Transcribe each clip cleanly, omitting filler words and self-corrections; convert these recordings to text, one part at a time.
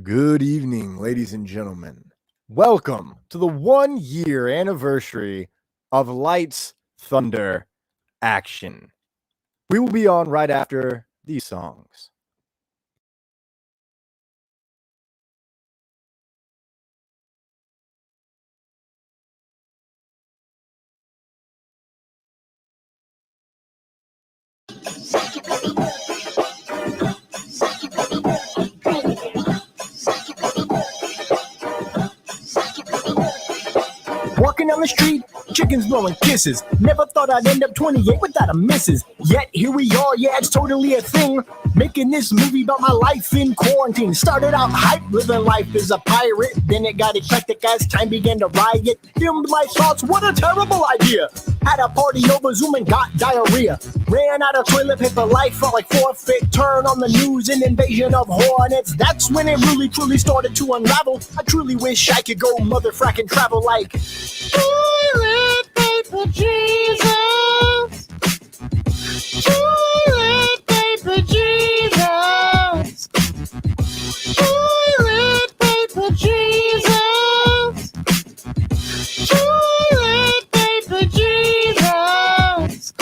Good evening, ladies and gentlemen. Welcome to the 1-year anniversary of Lights Thunder Action. We will be on right after these songs. Walking down the street, chickens blowing kisses. Never thought I'd end up 28 without a missus. Yet here we are, yeah, it's totally a thing. Making this movie about my life in quarantine. Started out hype, living life as a pirate. Then it got eclectic as time began to riot. Filmed my thoughts, what a terrible idea. Had a party over Zoom and got diarrhea. Ran out of toilet paper, life felt like forfeit. Turn on the news, an invasion of hornets. That's when it really truly started to unravel. I truly wish I could go motherfracking travel like toilet paper Jesus. Toilet paper Jesus. Toilet paper Jesus. Toilet paper Jesus.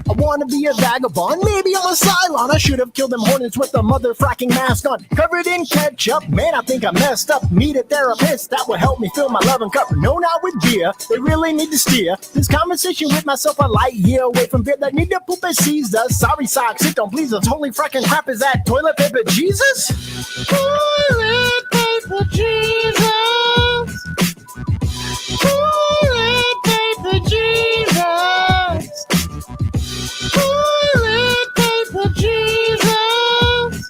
I wanna be a vagabond, maybe I'm a Cylon. I should have killed them hornets with a motherfracking mask on. Covered in ketchup, man, I think I messed up. Need a therapist that would help me fill my loving cup. No, not with beer, they really need to steer this conversation with myself a light year away from beer that need to poop and seize us. Sorry socks, it don't please us. Holy fracking crap, is that toilet paper Jesus? Toilet paper Jesus. Toilet paper Jesus. Toilet paper Jesus.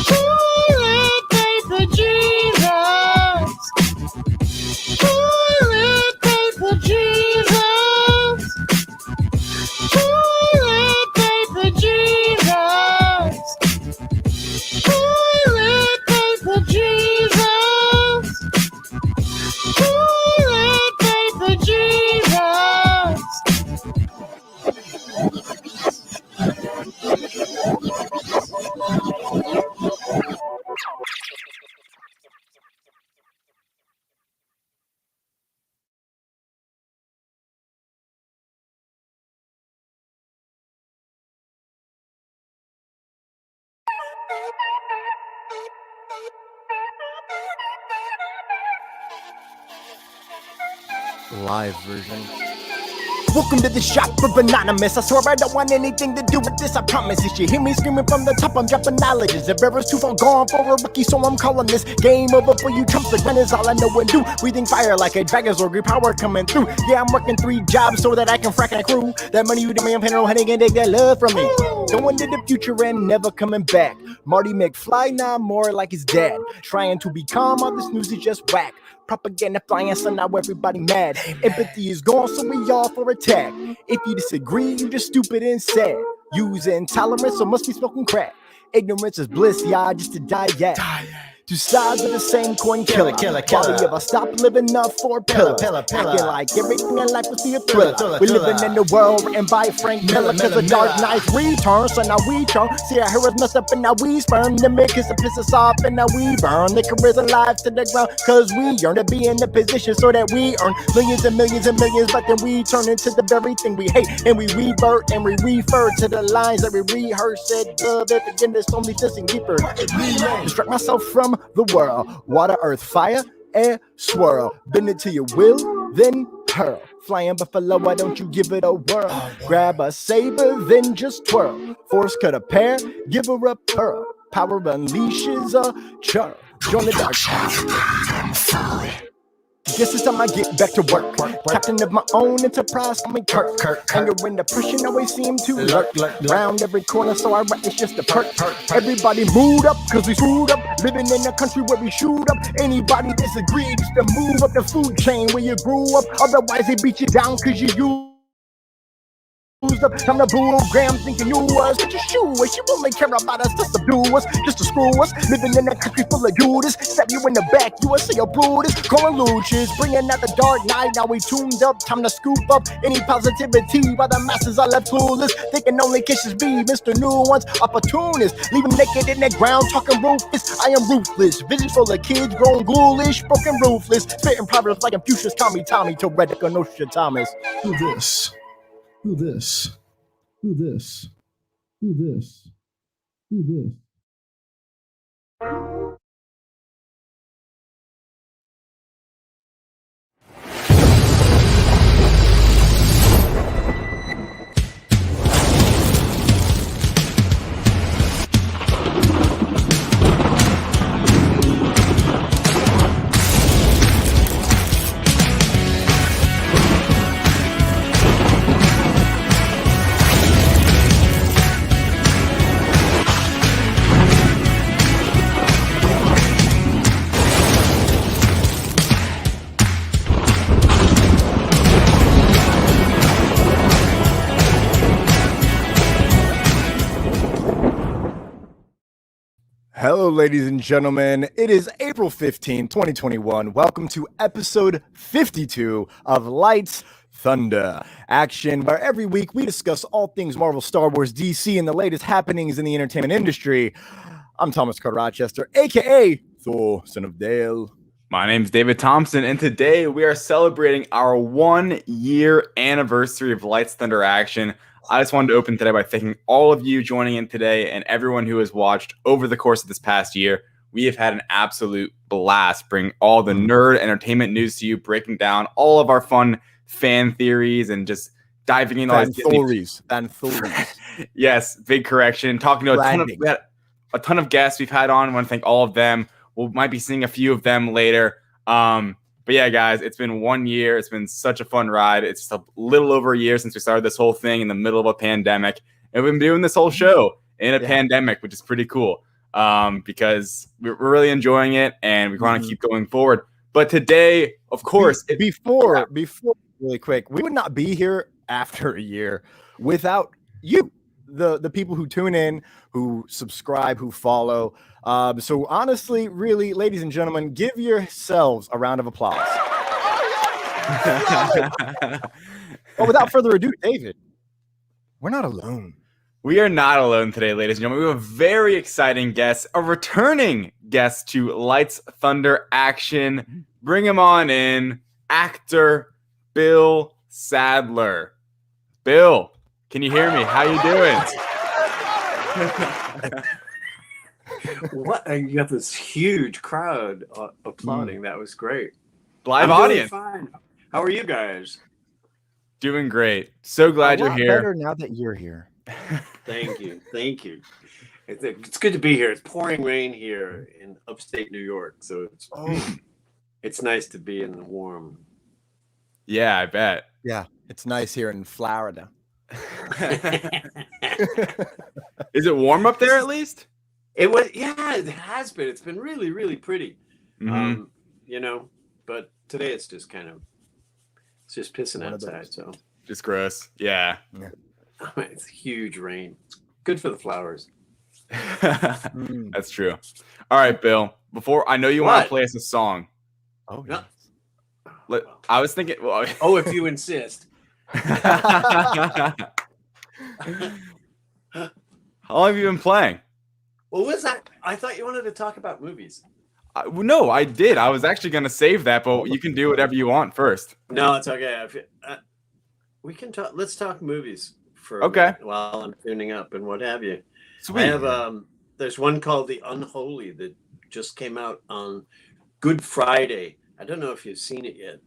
Toilet paper Jesus. Toilet paper Jesus. Toilet paper Jesus. Toilet paper Jesus. Toilet paper Jesus. Live version. Welcome to the shop of Anonymous. I swear I don't want anything to do with this, I promise. If you hear me screaming from the top, I'm dropping knowledge. If errors too far gone for a rookie, so I'm calling this game over for you chumps. The gun is all I know and do. Breathing fire like a dragon's or power coming through. Yeah, I'm working 3 jobs so that I can frack a crew. That money you demand, Penal Hunting, and take that love from me. Going to the future and never coming back. Marty McFly, nah, more like his dad. Trying to be calm, all this news is just whack. Propaganda flying, so now everybody mad. Empathy is gone, so we all for attack. If you disagree, you just stupid and sad. Use intolerance, so must be smoking crack. Ignorance is bliss, yeah, just to die, yeah. Two sides of the same coin, killer. Quality of I stop living up for pillar. Acting like everything in life was be a thriller. We're living in the world written by Frank Miller. Cause the Dark Knight returns, so now we turn. See our heroes messed up and now we spurn. The makers to piss us off and now we burn. The careers alive to the ground, cause we yearn to be in the position so that we earn millions and millions and millions. But then we turn into the very thing we hate. And we revert and we refer to the lines that we rehearse. Said love at the end, there's only distant deeper. Distract myself from the world. Water, earth, fire, air, swirl. Bend it to your will, then hurl. Flying buffalo, why don't you give it a whirl? Grab a saber, then just twirl. Force cut a pear, give her a pearl. Power unleashes a churl. Join the dark side. Guess it's time I get back to work. Captain of my own enterprise, call me Kirk. Anger and depression always seem to lurk. Round every corner, so I write it's just a perk. Everybody moved up, cause we screwed up. Living in a country where we shoot up. Anybody disagree, just to move up the food chain where you grew up. Otherwise they beat you down cause you Up, time to boo Graham thinking you was but you shoe us. You only care about us to subdue us, just to screw us. Living in a country full of Judas, stab you in the back, USA or Brutus. Calling luches, bringing out the dark night. Now we tuned up, time to scoop up any positivity while the masses are left clueless. Thinking only kisses be Mr. New Ones, opportunists. Leave them naked in the ground, talking ruthless. I am ruthless, visions full of kids grown ghoulish, broken ruthless. Spitting proverbs like Confucius, Tommy, to Reddick or Nostradamus. Who this? Who this? Who this? Who this? Who this? Hello, ladies and gentlemen. It is April 15, 2021. Welcome to episode 52 of Lights, Thunder, Action, where every week we discuss all things Marvel, Star Wars, DC, and the latest happenings in the entertainment industry. I'm Thomas Carter Rochester, aka Thor, son of Dale. My name is David Thompson, and today we are celebrating our 1 year anniversary of Lights, Thunder, Action. I just wanted to open today by thanking all of you joining in today and everyone who has watched over the course of this past year. We have had an absolute blast bringing all the nerd entertainment news to you, breaking down all of our fun fan theories and just diving into all these fan theories. Yes, big correction. Talking to we had a ton of guests we've had on. I want to thank all of them. We might be seeing a few of them later. But yeah, guys, it's been 1 year. It's been such a fun ride. It's a little over a year since we started this whole thing in the middle of a pandemic. And we've been doing this whole show in a pandemic, which is pretty cool because we're really enjoying it and we want to keep going forward. But today, of course, before really quick, we would not be here after a year without you, the people who tune in, who subscribe, who follow. So honestly, really, ladies and gentlemen, give yourselves a round of applause. But without further ado, David, we're not alone. We are not alone today, ladies and gentlemen. We have a very exciting guest, a returning guest to Lights, Thunder, Action. Bring him on in, actor Bill Sadler. Bill, can you hear me? How you doing? What? You got this huge crowd applauding. That was great. Live I'm audience. doing fine. How are you guys? Doing great. So glad you're here. Better now that you're here. Thank you. Thank you. It's good to be here. It's pouring rain here in upstate New York, so it's nice to be in the warm. Yeah, I bet. Yeah, it's nice here in Florida. Is it warm up there at least? It was, yeah, it has been. It's been really, really pretty. You know, but today it's just it's just pissing outside. So just gross. Yeah. It's huge rain. It's good for the flowers. That's true. All right, Bill. Before I know you want to play us a song. Oh yeah. I was thinking. Well, if you insist. How long have you been playing? What was that? I thought you wanted to talk about movies. No, I did. I was actually going to save that, but you can do whatever you want first. No, it's okay. We can talk. Let's talk movies for a minute while I'm tuning up and what have you. Sweet. I have there's one called The Unholy that just came out on Good Friday. I don't know if you've seen it yet.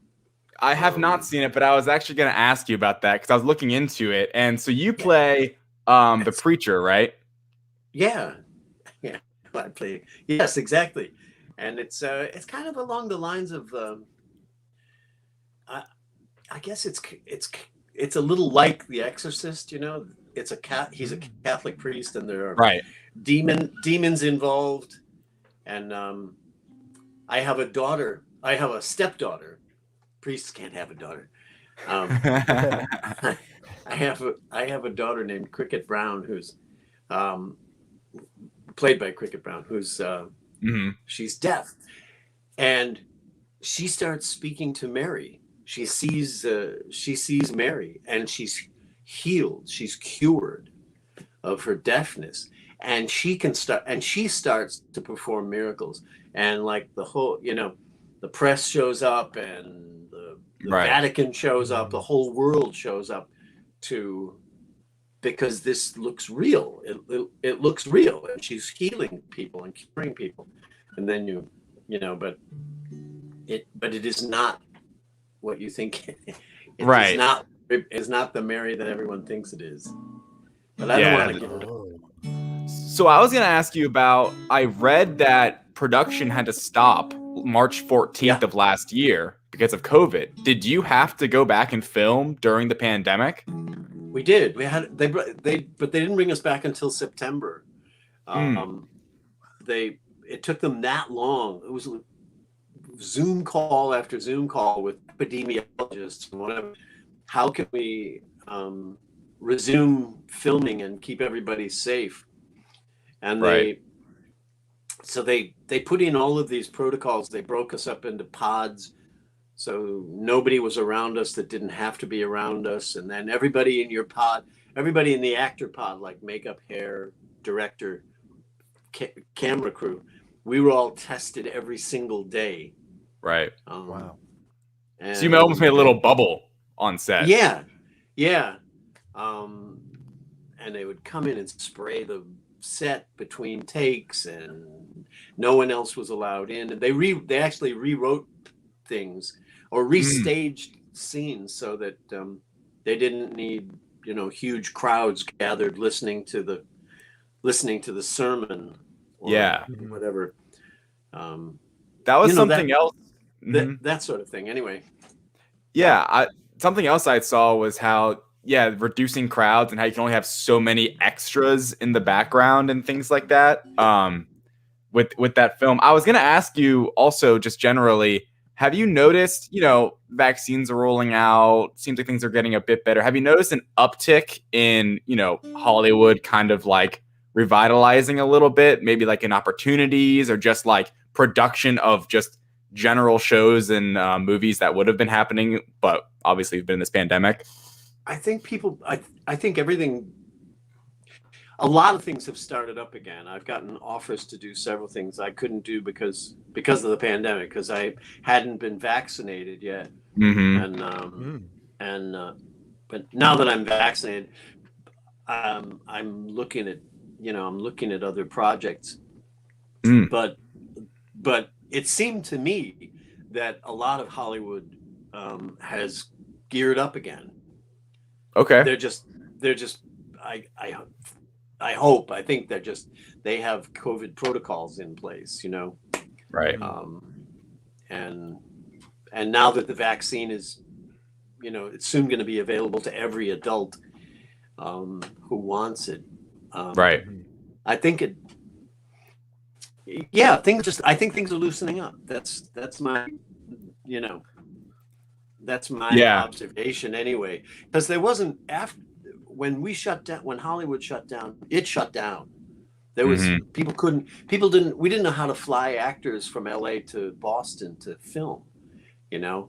I have not seen it, but I was actually going to ask you about that because I was looking into it. And so you play the preacher, right? Yeah. I play. Yes, exactly. And it's kind of along the lines of I guess it's a little like The Exorcist, you know. It's he's a Catholic priest, and there are demons involved. And I have a daughter. I have a stepdaughter. Priests can't have a daughter. I I have a daughter named Cricket Brown who's played by Cricket Brown, who's she's deaf, and she starts speaking to Mary. She sees Mary, and she's healed. She's cured of her deafness, and she starts to perform miracles. And like the whole, the press shows up, and the Vatican shows up. The whole world shows up because this looks real. It looks real, and she's healing people and curing people. And then but it is not what you think. It's not the Mary that everyone thinks it is. But I don't want to give it up. So I was going to ask you about, I read that production had to stop March 14th of last year because of COVID. Did you have to go back and film during the pandemic? We did. We had but they didn't bring us back until September. It took them that long. It was Zoom call after Zoom call with epidemiologists and whatever. How can we resume filming and keep everybody safe? And they put in all of these protocols. They broke us up into pods, so nobody was around us that didn't have to be around us. And then everybody in your pod, everybody in the actor pod, like makeup, hair, director, camera crew, we were all tested every single day. Right. Wow. So you almost made a little bubble on set. Yeah. And they would come in and spray the set between takes, and no one else was allowed in. And they actually rewrote things or restaged scenes so that they didn't need huge crowds gathered listening to the sermon or whatever. That was something else. That sort of thing. Anyway. Yeah, something else I saw was how reducing crowds and how you can only have so many extras in the background and things like that. With that film, I was gonna ask you also, just generally, have you noticed, vaccines are rolling out, seems like things are getting a bit better. Have you noticed an uptick in, Hollywood kind of like revitalizing a little bit, maybe like in opportunities or just like production of just general shows and movies that would have been happening, but obviously we've been in this pandemic? I think I think everything, a lot of things have started up again. I've gotten offers to do several things I couldn't do because of the pandemic, because I hadn't been vaccinated yet. But now that I'm vaccinated, I'm looking at other projects. But it seemed to me that a lot of Hollywood has geared up again. Okay. They're just I think they have COVID protocols in place, Right. And now that the vaccine is, it's soon going to be available to every adult who wants it. Right. I think I think things are loosening up. That's my observation anywation because there wasn't, after when we shut down, when Hollywood shut down, it shut down. There was we didn't know how to fly actors from LA to Boston to film. Do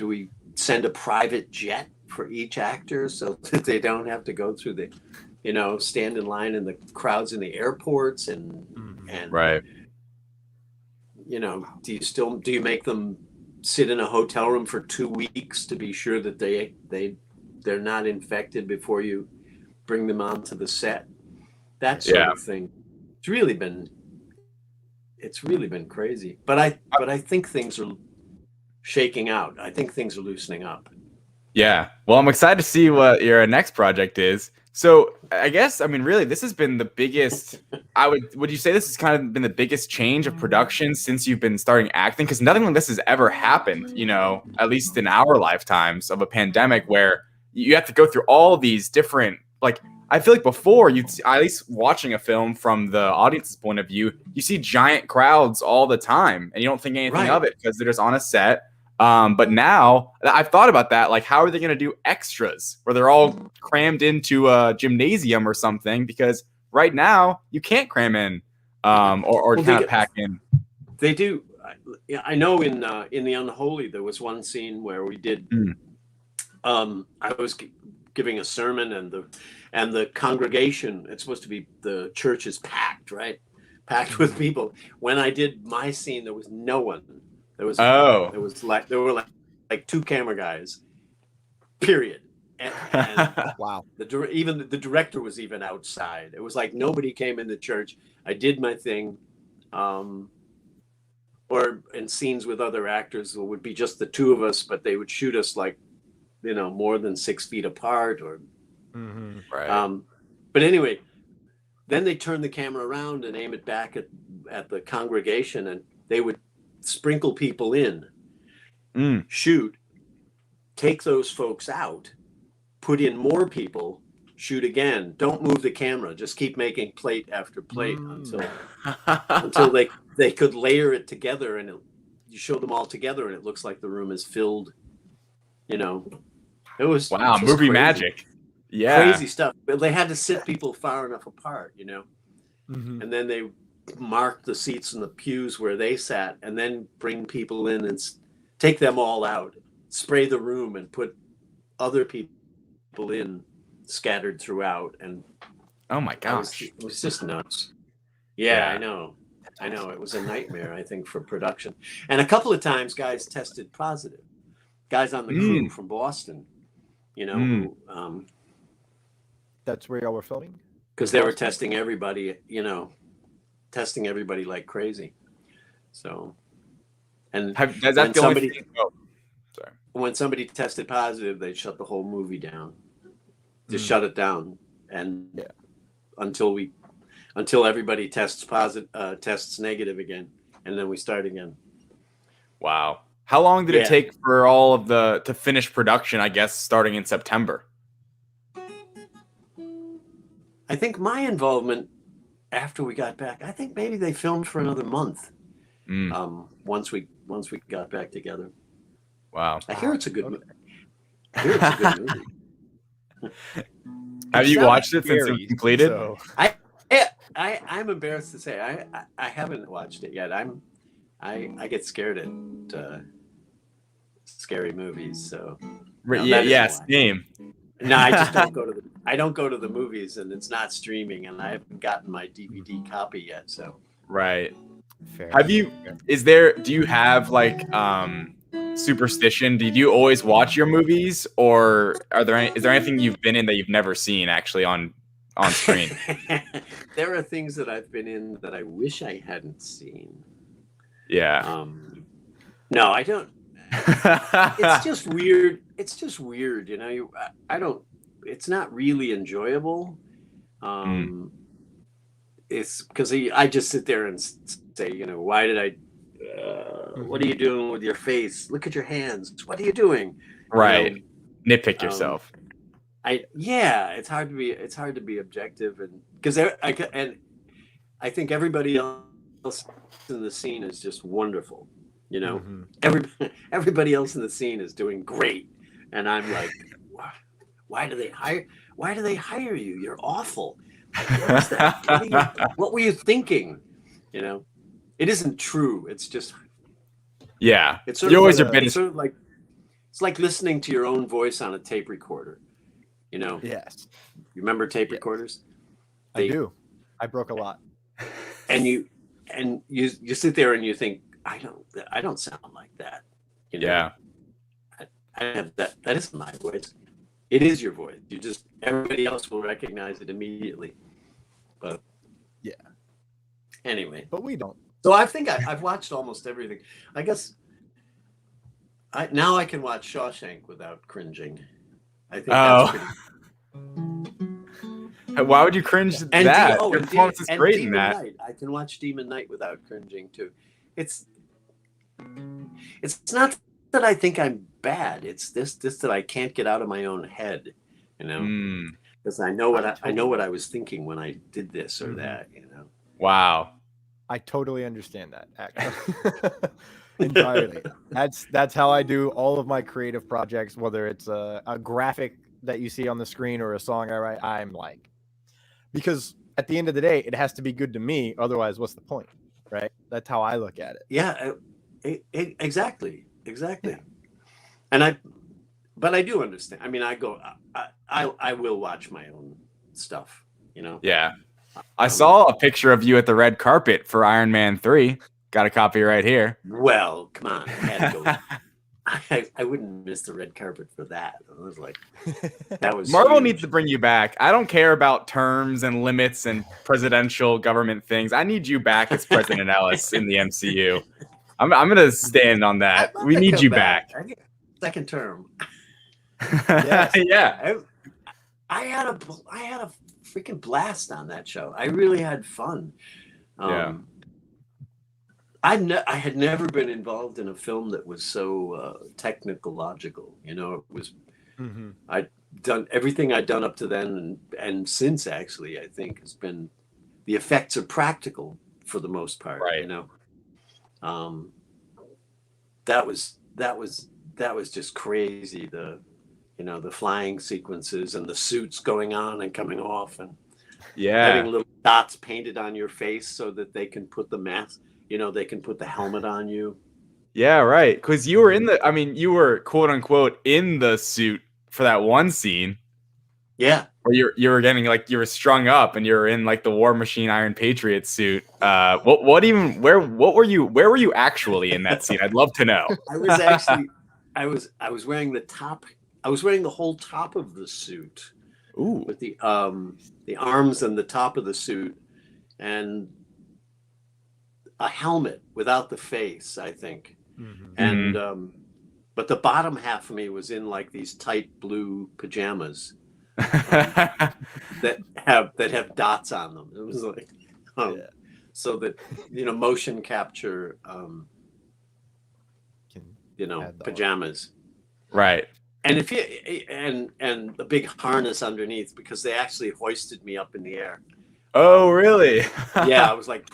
we send a private jet for each actor so that they don't have to go through the stand in line in the crowds in the airports and right. Do you make them sit in a hotel room for 2 weeks to be sure that they're not infected before you bring them onto the set? That sort of thing. It's really been crazy. But I think things are shaking out. I think things are loosening up. Yeah. Well, I'm excited to see what your next project is. So I guess, really, this has been the biggest, would you say this has kind of been the biggest change of production since you've been starting acting? Because nothing like this has ever happened, at least in our lifetimes, of a pandemic where you have to go through all these different, like, I feel like before, at least watching a film from the audience's point of view, you see giant crowds all the time and you don't think anything of it because they're just on a set. But now I've thought about that. Like, how are they going to do extras where they're all crammed into a gymnasium or something? Because right now you can't cram in or kind of pack in. They do. I know in the Unholy there was one scene where we did. I was giving a sermon, and the congregation. It's supposed to be, the church is packed, right? Packed with people. When I did my scene, there was no one. There were like two camera guys, period. And wow. Even the director was even outside. It was like nobody came in the church. I did my thing, or in scenes with other actors, it would be just the two of us, but they would shoot us like, more than 6 feet apart, or right. But anyway, then they turn the camera around and aim it back at the congregation, and they would sprinkle people in, shoot, take those folks out, put in more people, shoot again. Don't move the camera. Just keep making plate after plate until they could layer it together, and you show them all together, and it looks like the room is filled. It was movie crazy. Magic. Yeah, crazy stuff. But they had to sit people far enough apart, and then they mark the seats in the pews where they sat, and then bring people in and take them all out, spray the room, and put other people in scattered throughout. And oh my gosh, it was just nuts. Yeah. I know it was a nightmare, I think, for production. And a couple of times guys tested positive, guys on the crew from Boston, that's where y'all were filming, because they were testing everybody, like crazy. So, and when somebody tested positive, they'd shut the whole movie down. Just shut it down, and until everybody tests negative again, and then we start again. Wow. How long did it take for all of to finish production, I guess, starting in September? I think my involvement after we got back, I think maybe they filmed for another month. Once we got back together. Wow. I hear it's a good movie. Movie. Have you watched it since it was completed? So. I'm embarrassed to say I haven't watched it yet. I get scared at scary movies, so same. No, I just don't go to the movies, and it's not streaming, and I haven't gotten my DVD copy yet. So right. Fair. Do you have like superstition? Did you always watch your movies, or is there anything you've been in that you've never seen actually on screen? There are things that I've been in that I wish I hadn't seen. Yeah. No, I don't. It's just weird. It's not really enjoyable. It's because I just sit there and say, why did I? What are you doing with your face? Look at your hands. What are you doing? Right. Nitpick yourself. It's hard to be objective, and because I think everybody else in the scene is just wonderful. Everybody else in the scene is doing great, and I'm like, why do they hire you? You're awful. What is that? What were you thinking? It isn't true. It's just It's sort of like it's like listening to your own voice on a tape recorder. Yes. You remember tape recorders? I do. I broke a lot. And you sit there and you think, I don't sound like that. Yeah. I have that. That isn't my voice. It is your voice. Everybody else will recognize it immediately. But yeah. Anyway. But we don't. So I think I've watched almost everything. I guess now I can watch Shawshank without cringing. I think that's pretty. Why would you cringe at that? Your performance is great in that. Night. I can watch Demon Knight without cringing too. It's not that I think I'm bad. It's this that I can't get out of my own head, because I know what I was thinking when I did this or that. Wow. I totally understand that, actually. entirely. That's how I do all of my creative projects, whether it's a graphic that you see on the screen or a song I write. I'm like, because at the end of the day, it has to be good to me. Otherwise, what's the point, right? That's how I look at it. Yeah, exactly. Yeah. And but I do understand. I mean, I will watch my own stuff, you know? Yeah. I saw a picture of you at the red carpet for Iron Man 3. Got a copy right here. Well, come on. I had to go. I wouldn't miss the red carpet for that. I was like, that was Marvel huge. needs to bring you back. I don't care about terms and limits and presidential government things. I need you back as President Ellis in the MCU. I'm gonna stand on that. We need you back. Second term. Yes. Yeah. I had a freaking blast on that show. I really had fun. Yeah. I had never been involved in a film that was so technological. You know, it was. I'd done everything I'd done up to then, and since actually, I think has been the effects are practical for the most part. Right. You know, that was just crazy. The flying sequences and the suits going on and coming off, and having little dots painted on your face so that they can put the mask. You know, they can put the helmet on you. Yeah, right. Because you were you were quote unquote in the suit for that one scene. Yeah. Where you were getting like you were strung up and you were in like the War Machine Iron Patriot suit. Where were you actually in that scene? I'd love to know. I was wearing the top. I was wearing the whole top of the suit. Ooh. With the arms and the top of the suit, and a helmet without the face, I think. And but the bottom half of me was in like these tight blue pajamas that have dots on them. It was like so that motion capture pajamas. Right. And if you and the big harness underneath, because they actually hoisted me up in the air. Oh, really? Yeah, I was like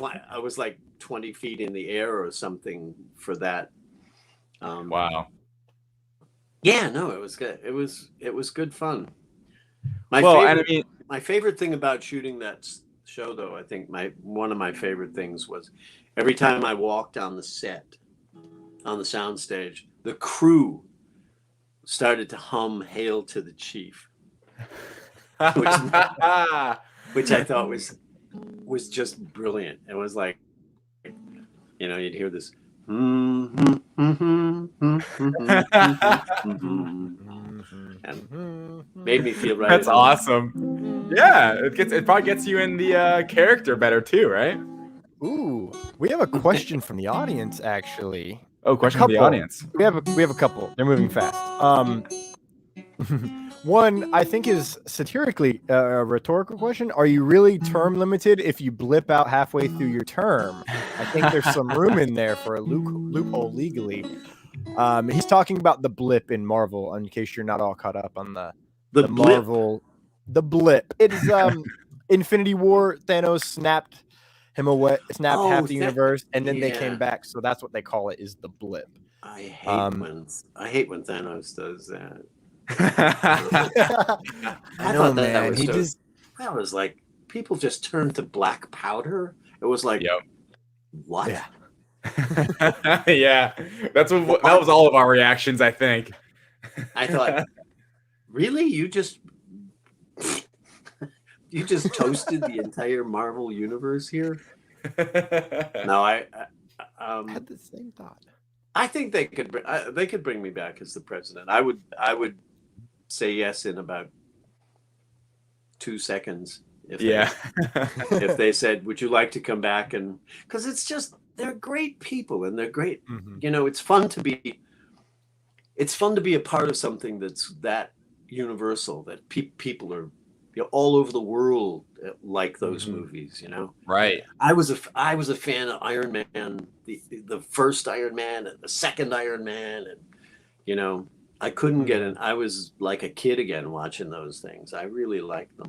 20 feet in the air or something for that. Wow. Yeah, no, it was good. It was good fun. My favorite thing about shooting that show, though, I think one of my favorite things was every time I walked on the set, on the soundstage, the crew started to hum "Hail to the Chief," which I thought was just brilliant. It was like, you'd hear this, and made me feel right. That's awesome. Yeah, it probably gets you in the character better too, right? Ooh, we have a question from the audience, actually. Oh, question from the audience. We have a couple. They're moving fast. One, I think, is satirically a rhetorical question. Are you really term limited if you blip out halfway through your term? I think there's some room in there for a loophole legally. He's talking about the blip in Marvel, in case you're not all caught up on the Marvel. The blip. It is Infinity War. Thanos snapped him away, half the universe, and then they came back. So that's what they call it, is the blip. I hate when Thanos does that. I know, man. That was like people just turned to black powder. It was like, what? Yeah. Yeah, that was all of our reactions, I think. I thought, really, you just toasted the entire Marvel universe here? No, I had the same thought. I think they could bring me back as the president. I would say yes in about 2 seconds. If they said, "Would you like to come back?" And because they're great people and they're great. It's fun to be a part of something that's that universal, that people are all over the world like those movies. Right. I was a fan of Iron Man, the first Iron Man and the second Iron Man, and I couldn't get in. I was like a kid again watching those things. I really liked them,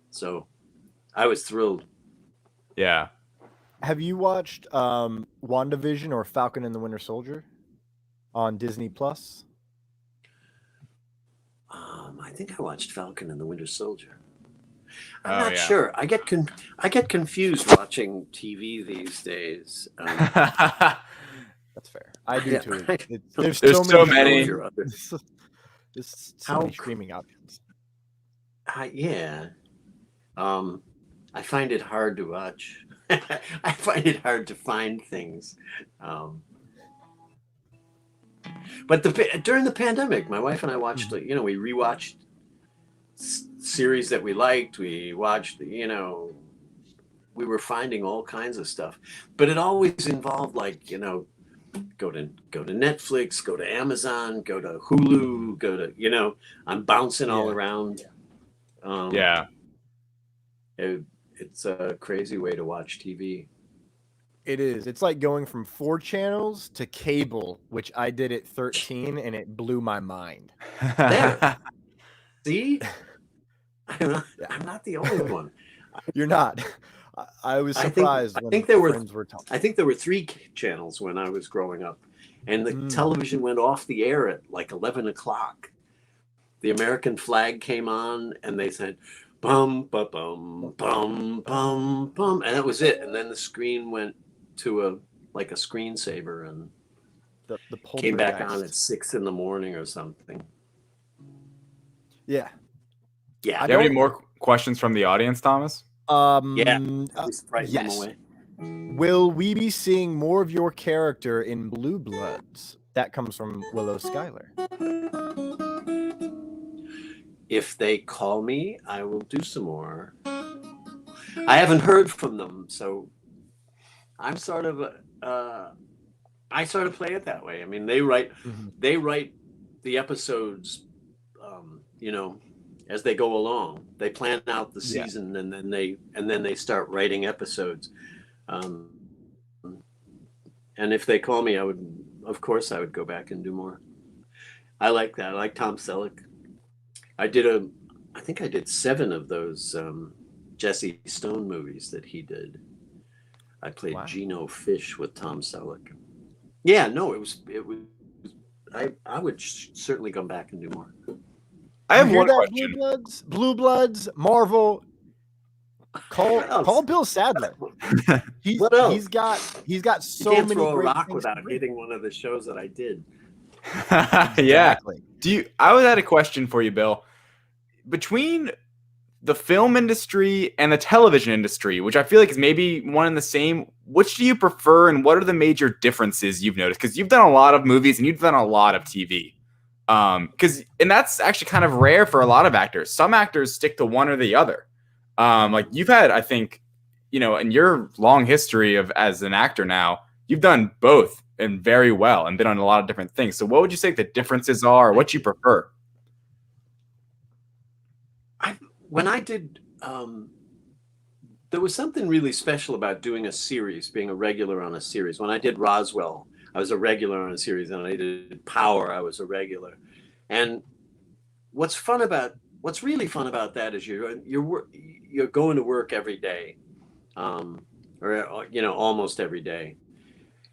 so I was thrilled. Yeah. Have you watched WandaVision or Falcon and the Winter Soldier on Disney Plus? I think I watched Falcon and the Winter Soldier. I'm not sure. I get confused watching TV these days. That's fair. I do too. There's so many. There's so many streaming options. Yeah. I find it hard to watch. I find it hard to find things. But during the pandemic, my wife and I watched, we rewatched series that we liked. We watched, we were finding all kinds of stuff. But it always involved go to Netflix, go to Amazon, go to Hulu, go to, I'm bouncing all around. It's a crazy way to watch TV. It is. It's like going from 4 channels to cable, which I did at 13, and it blew my mind. There. See? I'm not the only one. You're not. I was surprised. I think there were 3 channels when I was growing up, and the television went off the air at like 11 o'clock. The American flag came on, and they said, bum, ba, bum, bum, bum, bum, and that was it. And then the screen went to a screensaver, and the came back on at 6 in the morning or something. Yeah. Do you have any more questions from the audience, Thomas? Yes. Will we be seeing more of your character in Blue Bloods? That comes from Willow Schuyler. If they call me, I will do some more. I haven't heard from them, so I'm sort of I sort of play it that way. I mean, they write the episodes, as they go along. They plan out the season, and then they start writing episodes. And if they call me, I would go back and do more. I like that. I like Tom Selleck. I think I did 7 of those Jesse Stone movies that he did. I played Gino Fish with Tom Selleck. Yeah, no, it was. I would certainly come back and do more. I have one question. Blue Bloods, Marvel. Call Bill Sadler. What else? He's got so you can't many throw a great rock things without hitting one of the shows that I did. Exactly. I had a question for you, Bill. Between the film industry and the television industry, which I feel like is maybe one and the same, which do you prefer, and what are the major differences you've noticed? Because you've done a lot of movies and you've done a lot of TV. And that's actually kind of rare for a lot of actors. Some actors stick to one or the other. Like you've had, I think, in your long history as an actor now, you've done both and very well and been on a lot of different things. So what would you say the differences are, or what you prefer? When I did, there was something really special about doing a series, being a regular on a series. When I did Roswell, I was a regular on a series, and I did Power, I was a regular. And what's really fun about that is you're going to work every day, or almost every day,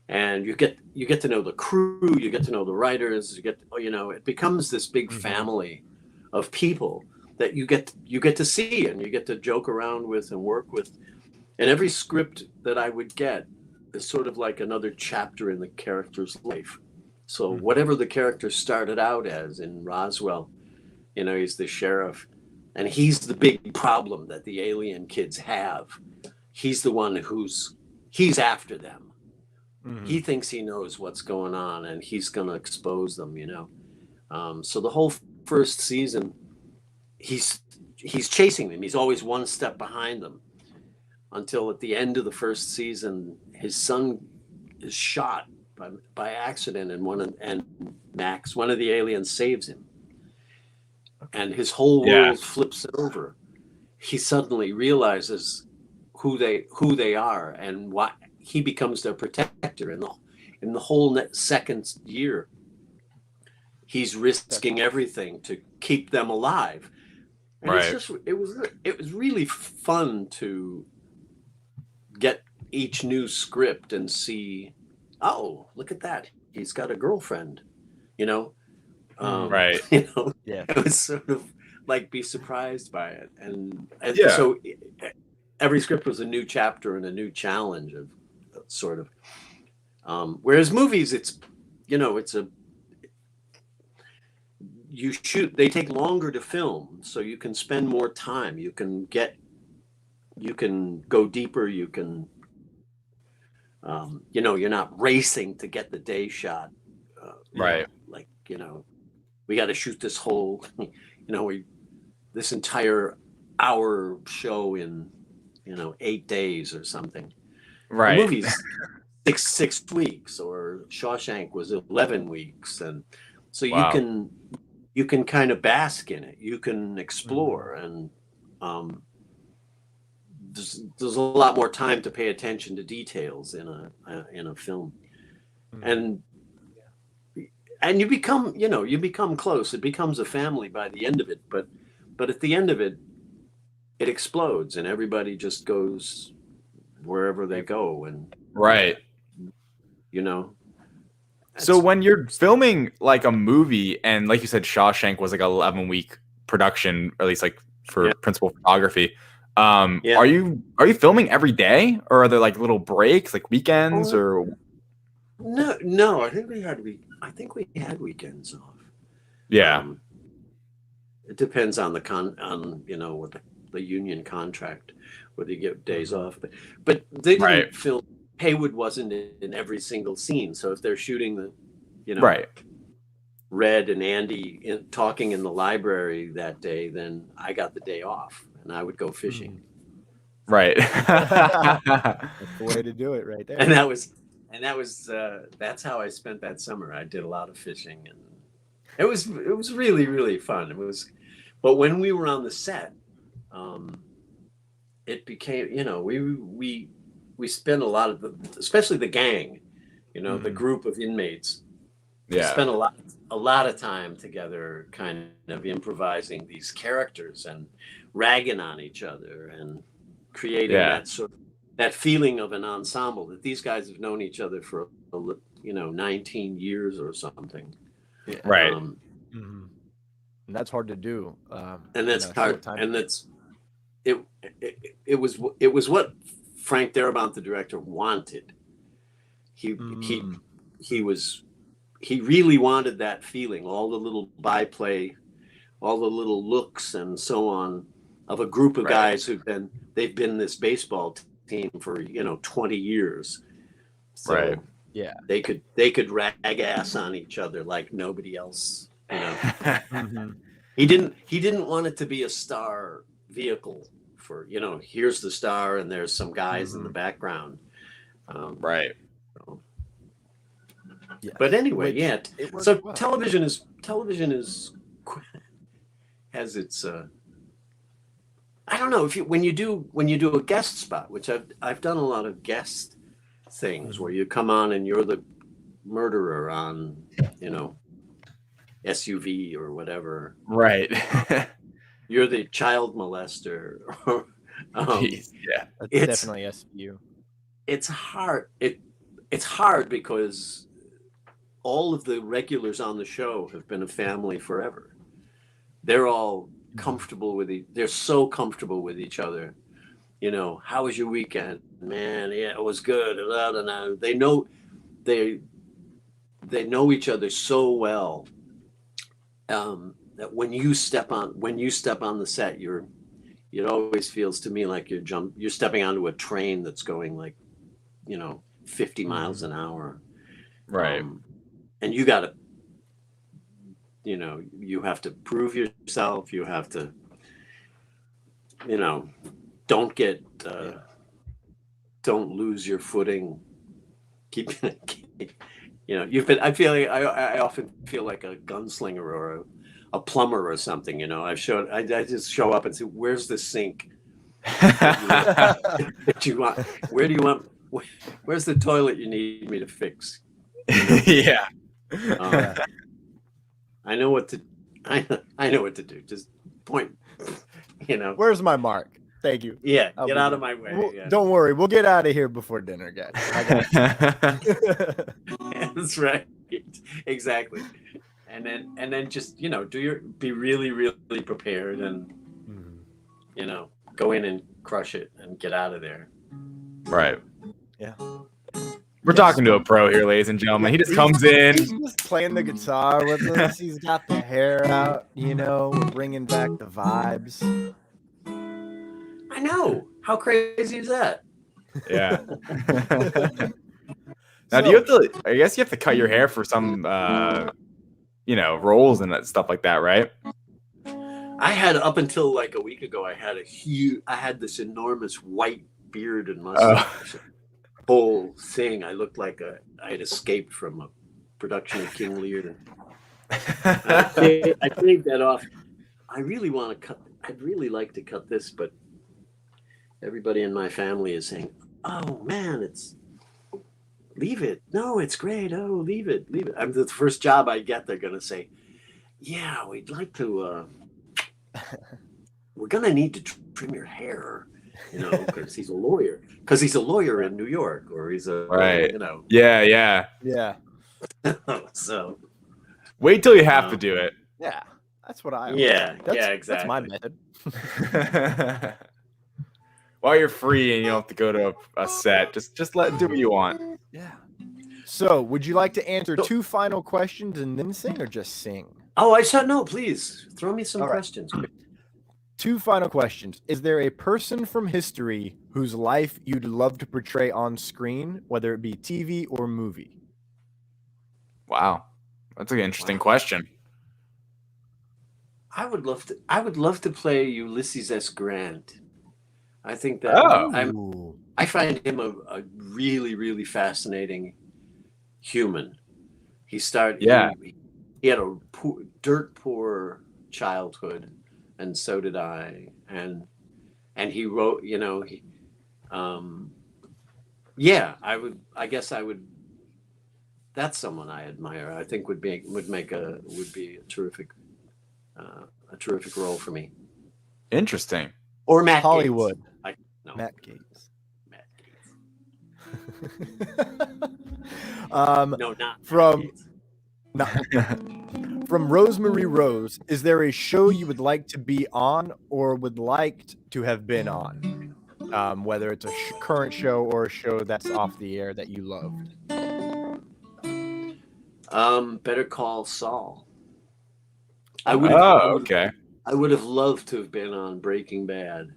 and you get to know the crew, you get to know the writers, it becomes this big family of people that you get to see and you get to joke around with and work with. And every script that I would get is sort of like another chapter in the character's life. So whatever the character started out as in Roswell, he's the sheriff, and he's the big problem that the alien kids have. He's the one he's after them. He thinks he knows what's going on, and he's going to expose them, So the whole first season, he's chasing them. He's always one step behind them, until at the end of the first season, his son is shot by accident, and Max, one of the aliens, saves him. And his whole world flips over. He suddenly realizes who they are, and why he becomes their protector. In the whole second year, he's risking everything to keep them alive. And it was really fun to get each new script and see, oh, look at that, he's got a girlfriend, you know. Right. You know, Yeah. it was sort of like be surprised by it, and Yeah. so every script was a new chapter and a new challenge of sort of. Whereas movies, it's, you know, they take longer to film, so you can spend more time. You can go deeper. You can, you know, you're not racing to get the day shot. Right. Like, you know, we got to shoot this whole, you know, this entire hour show in, you know, 8 days or something. Right. The movies 6 weeks, or Shawshank was 11 weeks, and so you can kind of bask in it. You can explore, and there's a lot more time to pay attention to details in a film, and you become close. It becomes a family by the end of it, but at the end of it, it explodes, and everybody just goes wherever they go, and right. You know. So when you're filming like a movie, and like you said, Shawshank was like an 11-week production, or at least like for principal photography. Are you filming every day, or are there like little breaks, like weekends, or? No. I think we had weekends off. Yeah. It depends on the you know, what the union contract, whether you get days off, but they didn't film. Haywood wasn't in every single scene, so if they're shooting the, you know, Red and Andy talking in the library that day, then I got the day off and I would go fishing. Right. That's the way to do it, right there. And that's how I spent that summer. I did a lot of fishing, and it was really, really fun. But when we were on the set, it became, you know, we spent a lot of especially the gang, you know, the group of inmates. We spent a lot of time together, kind of improvising these characters and ragging on each other and creating that feeling of an ensemble, that these guys have known each other for, you know, 19 years or something. Right. And that's hard to do. And that's hard. And that's it was what Frank Darabont, the director, wanted. He really wanted that feeling, all the little byplay, all the little looks and so on, of a group of guys they've been this baseball team for, you know, 20 years. So they could rag ass on each other like nobody else, you know. He didn't want it to be a star vehicle for, you know, here's the star and there's some guys in the background. Right. But anyway, so television has its I don't know, when you do a guest spot, which I've done a lot of guest things where you come on and you're the murderer on, you know, SUV or whatever. Right. You're the child molester. That's definitely SVU. It's hard. It's hard because all of the regulars on the show have been a family forever. They're all comfortable with they're so comfortable with each other. You know, how was your weekend? Man, yeah, it was good. They know each other so well. That when you step on the set, it always feels to me like you're stepping onto a train that's going like, you know, 50 miles an hour. Right. And you got to, you know, you have to prove yourself. You have to, you know, don't lose your footing. Keep you know, I often feel like a gunslinger or a plumber or something, you know. I just show up and say, where's the sink that you want? Where do you want? Where's the toilet you need me to fix? Yeah. I know what to do. Just point, you know. Where's my mark? Thank you. Yeah, I'll get be out good. of my way. Well, Yeah. Don't worry, we'll get out of here before dinner, guys. That's right. Exactly. And then just, you know, be really, really prepared and, you know, go in and crush it and get out of there. Right. Yeah. We're talking to a pro here, ladies and gentlemen. He just comes in. He's just playing the guitar with us. He's got the hair out, you know. We're bringing back the vibes. I know. How crazy is that? Yeah. Now, do you have to? I guess you have to cut your hair for some, you know, roles and stuff like that, right? I had up until like a week ago. I had this enormous white beard and mustache. Whole thing. I looked like I had escaped from a production of King Lear. I shaved that off. I really want to cut. I'd really like to cut this, but everybody in my family is saying, "Oh man, leave it. No, it's great. Oh, leave it. I'm the first job I get. They're gonna say, "Yeah, we'd like to. We're gonna need to trim your hair." You know, because he's a lawyer. Because he's a lawyer in New York, or he's a right. You know. Yeah. So wait till you have to do it. Yeah, that's what I. Exactly. That's my method. While you're free and you don't have to go to a set, just do what you want. Yeah. So, would you like to answer 2 final questions and then sing, or just sing? Oh, I said no. Please throw me some questions. 2 final questions. Is there a person from history whose life you'd love to portray on screen, whether it be TV or movie? Wow, that's an interesting question. I would love to play Ulysses S. Grant. I think that I find him a really, really fascinating human. He had a dirt poor childhood, and so did I. And he wrote, you know, I guess I would. That's someone I admire. I think would be a terrific role for me. Interesting. Or Matt Hollywood. Gates. Matt Gates. Matt Gates. No, not from. Matt Gates. From Rosemary Rose, is there a show you would like to be on or would like to have been on? Whether it's a current show or a show that's off the air that you loved. Better Call Saul. Okay. I would have loved to have been on Breaking Bad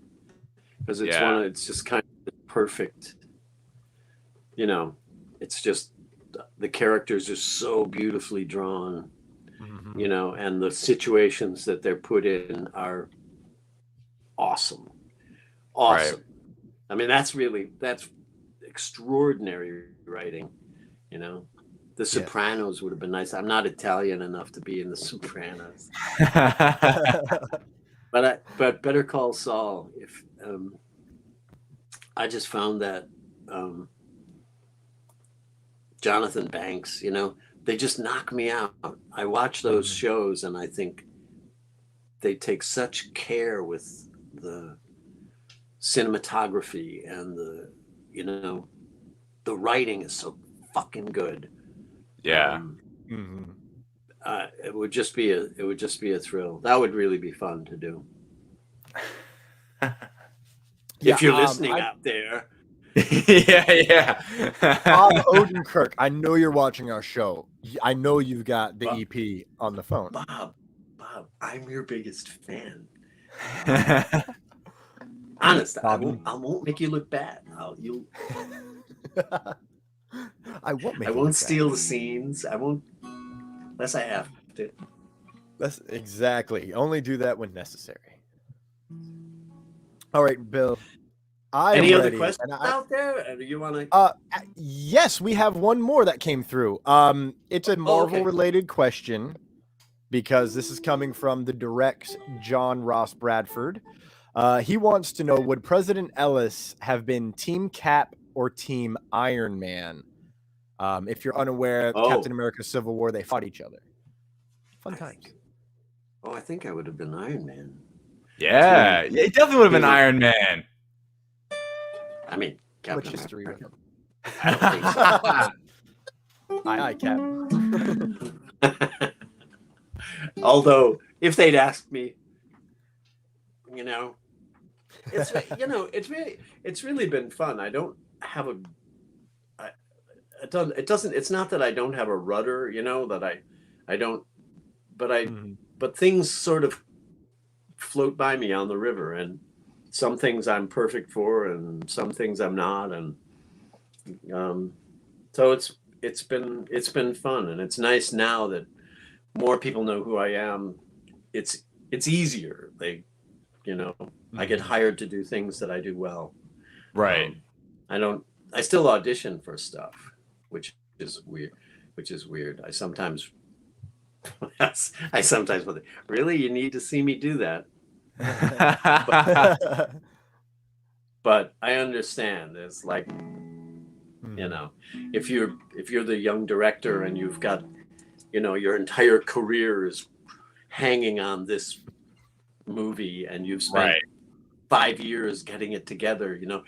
because it's just kind of perfect. You know, it's just the characters are so beautifully drawn. You know, and the situations that they're put in are awesome. Right. I mean, that's extraordinary writing. You know, The Sopranos would have been nice. I'm not Italian enough to be in The Sopranos, but Better Call Saul. If I just found that Jonathan Banks, you know. They just knock me out. I watch those shows and I think they take such care with the cinematography and the writing is so fucking good. Yeah. It would just be a thrill. That would really be fun to do. If you're listening out there. Yeah. Bob Odenkirk, I know you're watching our show. I know you've got the EP on the phone. Bob, I'm your biggest fan. Honest, I won't make you look bad. I won't steal the scenes. I won't, unless I have to. That's exactly. Only do that when necessary. All right, Bill. Any other questions out there? Or do you want to? Yes, we have one more that came through. It's a Marvel-related question because this is coming from the direct John Ross Bradford. He wants to know: would President Ellis have been Team Cap or Team Iron Man? If you're unaware, Captain America: Civil War, they fought each other. Fun times. I think I would have been Iron Man. Yeah, yeah, it definitely would have been Iron Man. I mean, Much Captain history with America. him. I don't think so. Aye, Cap. Although, if they'd asked me, you know, it's it's really been fun. I don't have a, it's not that I don't have a rudder, you know, that I don't, but things sort of float by me on the river, and some things I'm perfect for, and some things I'm not, and so it's been fun, and it's nice now that more people know who I am. It's easier. I get hired to do things that I do well. Right. I still audition for stuff, which is weird. I sometimes wonder, really, you need to see me do that? But I understand. It's like, you know, if you're the young director and you've got, you know, your entire career is hanging on this movie, and you've spent 5 years getting it together, you know,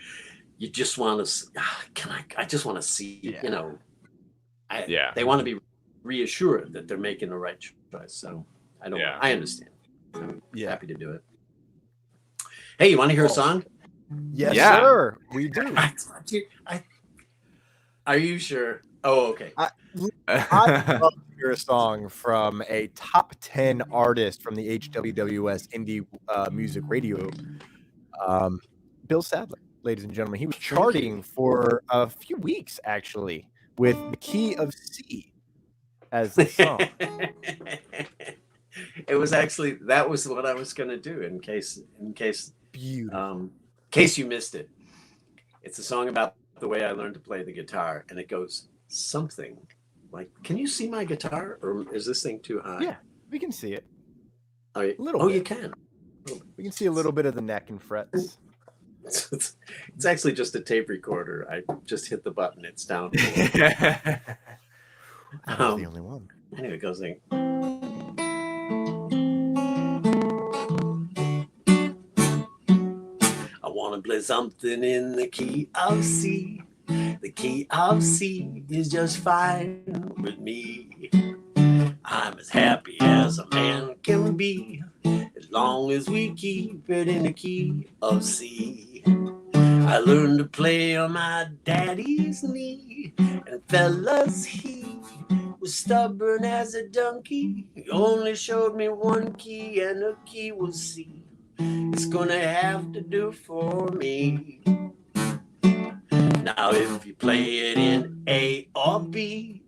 you just want to, I just want to see, you know, they want to be reassured that they're making the right choice. So I understand. I'm happy to do it. Hey, you want to hear a song? Yes, sir. We do. Are you sure? Oh, okay. I'd love to hear a song from a top 10 artist from the HWWS Indie Music Radio. Bill Sadler, ladies and gentlemen. He was charting for a few weeks, actually, with The Key of C as the song. It was actually, that was what I was going to do in case you missed it. It's a song about the way I learned to play the guitar, and it goes something like, can you see my guitar, or is this thing too high? Yeah, we can see it. A little bit. You can. We can see a little bit of the neck and frets. It's actually just a tape recorder. I just hit the button. It's down. I'm the only one. Anyway, it goes like, I want to play something in the key of C. The key of C is just fine with me. I'm as happy as a man can be, as long as we keep it in the key of C. I learned to play on my daddy's knee, and fellas, he was stubborn as a donkey. He only showed me one key, and the key was C. It's gonna have to do for me. Now if you play it in A or B,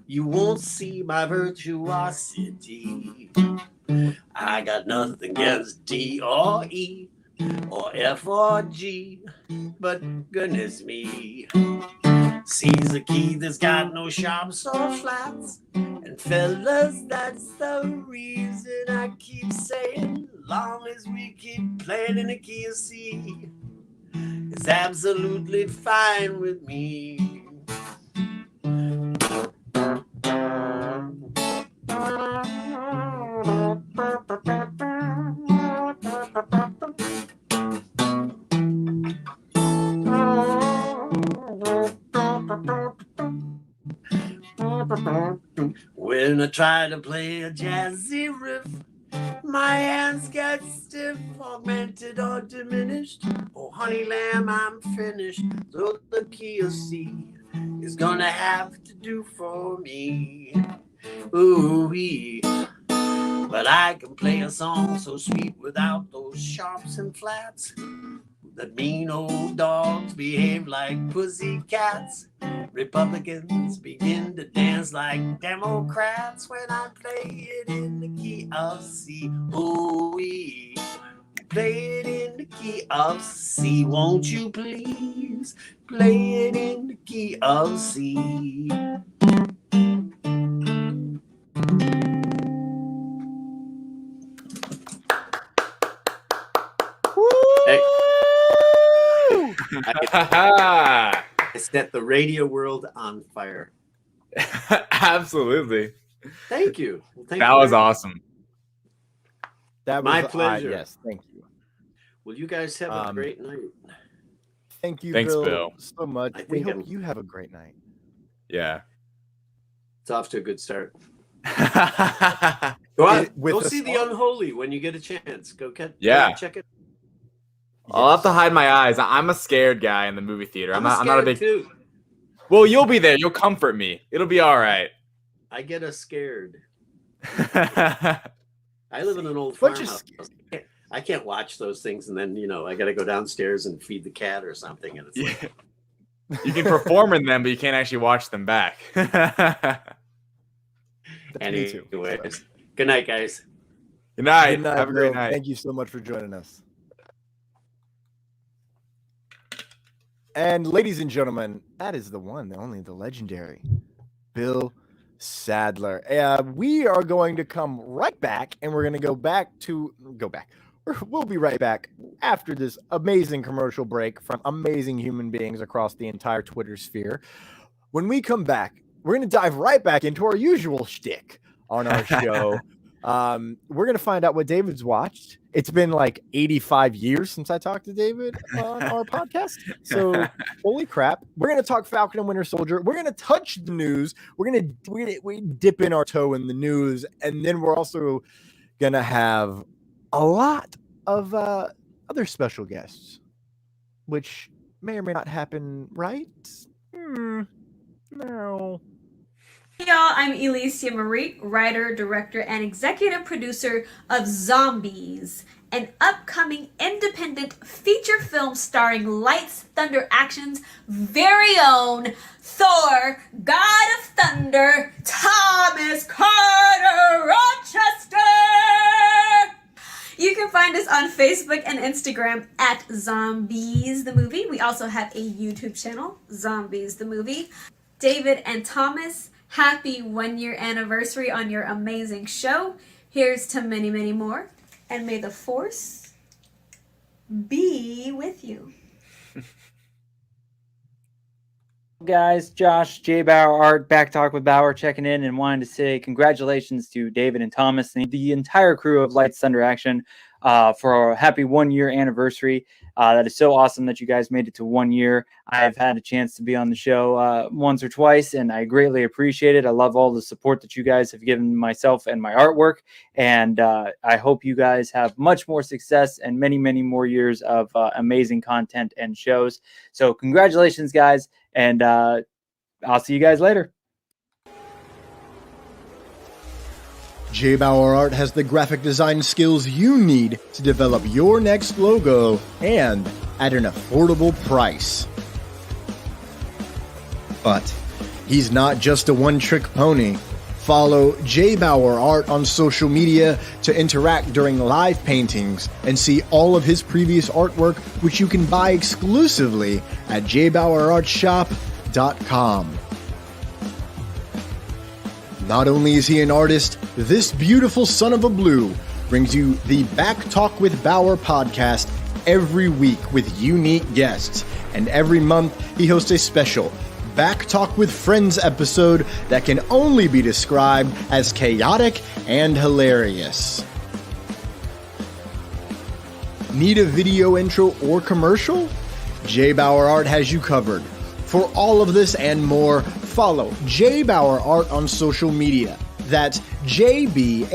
you won't see my virtuosity. I got nothing against D or E or F or G, but goodness me, C's a key that's got no sharps or flats. And fellas, that's the reason I keep saying, long as we keep playing in the key of C, it's absolutely fine with me. When I try to play a jazzy riff, my hands get stiff, augmented or diminished. Oh, honey lamb, I'm finished. So the key of C is gonna have to do for me. Ooh-wee. But I can play a song so sweet without those sharps and flats. The mean old dogs behave like pussycats. Republicans begin to dance like Democrats when I play it in the key of C. Ooh-wee. Play it in the key of C. Won't you please play it in the key of C? I set the radio world on fire. Absolutely. Thank you. Well, that was awesome. That was my pleasure. yes, thank you. Well, you guys have a great night. Thank you, Thanks, Bill, so much. I We think hope you have a great night. Yeah. It's off to a good start. Yeah. Go see The Unholy when you get a chance. Go check it. I'll have to hide my eyes. I'm a scared guy in the movie theater. I'm not a big. Too. Well, you'll be there. You'll comfort me. It'll be all right. I get us scared. I live in an old farmhouse. I can't watch those things, and then I got to go downstairs and feed the cat or something. And it's like... You can perform in them, but you can't actually watch them back. Anyways, good night, guys. Good night. Good night. Have a great night. Thank you so much for joining us. And ladies and gentlemen, that is the one, the only, the legendary Bill Sadler. We are going to come right back, and we're going to go back. We'll be right back after this amazing commercial break from amazing human beings across the entire Twitter sphere. When we come back, we're going to dive right back into our usual shtick on our show. We're going to find out what David's watched. It's been like 85 years since I talked to David on our podcast. So holy crap. We're going to talk Falcon and Winter Soldier. We're going to touch the news. We're going to dip in our toe in the news. And then we're also going to have a lot of other special guests, which may or may not happen, right? No. Hey y'all, I'm Alicia Marie, writer, director, and executive producer of Zombies, an upcoming independent feature film starring LightsThunderAction's very own Thor, God of Thunder, Thomas Carter Rochester! You can find us on Facebook and Instagram at Zombies the Movie. We also have a YouTube channel, Zombies the Movie. David and Thomas, happy 1-year anniversary on your amazing show. Here's to many, many more. And may the force be with you. Guys, Josh, JBauerArt, Back Talk with Bauer, checking in and wanting to say congratulations to David and Thomas and the entire crew of LightsThunderAction for our happy 1-year anniversary. That is so awesome that you guys made it to 1 year. I've had a chance to be on the show once or twice, and I greatly appreciate it. I love all the support that you guys have given myself and my artwork, and I hope you guys have much more success and many, many more years of amazing content and shows. So congratulations, guys, and I'll see you guys later. JBauerArt has the graphic design skills you need to develop your next logo and at an affordable price. But he's not just a one-trick pony. Follow JBauerArt on social media to interact during live paintings and see all of his previous artwork, which you can buy exclusively at JBauerArtShop.com. Not only is he an artist, this beautiful son of a blue brings you the Back Talk with Bauer podcast every week with unique guests. And every month he hosts a special Back Talk with Friends episode that can only be described as chaotic and hilarious. Need a video intro or commercial? JBauerArt has you covered. For all of this and more, follow JBauerArt on social media. That's JBauerArt.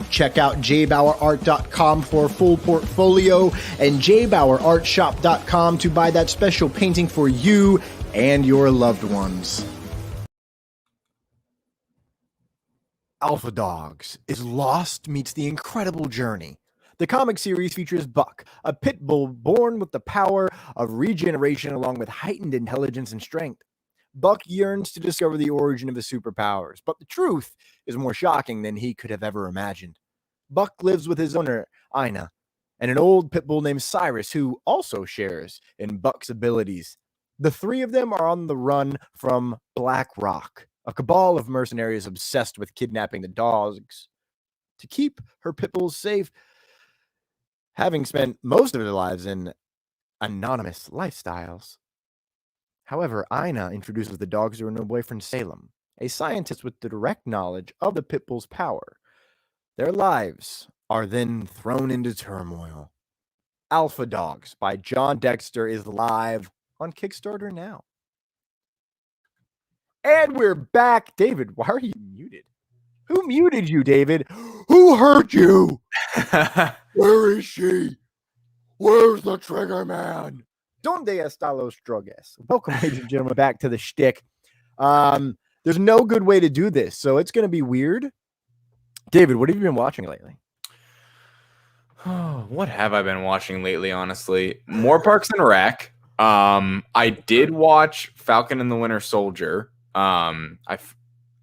Check out JBauerArt.com for a full portfolio and JBauerArtShop.com to buy that special painting for you and your loved ones. Alpha Dogs is Lost meets The Incredible Journey. The comic series features Buck, a pit bull born with the power of regeneration along with heightened intelligence and strength. Buck yearns to discover the origin of his superpowers, but the truth is more shocking than he could have ever imagined. Buck lives with his owner, Ina, and an old pit bull named Cyrus, who also shares in Buck's abilities. The three of them are on the run from Black Rock, a cabal of mercenaries obsessed with kidnapping the dogs to keep her pit bulls safe, having spent most of their lives in anonymous lifestyles. However, Ina introduces the dogs to her new boyfriend, Salem, a scientist with the direct knowledge of the pit bull's power. Their lives are then thrown into turmoil. Alpha Dogs by John Dexter is live on Kickstarter now. And we're back. David, why are you muted? Who muted you, David? Who hurt you? Where is she? Where's the trigger man? Donde está los drogas? Welcome, ladies and gentlemen, back to the shtick. There's no good way to do this, so it's going to be weird. David, what have you been watching lately? What have I been watching lately, honestly? More Parks and Rec. I did watch Falcon and the Winter Soldier. I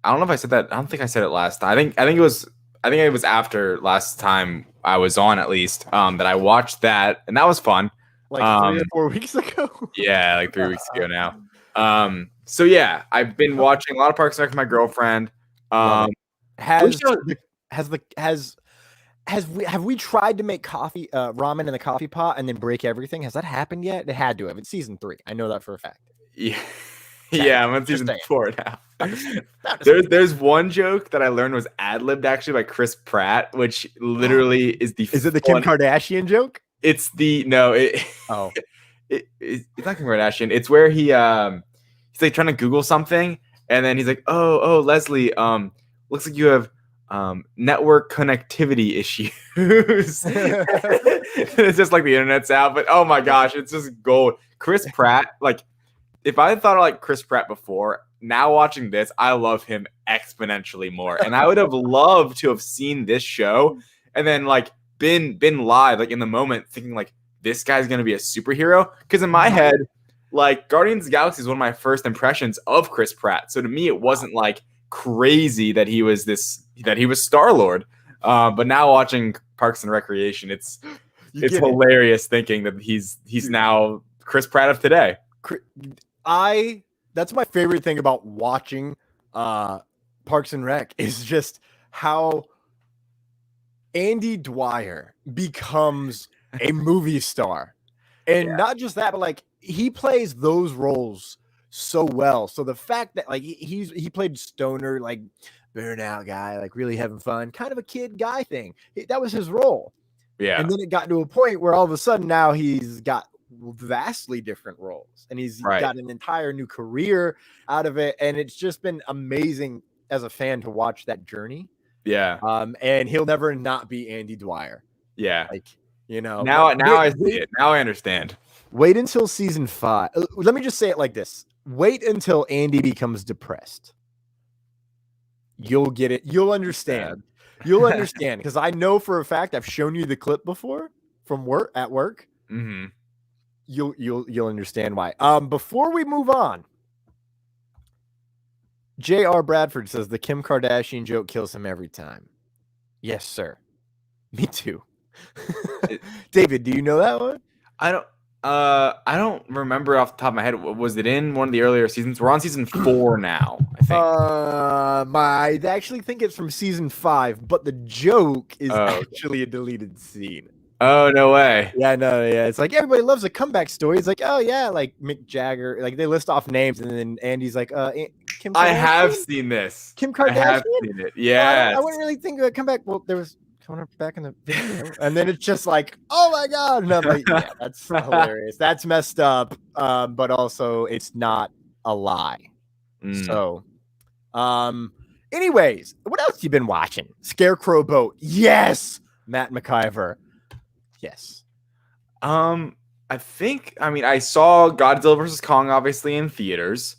don't know if I said that. I don't think I said it last time. I think it was after last time I was on, at least, that I watched that, and that was fun. Like 3 or 4 weeks ago? Yeah, like 3 weeks ago now. So yeah, I've been watching a lot of Parks and Rec with my girlfriend. Have we tried to make coffee ramen in the coffee pot and then break everything? Has that happened yet? It had to have. It's season 3. I know that for a fact. Yeah. Yeah, I'm on season 4 now. There's one joke that I learned was ad-libbed actually by Chris Pratt, which literally is the Is it the Kim Kardashian joke? It's the no, it's not Kim Kardashian. It's where he's like trying to Google something, and then he's like, oh, Leslie, looks like you have network connectivity issues. It's just like the internet's out, but oh my gosh, it's just gold. Chris Pratt, like, if I thought of like Chris Pratt before, now watching this, I love him exponentially more. And I would have loved to have seen this show and then like been live, like in the moment, thinking like this guy's gonna be a superhero. Because in my head, like Guardians of the Galaxy is one of my first impressions of Chris Pratt. So to me, it wasn't like crazy that he was Star-Lord. But now watching Parks and Recreation, it's hilarious thinking that he's now Chris Pratt of today. That's my favorite thing about watching Parks and Rec is just how Andy Dwyer becomes a movie star. And not just that, but like he plays those roles so well. So the fact that like he played stoner, like burnout guy, like really having fun, kind of a kid guy thing. That was his role. Yeah. And then it got to a point where all of a sudden now he's got vastly different roles and he's got an entire new career out of it, and it's just been amazing as a fan to watch that journey. And he'll never not be Andy Dwyer. Like, you know, now I see it. Now I understand. Wait until season 5. Let me just say it like this: wait until Andy becomes depressed. You'll get it. You'll understand. You'll understand, because I know for a fact I've shown you the clip before from work. Mm-hmm. You'll understand why. Before we move on, J.R. Bradford says the Kim Kardashian joke kills him every time. Yes, sir. Me too. David, do you know that one? I don't remember off the top of my head. Was it in one of the earlier seasons? We're on season 4 now, I think. I actually think it's from season 5, but the joke is actually a deleted scene. Oh, no way. Yeah, no, yeah. It's like everybody loves a comeback story. It's like, oh yeah, like Mick Jagger. Like they list off names, and then Andy's like, Kim Kardashian? I have seen this. Kim Kardashian? I have seen it. Yeah. I wouldn't really think of a comeback. Well, there was coming up back in the video, and then it's just like, oh my god. And I'm like, yeah, that's hilarious. That's messed up. But also it's not a lie. So anyways, what else you been watching? Scarecrow Boat. Yes. Matt McIver. Yes. I saw Godzilla vs Kong obviously in theaters.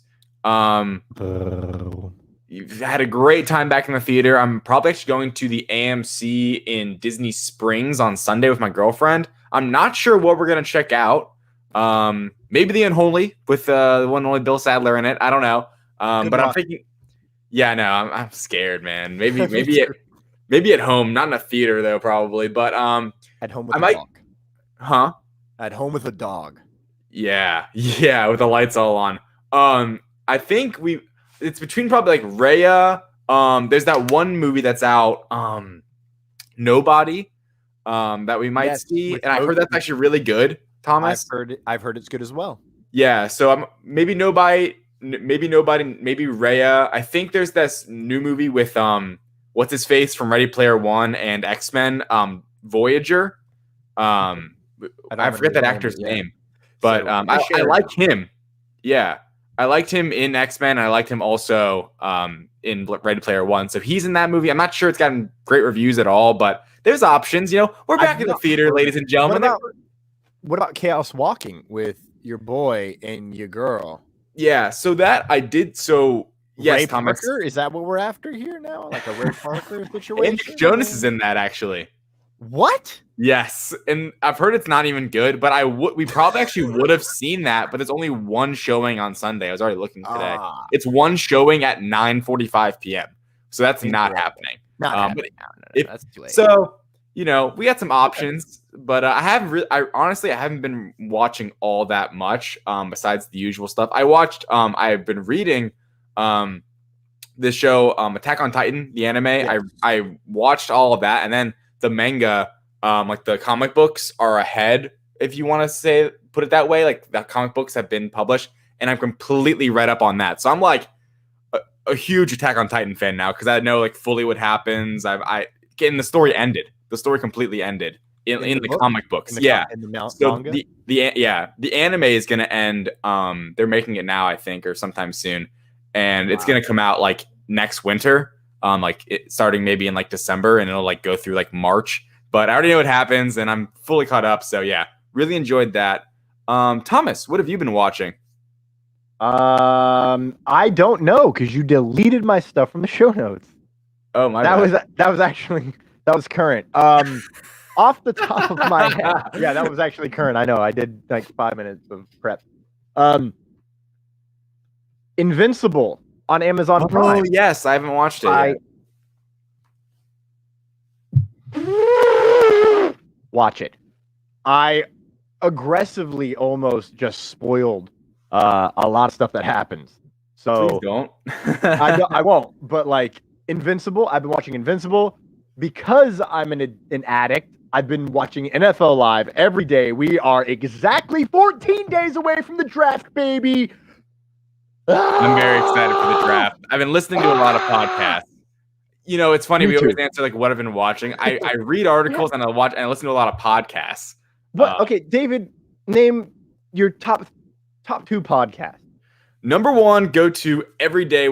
You've had a great time back in the theater. I'm probably actually going to the AMC in Disney Springs on Sunday with my girlfriend. I'm not sure what we're gonna check out. Maybe the Unholy with the one only Bill Sadler in it. I don't know. But I'm thinking, I'm scared, man. Maybe at home, not in a theater though, probably. But at home with a dog. Huh? At home with a dog. Yeah, with the lights all on. I think it's between probably like Raya. There's that one movie that's out, Nobody, that we might see, and I heard that's actually really good. Thomas, I've heard it's good as well. Yeah, so maybe Nobody maybe nobody, maybe Rhea. I think there's this new movie with what's his face from Ready Player One and X-Men, Voyager. I forget that actor's name, but I like him. Yeah, I liked him in X-Men. I liked him also in Ready Player One. So he's in that movie. I'm not sure it's gotten great reviews at all, but there's options. We're back in the theater, ladies and gentlemen. What about Chaos Walking with your boy and your girl? Yeah, so that I did. So yes, Ray Thomas. Parker, is that what we're after here now? Like a Ray Parker situation? And Jonas is in that actually. What? Yes, and I've heard it's not even good, but we probably actually would have seen that, but there's only one showing on Sunday. I was already looking today. It's one showing at 9:45 p.m. So that's not happening. Not happening. That's too late. So we got some options, but I haven't been watching all that much besides the usual stuff. I've been reading this show Attack on Titan, the anime. Yes. I watched all of that, and then the manga, like the comic books are ahead, if you want to put it that way. Like the comic books have been published, and I'm completely read up on that. So I'm like a huge Attack on Titan fan now because I know like fully what happens. And the story ended. The story completely ended in the comic books. In the manga. The anime is going to end. They're making it now, I think, or sometime soon, and it's going to come out like next winter. Starting maybe in like December, and it'll like go through like March. But I already know what happens, and I'm fully caught up. So yeah, really enjoyed that. Thomas, what have you been watching? I don't know because you deleted my stuff from the show notes. Oh my! That was current. Off the top of my head, yeah, that was actually current. I know. I did like 5 minutes of prep. Invincible on Amazon Prime. Oh yes, I haven't watched it yet. Watch it. I aggressively almost just spoiled a lot of stuff that happens. So please don't. I won't. But like Invincible, I've been watching Invincible because I'm an addict. I've been watching NFL Live every day. We are exactly 14 days away from the draft, baby. I'm very excited for the draft. I've been listening to a lot of podcasts. It's funny. We always answer like what I've been watching. I read articles and I listen to a lot of podcasts. What? Okay, David, name your top 2 podcasts. Number 1, go to every day,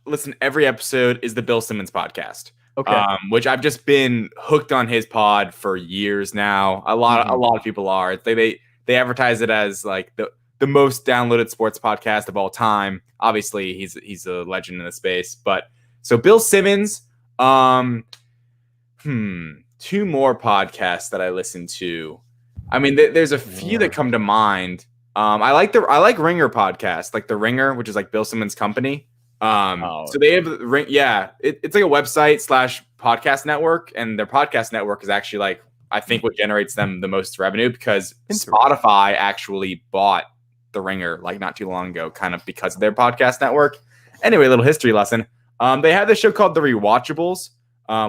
listen every episode is the Bill Simmons podcast. Okay. Which I've just been hooked on his pod for years now. A lot of people are. They advertise it as like the most downloaded sports podcast of all time. Obviously, he's a legend in the space. But so Bill Simmons, 2 more podcasts that I listen to. I mean, there's a few that come to mind. I like Ringer podcast, like the Ringer, which is like Bill Simmons' company. So they have Ring. Yeah, it's like a website / podcast network, and their podcast network is actually like I think what generates them the most revenue because Spotify actually bought the Ringer like not too long ago, kind of because of their podcast network. Anyway, a little history lesson. They have this show called The Rewatchables,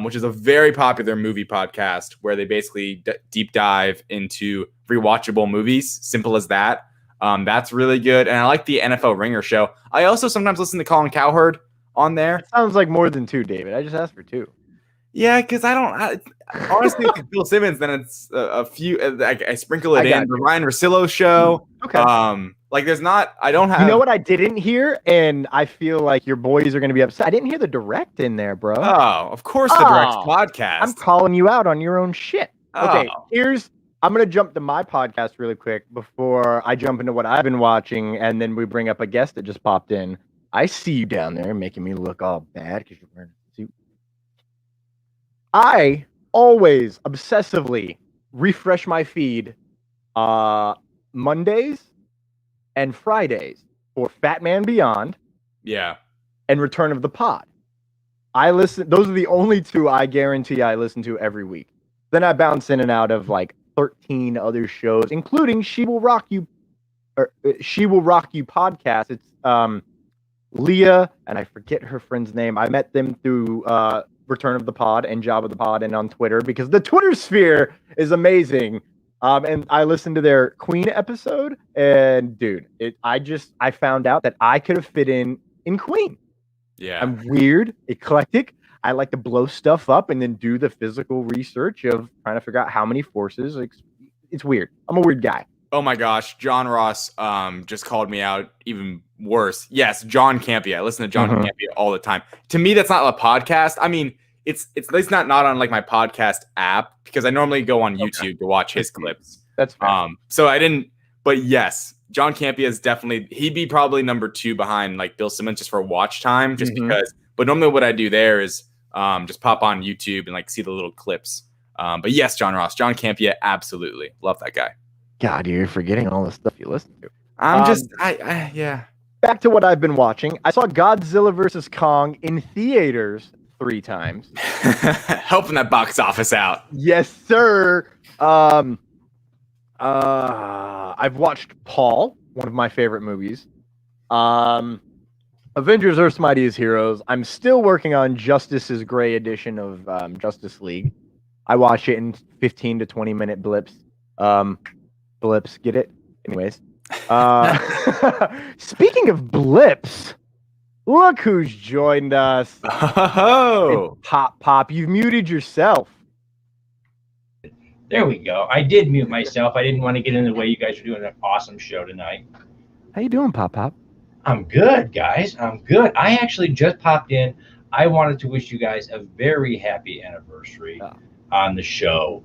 which is a very popular movie podcast where they basically deep dive into rewatchable movies. Simple as that. That's really good. And I like the NFL Ringer show. I also sometimes listen to Colin Cowherd on there. It sounds like more than 2, David. I just asked for 2. Yeah, because honestly, with Bill Simmons, then it's a few. I sprinkle it in. The Ryan Russillo show. Okay. I don't have. You know what I didn't hear, and I feel like your boys are going to be upset. I didn't hear the direct in there, bro. Oh, of course, the direct podcast. I'm calling you out on your own shit. Okay, I'm going to jump to my podcast really quick before I jump into what I've been watching, and then we bring up a guest that just popped in. I see you down there making me look all bad because you're wearing a suit. I always obsessively refresh my feed Mondays and Fridays for Fat Man Beyond. Yeah. And Return of the Pod. Those are the only 2 I guarantee I listen to every week. Then I bounce in and out of like 13 other shows, including She Will Rock You podcast. It's Leah, and I forget her friend's name. I met them through Return of the Pod and Job of the Pod and on Twitter because the Twitter sphere is amazing. And I listened to their Queen episode, and dude, I found out that I could have fit in Queen. Yeah. I'm weird, eclectic. I like to blow stuff up and then do the physical research of trying to figure out how many forces. It's weird. I'm a weird guy. Oh my gosh, John Ross just called me out even worse. Yes, John Campea. I listen to John Campea all the time. To me, that's not a podcast. I mean, it's at least not on like my podcast app, because I normally go on YouTube to watch his clips. That's fair. So I didn't, but yes, John Campea is definitely, he'd be probably number 2 behind like Bill Simmons just for watch time, just because. But normally what I do there is just pop on YouTube and like see the little clips. But yes, John Campea, absolutely love that guy. God, you're forgetting all the stuff you listen to. Yeah. Back to what I've been watching. I saw Godzilla vs Kong in theaters 3 times. Helping that box office out. Yes, sir. I've watched Paul, one of my favorite movies. Avengers Earth's Mightiest Heroes. I'm still working on Justice's Gray edition of Justice League. I watch it in 15 to 20 minute blips. Blips, get it? Anyways. Speaking of blips, look who's joined us. Oh, Pop, you've muted yourself. There we go. I did mute myself. I didn't want to get in the way. You guys are doing an awesome show tonight. How you doing, Pop? I'm good, guys. I'm good. I actually just popped in. I wanted to wish you guys a very happy anniversary on the show.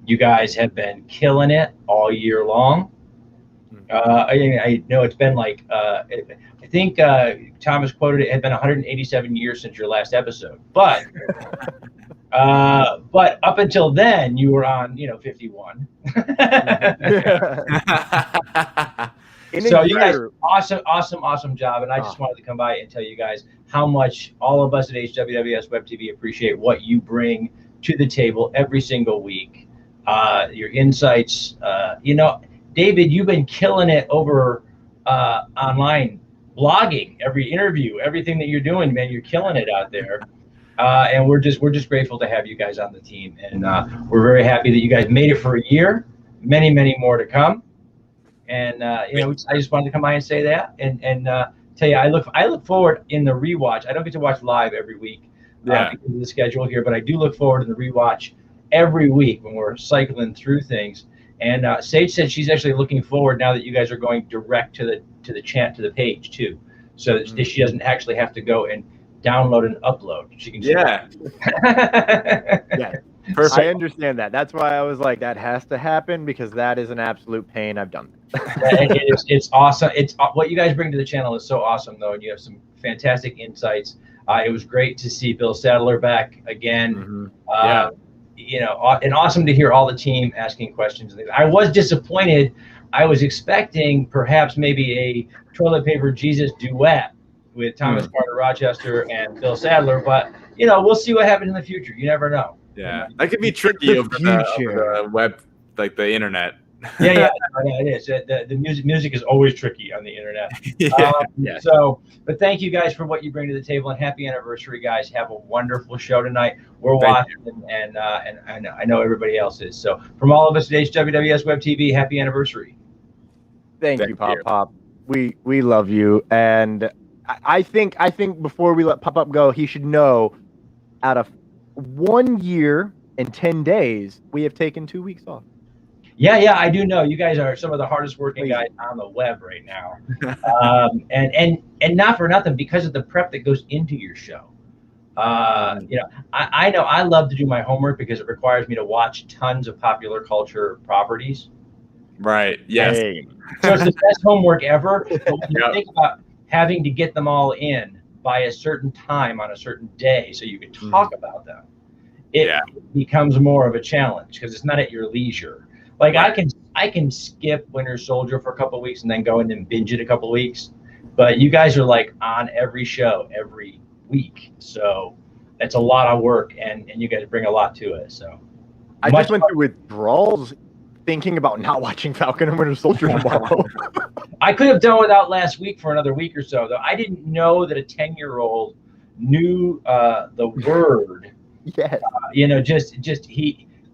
You guys have been killing it all year long. I know it's been like, I think Thomas quoted it had been 187 years since your last episode. But up until then, you were on, 51. So you guys, awesome job. And I just wanted to come by and tell you guys how much all of us at HWWS WebTV appreciate what you bring to the table every single week. Your insights, David, you've been killing it over online blogging, every interview, everything that you're doing, man, you're killing it out there. And we're just grateful to have you guys on the team. And we're very happy that you guys made it for a year, many more to come. And I just wanted to come by and say that and tell you I look forward in the rewatch. I don't get to watch live every week because of the schedule here, but I do look forward in the rewatch every week when we're cycling through things. And Sage said she's actually looking forward now that you guys are going direct to the page too, so that she doesn't actually have to go and download and upload. She can yeah. Perfect. I understand that. That's why I was like, that has to happen, because that is an absolute pain. I've done that. It's awesome. It's what you guys bring to the channel is so awesome, though, and you have some fantastic insights. It was great to see Bill Sadler back again. And awesome to hear all the team asking questions and things. I was disappointed. I was expecting perhaps maybe a Toilet Paper Jesus duet with Thomas Carter Rochester and Bill Sadler, but we'll see what happens in the future. You never know. Yeah, that could be tricky over the web, like the internet. Yeah, it is. The music is always tricky on the internet. But thank you guys for what you bring to the table, and happy anniversary, guys. Have a wonderful show tonight. We're watching, and I know everybody else is. So from all of us at HWWS WebTV, happy anniversary. Thank you, Pop. We love you, and I think before we let Pop go, he should know, out of 1 year and 10 days, we have taken 2 weeks off. Yeah, I do know. You guys are some of the hardest working guys on the web right now. And not for nothing, because of the prep that goes into your show. I know I love to do my homework because it requires me to watch tons of popular culture properties. Right. Yes. So it's the best homework ever. But when you think about having to get them all in by a certain time on a certain day so you can talk about them, it becomes more of a challenge because it's not at your leisure. Like I can skip Winter Soldier for a couple of weeks and then go in and binge it a couple of weeks, but you guys are like on every show every week, so that's a lot of work, and you guys bring a lot to it. So I just went through withdrawals thinking about not watching Falcon and Winter Soldier tomorrow. I could have done without last week for another week or so, though. I didn't know that a 10-year-old knew the word. Yes.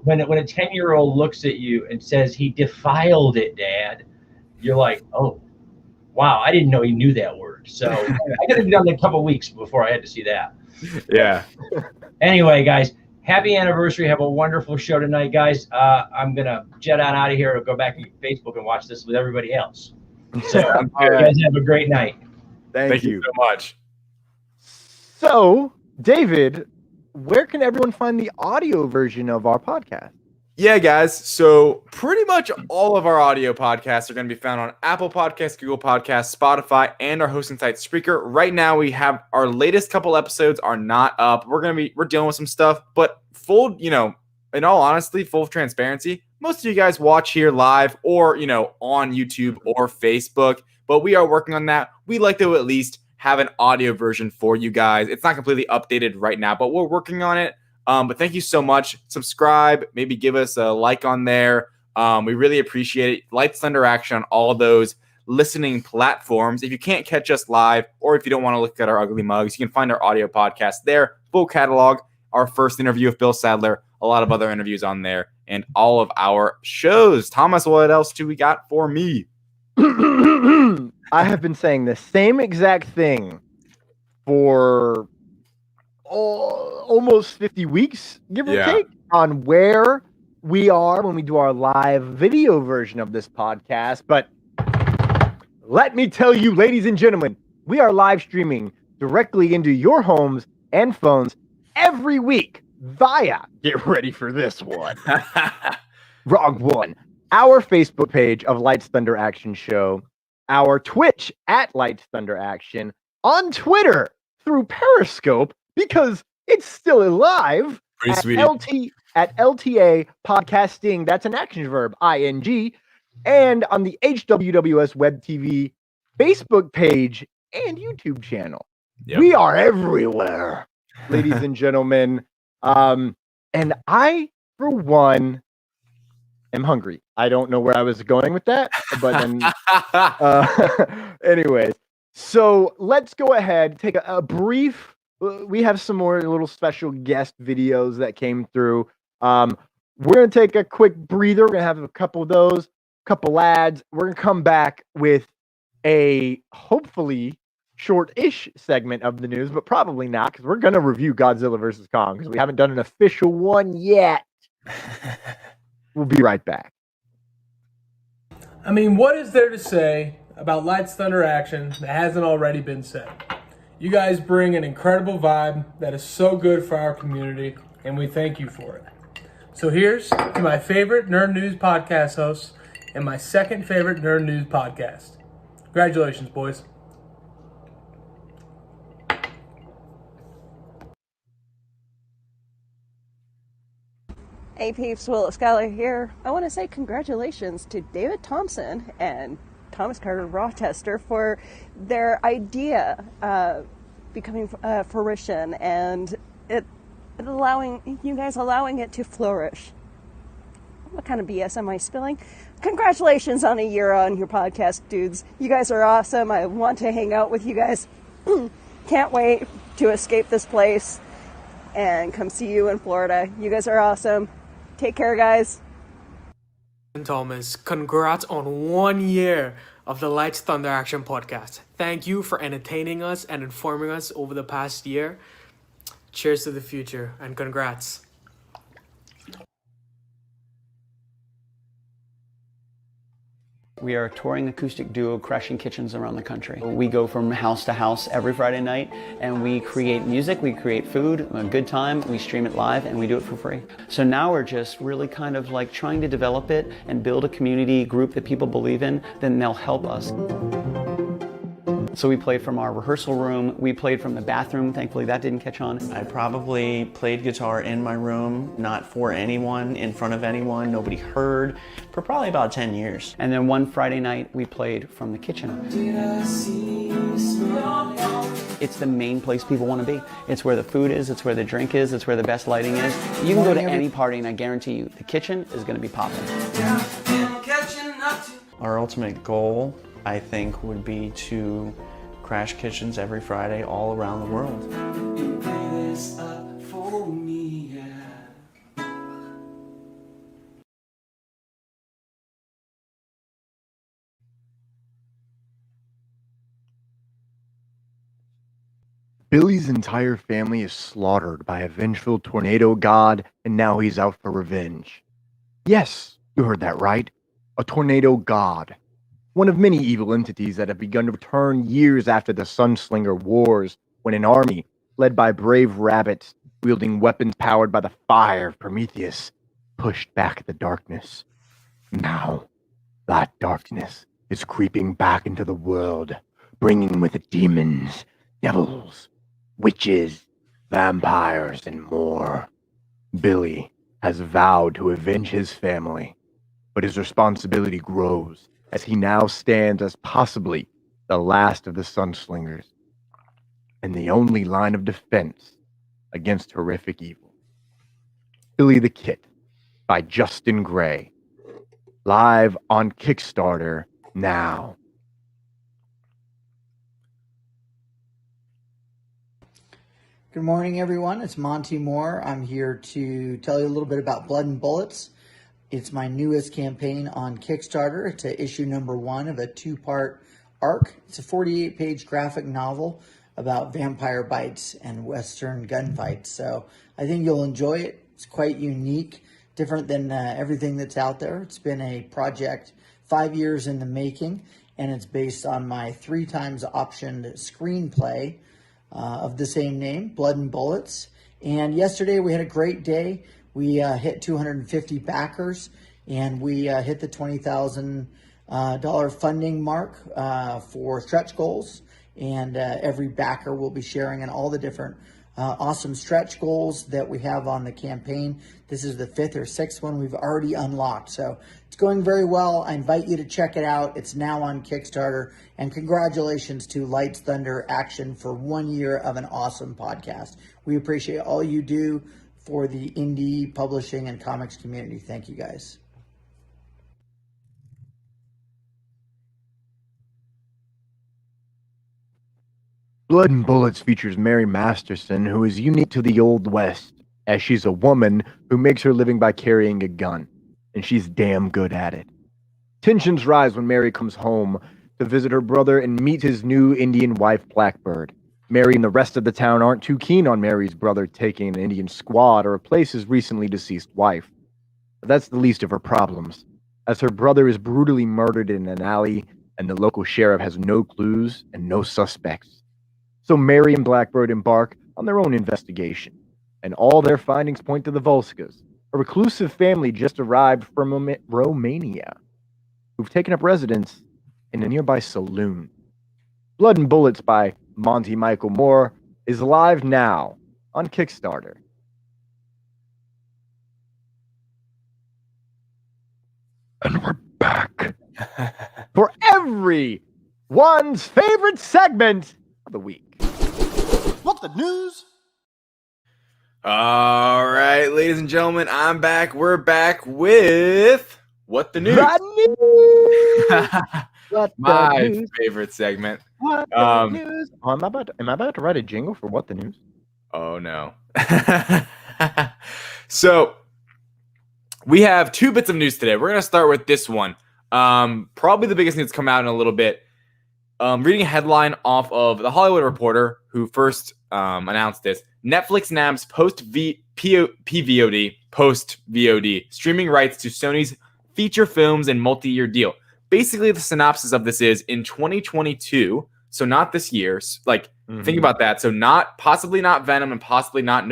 when a 10-year-old looks at you and says he defiled it, Dad, you're like, oh, wow, I didn't know he knew that word. So I could have done it a couple weeks before I had to see that. Yeah. Anyway, guys, happy anniversary. Have a wonderful show tonight, guys. I'm going to jet on out of here and go back to Facebook and watch this with everybody else. So you guys have a great night. Thank you so much. So, David, where can everyone find the audio version of our podcast? Yeah, guys. So pretty much all of our audio podcasts are going to be found on Apple Podcasts, Google Podcasts, Spotify, and our hosting site Spreaker. Right now, we have our latest couple episodes are not up. We're dealing with some stuff, but full, in all honesty, full transparency, most of you guys watch here live or, on YouTube or Facebook, but we are working on that. We like to at least have an audio version for you guys. It's not completely updated right now, but we're working on it. But thank you so much. Subscribe, maybe give us a like on there. We really appreciate it. LightsThunderAction on all those listening platforms. If you can't catch us live, or if you don't want to look at our ugly mugs, you can find our audio podcast there. Full catalog, our first interview with Bill Sadler, a lot of other interviews on there, and all of our shows. Thomas, what else do we got for me? I have been saying the same exact thing for almost 50 weeks, give or take, on where we are when we do our live video version of this podcast. But let me tell you, ladies and gentlemen, we are live streaming directly into your homes and phones every week via, get ready for this one, wrong one, our Facebook page of LightsThunderAction Show, our Twitch at LightsThunderAction, on Twitter through Periscope, because it's still alive at LTA podcasting. That's an action verb, ing. And on the HWWS WebTV Facebook page and YouTube channel. Yep. We are everywhere, ladies and gentlemen. And I, for one, am hungry. I don't know where I was going with that, but then, anyways. So let's go ahead, take a brief. We have some more little special guest videos that came through. We're going to take a quick breather. We're going to have a couple of those, couple ads. We're going to come back with a hopefully short-ish segment of the news, but probably not, because we're going to review Godzilla vs. Kong, because we haven't done an official one yet. We'll be right back. I mean, what is there to say about Lights Thunder Action that hasn't already been said? You guys bring an incredible vibe that is so good for our community, and we thank you for it. So here's to my favorite Nerd News podcast hosts and my second favorite Nerd News podcast. Congratulations, boys. Hey peeps, Will Schuyler here. I want to say congratulations to David Thompson and Thomas Carter Rochester for their idea becoming fruition, and it allowing it to flourish. What kind of BS am I spilling? Congratulations on a year on your podcast, dudes. You guys are awesome. I want to hang out with you guys. Can't wait to escape this place and come see you in Florida. You guys are awesome. Take care, guys. Thomas, congrats on 1 year of the Lights Thunder Action podcast. Thank you for entertaining us and informing us over the past year. Cheers to the future and congrats. We are a touring acoustic duo crashing kitchens around the country. We go from house to house every Friday night, and we create music, we create food, a good time, we stream it live, and we do it for free. So now we're just really kind of like trying to develop it and build a community group that people believe in, then they'll help us. So we played from our rehearsal room, we played from the bathroom, thankfully that didn't catch on. I probably played guitar in my room, not for anyone, in front of anyone, nobody heard, for probably about 10 years. And then one Friday night, we played from the kitchen. It's the main place people want to be. It's where the food is, it's where the drink is, it's where the best lighting is. You can go to any party and I guarantee you, the kitchen is going to be popping. Our ultimate goal, I think, would be to crash kitchens every Friday all around the world. Billy's entire family is slaughtered by a vengeful tornado god, and now he's out for revenge. Yes, you heard that right. A tornado god. One of many evil entities that have begun to return years after the Sunslinger Wars, when an army, led by brave rabbits, wielding weapons powered by the fire of Prometheus, pushed back the darkness. Now, that darkness is creeping back into the world, bringing with it demons, devils, witches, vampires, and more. Billy has vowed to avenge his family, but his responsibility grows as he now stands as possibly the last of the Sunslingers and the only line of defense against horrific evil. Billy the Kid by Justin Gray, live on Kickstarter now. Good morning, everyone. It's Monty Moore. I'm here to tell you a little bit about Blood and Bullets. It's my newest campaign on Kickstarter. It's issue number 1 of a 2-part arc. It's a 48-page graphic novel about vampire bites and Western gunfights. So I think you'll enjoy it. It's quite unique, different than everything that's out there. It's been a project 5 years in the making, and it's based on my 3 times optioned screenplay of the same name, Blood and Bullets. And yesterday we had a great day. We hit 250 backers, and we hit the $20,000 funding mark for stretch goals. And every backer will be sharing in all the different awesome stretch goals that we have on the campaign. This is the 5th or 6th one we've already unlocked. So it's going very well. I invite you to check it out. It's now on Kickstarter. And congratulations to LightsThunderAction for 1 year of an awesome podcast. We appreciate all you do for the indie publishing and comics community. Thank you, guys. Blood and Bullets features Mary Masterson, who is unique to the Old West, as she's a woman who makes her living by carrying a gun, and she's damn good at it. Tensions rise when Mary comes home to visit her brother and meet his new Indian wife, Blackbird. Mary and the rest of the town aren't too keen on Mary's brother taking an Indian squad or replace his recently deceased wife. But that's the least of her problems, as her brother is brutally murdered in an alley, and the local sheriff has no clues and no suspects. So Mary and Blackbird embark on their own investigation, and all their findings point to the Volskas, a reclusive family just arrived from Romania, who've taken up residence in a nearby saloon. Blood and Bullets by Monty Michael Moore is live now on Kickstarter. And we're back for everyone's favorite segment of the week. What the news? All right, ladies and gentlemen, I'm back. We're back with What the News. What My the news? favorite segment. What the news? Oh, am I about to write a jingle for What the News? Oh, no. So, we have 2 bits of news today. We're going to start with this one. Probably the biggest news that's come out in a little bit. Reading a headline off of The Hollywood Reporter, who first announced this. Netflix nabs post-VOD streaming rights to Sony's feature films and multi-year deal. Basically, the synopsis of this is in 2022, so not this year. Think about that. So possibly not Venom and possibly not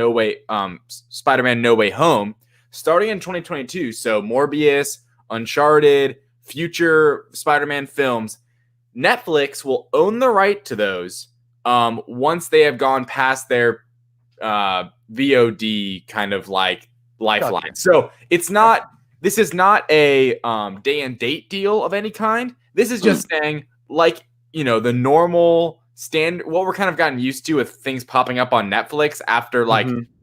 Spider-Man No Way Home. Starting in 2022, so Morbius, Uncharted, future Spider-Man films, Netflix will own the right to those once they have gone past their VOD kind of like lifeline. Gotcha. So this is not a day and date deal of any kind. This is just saying, the normal standard, what we're kind of gotten used to with things popping up on Netflix after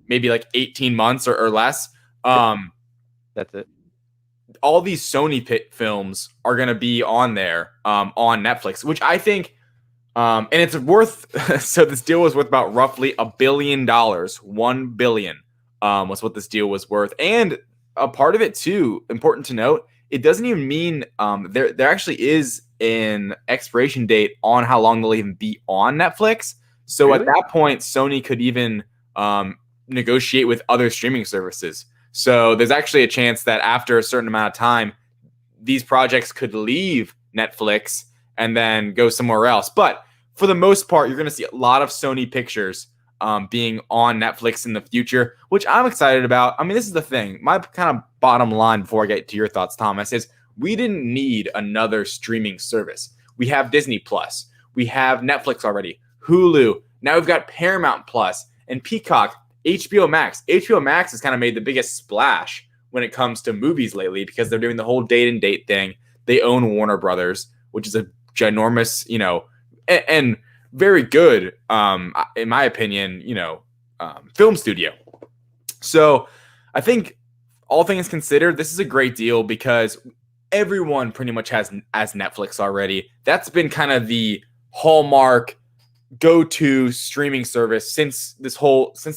maybe 18 months or less. That's it. All these Sony films are going to be on there on Netflix, which I think, and it's worth, so this deal was worth about roughly $1 billion. $1 billion was what this deal was worth. And a part of it too, important to note, it doesn't even mean there actually is an expiration date on how long they'll even be on Netflix. So Really? at that point, Sony could even negotiate with other streaming services. So there's actually a chance that after a certain amount of time, these projects could leave Netflix and then go somewhere else. But for the most part, you're going to see a lot of Sony pictures being on Netflix in the future, which I'm excited about. I mean, this is the thing. My kind of bottom line before I get to your thoughts, Thomas, is we didn't need another streaming service. We have Disney Plus. We have Netflix already, Hulu. Now we've got Paramount Plus and Peacock, HBO Max. HBO Max has kind of made the biggest splash when it comes to movies lately because they're doing the whole date and date thing. They own Warner Brothers, which is a ginormous, and very good, in my opinion, film studio. So I think all things considered, this is a great deal because everyone pretty much has Netflix already. That's been kind of the hallmark go-to streaming service since the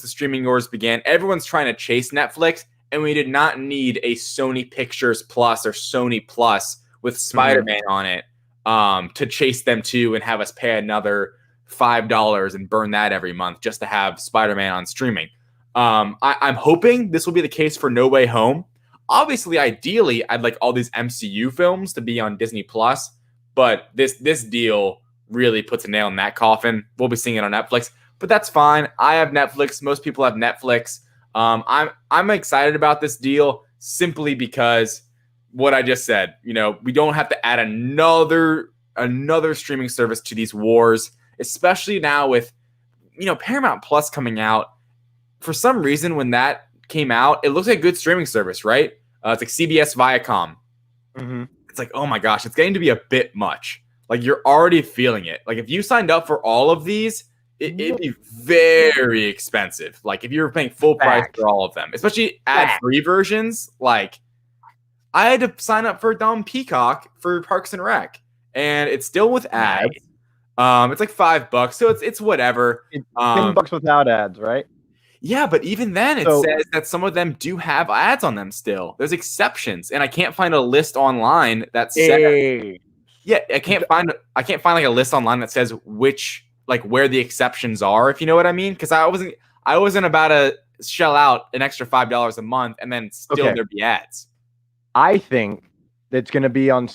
streaming wars began. Everyone's trying to chase Netflix, and we did not need a Sony Pictures Plus or Sony Plus with Spider-Man on it to chase them too and have us pay another $5 and burn that every month just to have Spider-Man on streaming. I'm hoping this will be the case for No Way Home. Obviously, ideally, I'd like all these MCU films to be on Disney Plus, but this deal really puts a nail in that coffin. We'll be seeing it on Netflix, but that's fine. I have Netflix. Most people have Netflix. I'm excited about this deal simply because what I just said. We don't have to add another streaming service to these wars, especially now with Paramount Plus coming out. For some reason, when that came out, it looks like a good streaming service, right? It's like CBS Viacom. Mm-hmm. It's like, oh my gosh, it's getting to be a bit much. Like you're already feeling it. Like if you signed up for all of these, it'd be very expensive. Like if you were paying full price for all of them, especially ad-free versions. Like I had to sign up for Dumb Peacock for Parks and Rec, and it's still with ads. It's like $5, so it's whatever. It's $10 without ads, right? Yeah, but even then, it says that some of them do have ads on them still. There's exceptions, and I can't find a list online that says. Yeah, I can't find like a list online that says where the exceptions are, if you know what I mean. Because I wasn't about to shell out an extra $5 a month and then still there'd be ads. I think that's going to be on.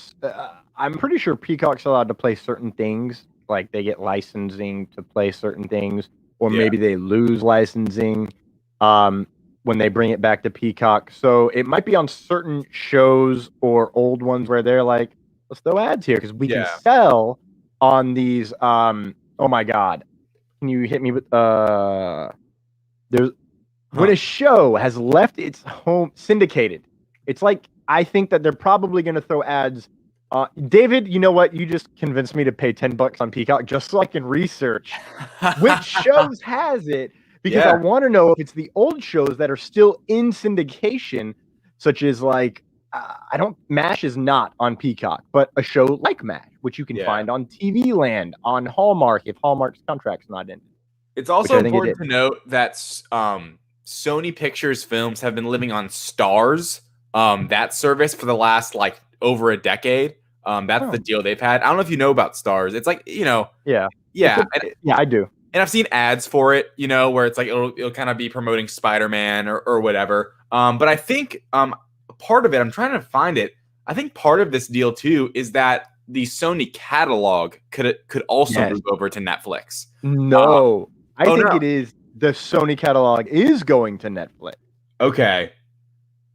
I'm pretty sure Peacock's allowed to play certain things, like they get licensing to play certain things, or maybe they lose licensing when they bring it back to Peacock. So it might be on certain shows or old ones where they're like, let's throw ads here because we can sell on these. Oh my God, can you hit me with there's when a show has left its home syndicated, it's like I think that they're probably going to throw ads. David, you know what? You just convinced me to pay $10 on Peacock just so I can research which shows has it, because I want to know if it's the old shows that are still in syndication, such as like MASH is not on Peacock, but a show like MASH, which you can find on TV Land, on Hallmark, if Hallmark's contract's not in. It's also important to note that Sony Pictures films have been living on Starz, that service, for the last like over a decade. That's the deal they've had. I don't know if you know about Starz. It's like, yeah, I do. And I've seen ads for it, where it's like it'll kind of be promoting Spider-Man or whatever. But I think part of it, I'm trying to find it. I think part of this deal too is that the Sony catalog could also move over to Netflix. No, I think it is the Sony catalog is going to Netflix. Okay.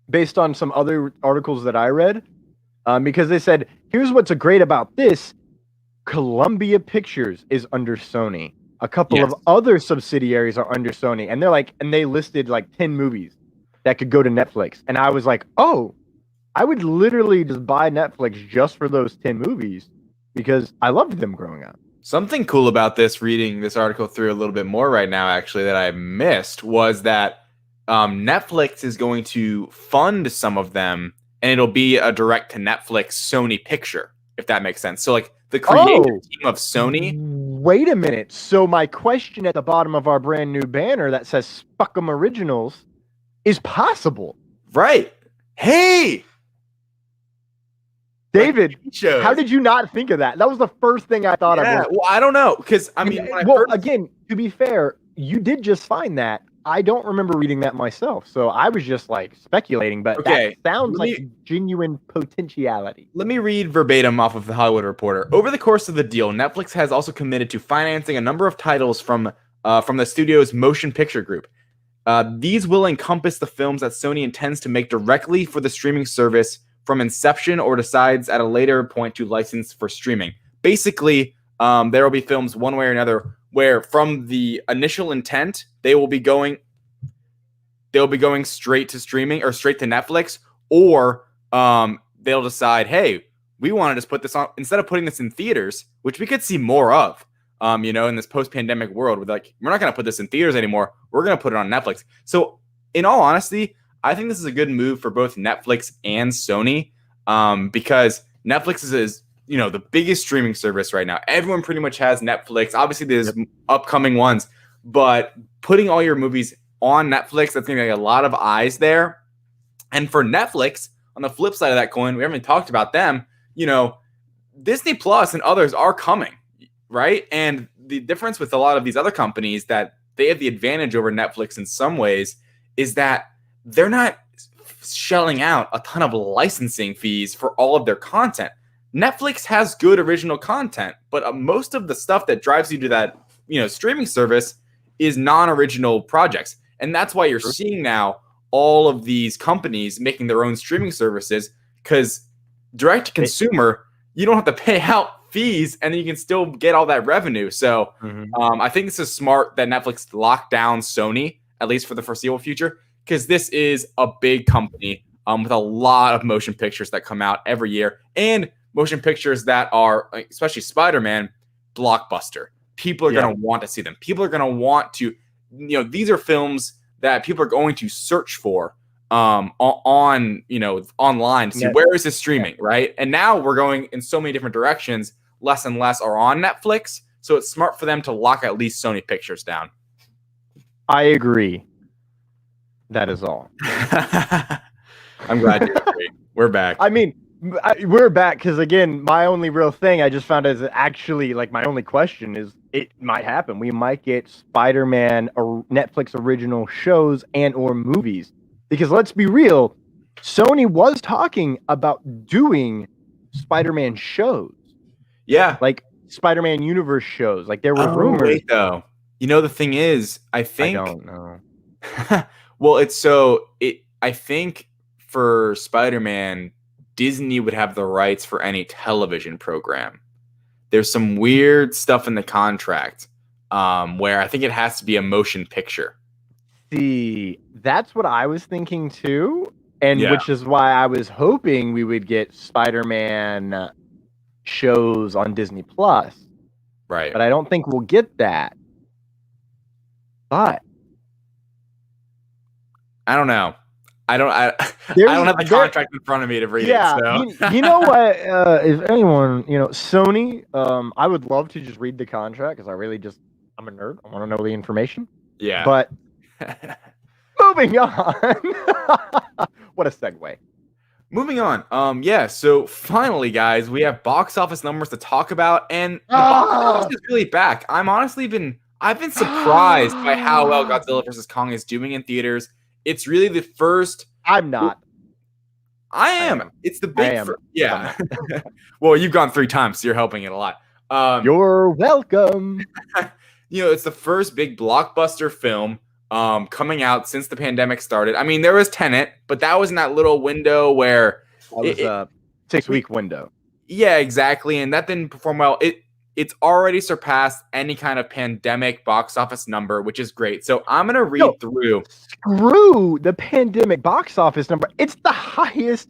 Based on some other articles that I read, because they said, here's what's great about this. Columbia Pictures is under Sony. A couple of other subsidiaries are under Sony. And they listed like 10 movies that could go to Netflix. And I was like, oh, I would literally just buy Netflix just for those 10 movies because I loved them growing up. Something cool about this, reading this article through a little bit more right now, actually, that I missed was that Netflix is going to fund some of them, and it'll be a direct to Netflix Sony picture, if that makes sense. So like the creative team of Sony. Wait a minute. So my question at the bottom of our brand new banner that says Spuckum Originals is possible. Right. Hey, David, shows. How did you not think of that? That was the first thing I thought of. Well, I don't know, because I mean, again, to be fair, you did just find that. I don't remember reading that myself, so I was just like speculating. But that sounds like genuine potentiality. Let me read verbatim off of the Hollywood Reporter. Over the course of the deal, Netflix has also committed to financing a number of titles from the studio's motion picture group. These will encompass the films that Sony intends to make directly for the streaming service from inception, or decides at a later point to license for streaming. Basically, there will be films one way or another where from the initial intent, they will be going straight to streaming or straight to Netflix, or they'll decide, hey, we want to just put this on, instead of putting this in theaters, which we could see more of, in this post-pandemic world, with like, we're not going to put this in theaters anymore. We're going to put it on Netflix. So in all honesty, I think this is a good move for both Netflix and Sony, because Netflix is the biggest streaming service right now. Everyone pretty much has Netflix. Obviously, there's upcoming ones, but putting all your movies on Netflix, that's going to get a lot of eyes there. And for Netflix, on the flip side of that coin, we haven't talked about them. Disney Plus and others are coming, right? And the difference with a lot of these other companies, that they have the advantage over Netflix in some ways, is that they're not shelling out a ton of licensing fees for all of their content. Netflix has good original content, but most of the stuff that drives you to that, streaming service is non-original projects. And that's why you're seeing now all of these companies making their own streaming services, because direct to consumer, you don't have to pay out fees and then you can still get all that revenue. So I think this is smart that Netflix locked down Sony, at least for the foreseeable future, because this is a big company with a lot of motion pictures that come out every year, and motion pictures that are, especially Spider-Man, blockbuster. People are going to want to see them. People are going to want to, these are films that people are going to search for online to see where is this streaming, right? And now we're going in so many different directions. Less and less are on Netflix, so it's smart for them to lock at least Sony Pictures down. I agree. That is all. I'm glad you agree. We're back. I mean, we're back because, again, my only real thing I just found is actually, like, my only question is it might happen. We might get Spider-Man or Netflix original shows and or movies. Because let's be real, Sony was talking about doing Spider-Man shows. Yeah. Like Spider-Man universe shows. Like there were rumors. Wait, though. The thing is, I think... I don't know. Well, I think for Spider-Man, Disney would have the rights for any television program. There's some weird stuff in the contract where I think it has to be a motion picture. See, that's what I was thinking too, and which is why I was hoping we would get Spider-Man shows on Disney Plus. Right. But I don't think we'll get that. But I don't know. I don't have the contract in front of me to read it. So. you know what? If anyone, Sony, I would love to just read the contract because I'm a nerd. I want to know the information. Yeah. But moving on. What a segue. Moving on. So finally, guys, we have box office numbers to talk about, and the box office is really back. I've been surprised by how well Godzilla vs Kong is doing in theaters. It's really the first. I'm not. I am. It's the big. Yeah. Well, you've gone 3 times, so you're helping it a lot. You're welcome. It's the first big blockbuster film coming out since the pandemic started. I mean, there was Tenet, but that was in that little window where it was a 6-week window. Yeah, exactly, and that didn't perform well. It's already surpassed any kind of pandemic box office number, which is great. So I'm going to read through. Screw the pandemic box office number. It's the highest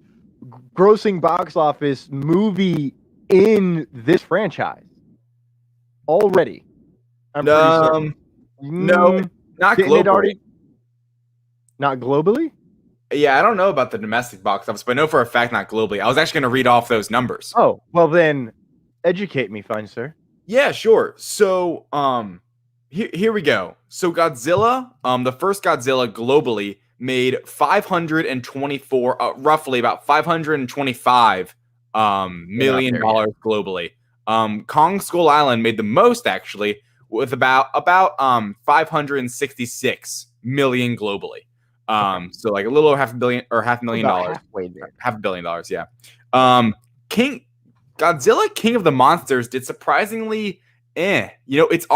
grossing box office movie in this franchise already. I'm pretty certain. No, not globally. Not globally? Yeah, I don't know about the domestic box office, but I know for a fact not globally. I was actually going to read off those numbers. Oh, well then... educate me, fine sir. Yeah, sure. So, here we go. So Godzilla, the first Godzilla globally made 524, roughly about 525 million dollars globally. Kong Skull Island made the most actually, with about 566 million globally. So like a little over $500 million. $500 million, yeah. Godzilla King of the Monsters did surprisingly it's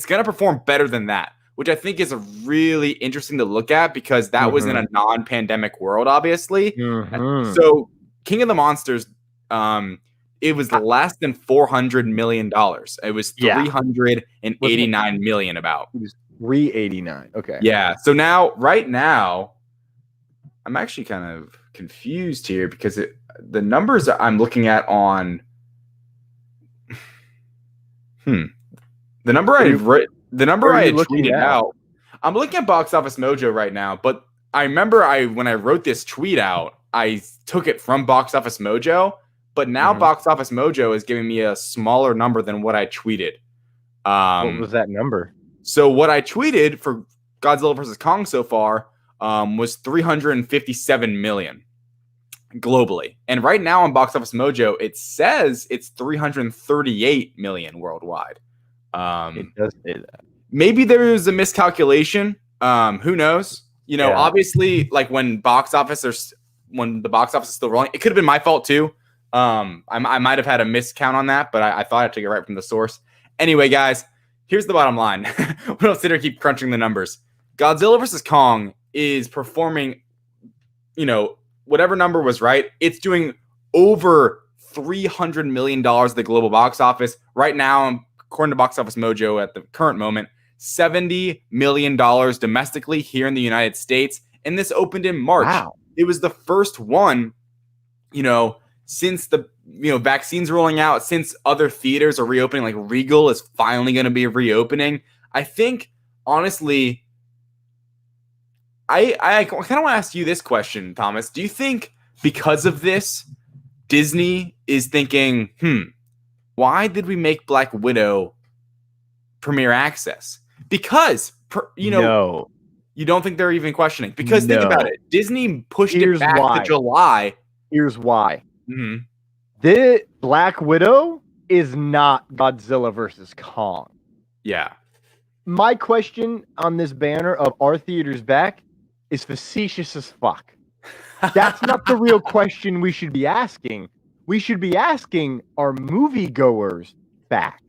gonna perform better than that, which I think is really interesting to look at because that was in a non-pandemic world, obviously. So King of the Monsters, it was less than $400 million. It was 389 million about. It was 389. Okay. Yeah. So right now, I'm actually kind of confused here because the numbers I'm looking at on the number I had tweeted out. I'm looking at Box Office Mojo right now, but I remember when I wrote this tweet out, I took it from Box Office Mojo, but now Box Office Mojo is giving me a smaller number than what I tweeted. What was that number? So what I tweeted for Godzilla vs Kong so far was 357 million globally. And right now on Box Office Mojo, it says it's 338 million worldwide. It does say that. Maybe there is a miscalculation. Who knows? Obviously, like when the box office is still rolling, it could have been my fault too. I might have had a miscount on that, but I thought I took it right from the source. Anyway, guys, here's the bottom line. We don't sit here and keep crunching the numbers. Godzilla vs Kong is performing, whatever number was right. It's doing over $300 million at the global box office right now. According to Box Office Mojo at the current moment, $70 million domestically here in the United States. And this opened in March. Wow. It was the first one, since the vaccines rolling out, since other theaters are reopening, like Regal is finally going to be reopening. I think, honestly, I kind of want to ask you this question, Thomas. Do you think because of this, Disney is thinking, why did we make Black Widow premiere access? Because, no. You don't think they're even questioning? Because think about it. Disney pushed it back to July. Here's why. The Black Widow is not Godzilla vs. Kong. Yeah. My question on this banner of our theaters back is facetious as fuck. That's not the real question we should be asking. We should be asking, are moviegoers back?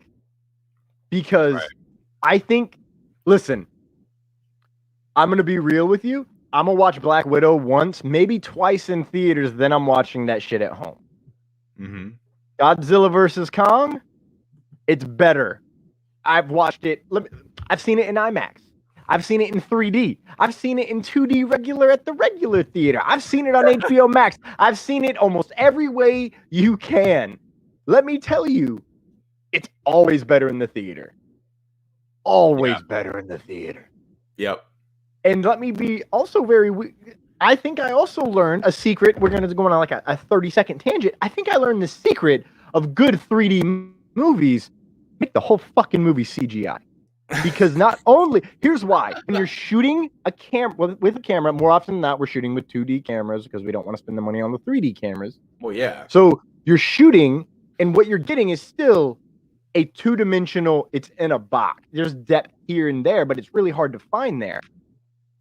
Because I think, listen, I'm going to be real with you. I'm going to watch Black Widow once, maybe twice in theaters, then I'm watching that shit at home. Godzilla vs. Kong, it's better. I've watched it. I've seen it in IMAX. I've seen it in 3D. I've seen it in 2D regular at the regular theater. I've seen it on HBO Max. I've seen it almost every way you can. Let me tell you, it's always better in the theater. Always better in the theater. Yep. And let me be also I think I also learned a secret. We're going to go on like a 30-second tangent. I think I learned the secret of good 3D movies. Make the whole fucking movie CGI. Because not only, here's why. When you're shooting a camera with a camera, more often than not, we're shooting with 2D cameras because we don't want to spend the money on the 3D cameras. Well, yeah. So you're shooting, and what you're getting is still a two-dimensional, it's in a box. There's depth here and there, but it's really hard to find there.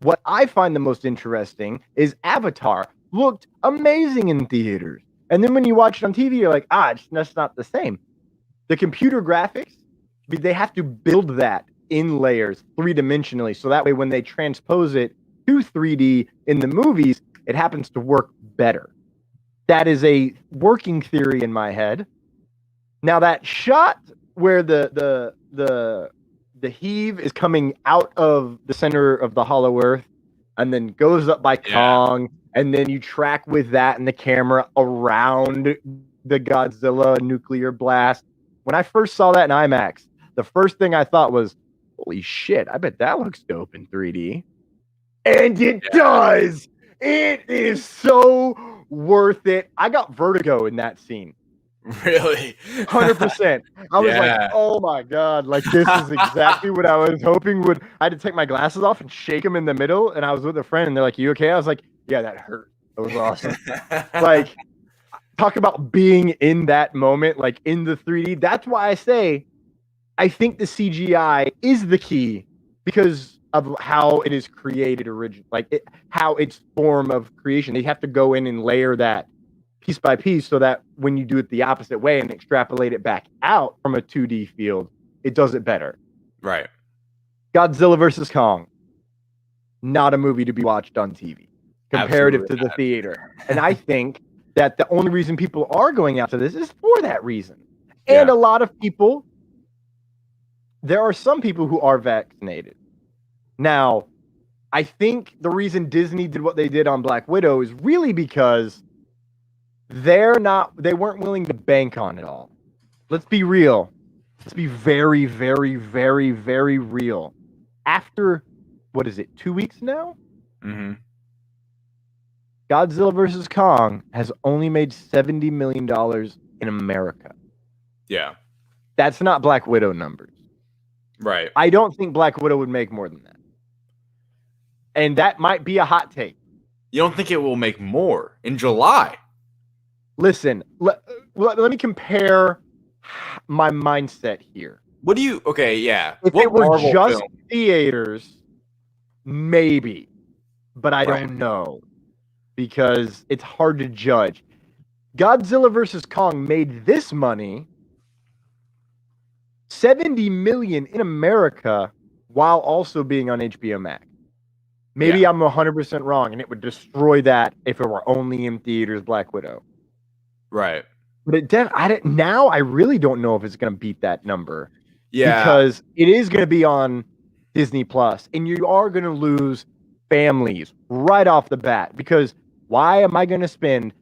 What I find the most interesting is Avatar looked amazing in theaters. And then when you watch it on TV, you're like, that's not the same. The computer graphics, they have to build that in layers 3-dimensionally. So that way, when they transpose it to 3D in the movies, it happens to work better. That is a working theory in my head. Now that shot where the heave is coming out of the center of the hollow earth and then goes up by Kong, and then you track with that and the camera around the Godzilla nuclear blast. When I first saw that in IMAX, the first thing I thought was, holy shit, I bet that looks dope in 3D. And it does! It is so worth it. I got vertigo in that scene. Really? 100%. I was like, oh my God, like this is exactly what I was hoping would. I had to take my glasses off and shake them in the middle. And I was with a friend and they're like, you okay? I was like, yeah, that hurt. That was awesome. Like, talk about being in that moment, like in the 3D. That's why I say I think the CGI is the key because of how it is created originally, like how its form of creation. They have to go in and layer that piece by piece so that when you do it the opposite way and extrapolate it back out from a 2D field, it does it better. Right. Godzilla vs. Kong, not a movie to be watched on TV, comparative to the theater. And I think that the only reason people are going out to this is for that reason. And a lot of people, there are some people who are vaccinated. Now, I think the reason Disney did what they did on Black Widow is really because they weren't willing to bank on it all. Let's be real. Let's be very, very, very, very real. After, what is it, 2 weeks now? Mm-hmm. Godzilla vs. Kong has only made $70 million in America. Yeah. That's not Black Widow numbers. Right. I don't think Black Widow would make more than that. And that might be a hot take. You don't think it will make more in July? Listen, let me compare my mindset here. What do you... Okay, yeah. If what it were Marvel just film? theaters, maybe. But I Right. don't know. Because it's hard to judge. Godzilla vs. Kong made this money, $70 million in America, while also being on HBO Max. Maybe I'm 100% wrong, and it would destroy that if it were only in theaters, Black Widow. Right. But now I really don't know if it's going to beat that number. Yeah. Because it is going to be on Disney Plus, and you are going to lose families right off the bat. Because why am I going to spend?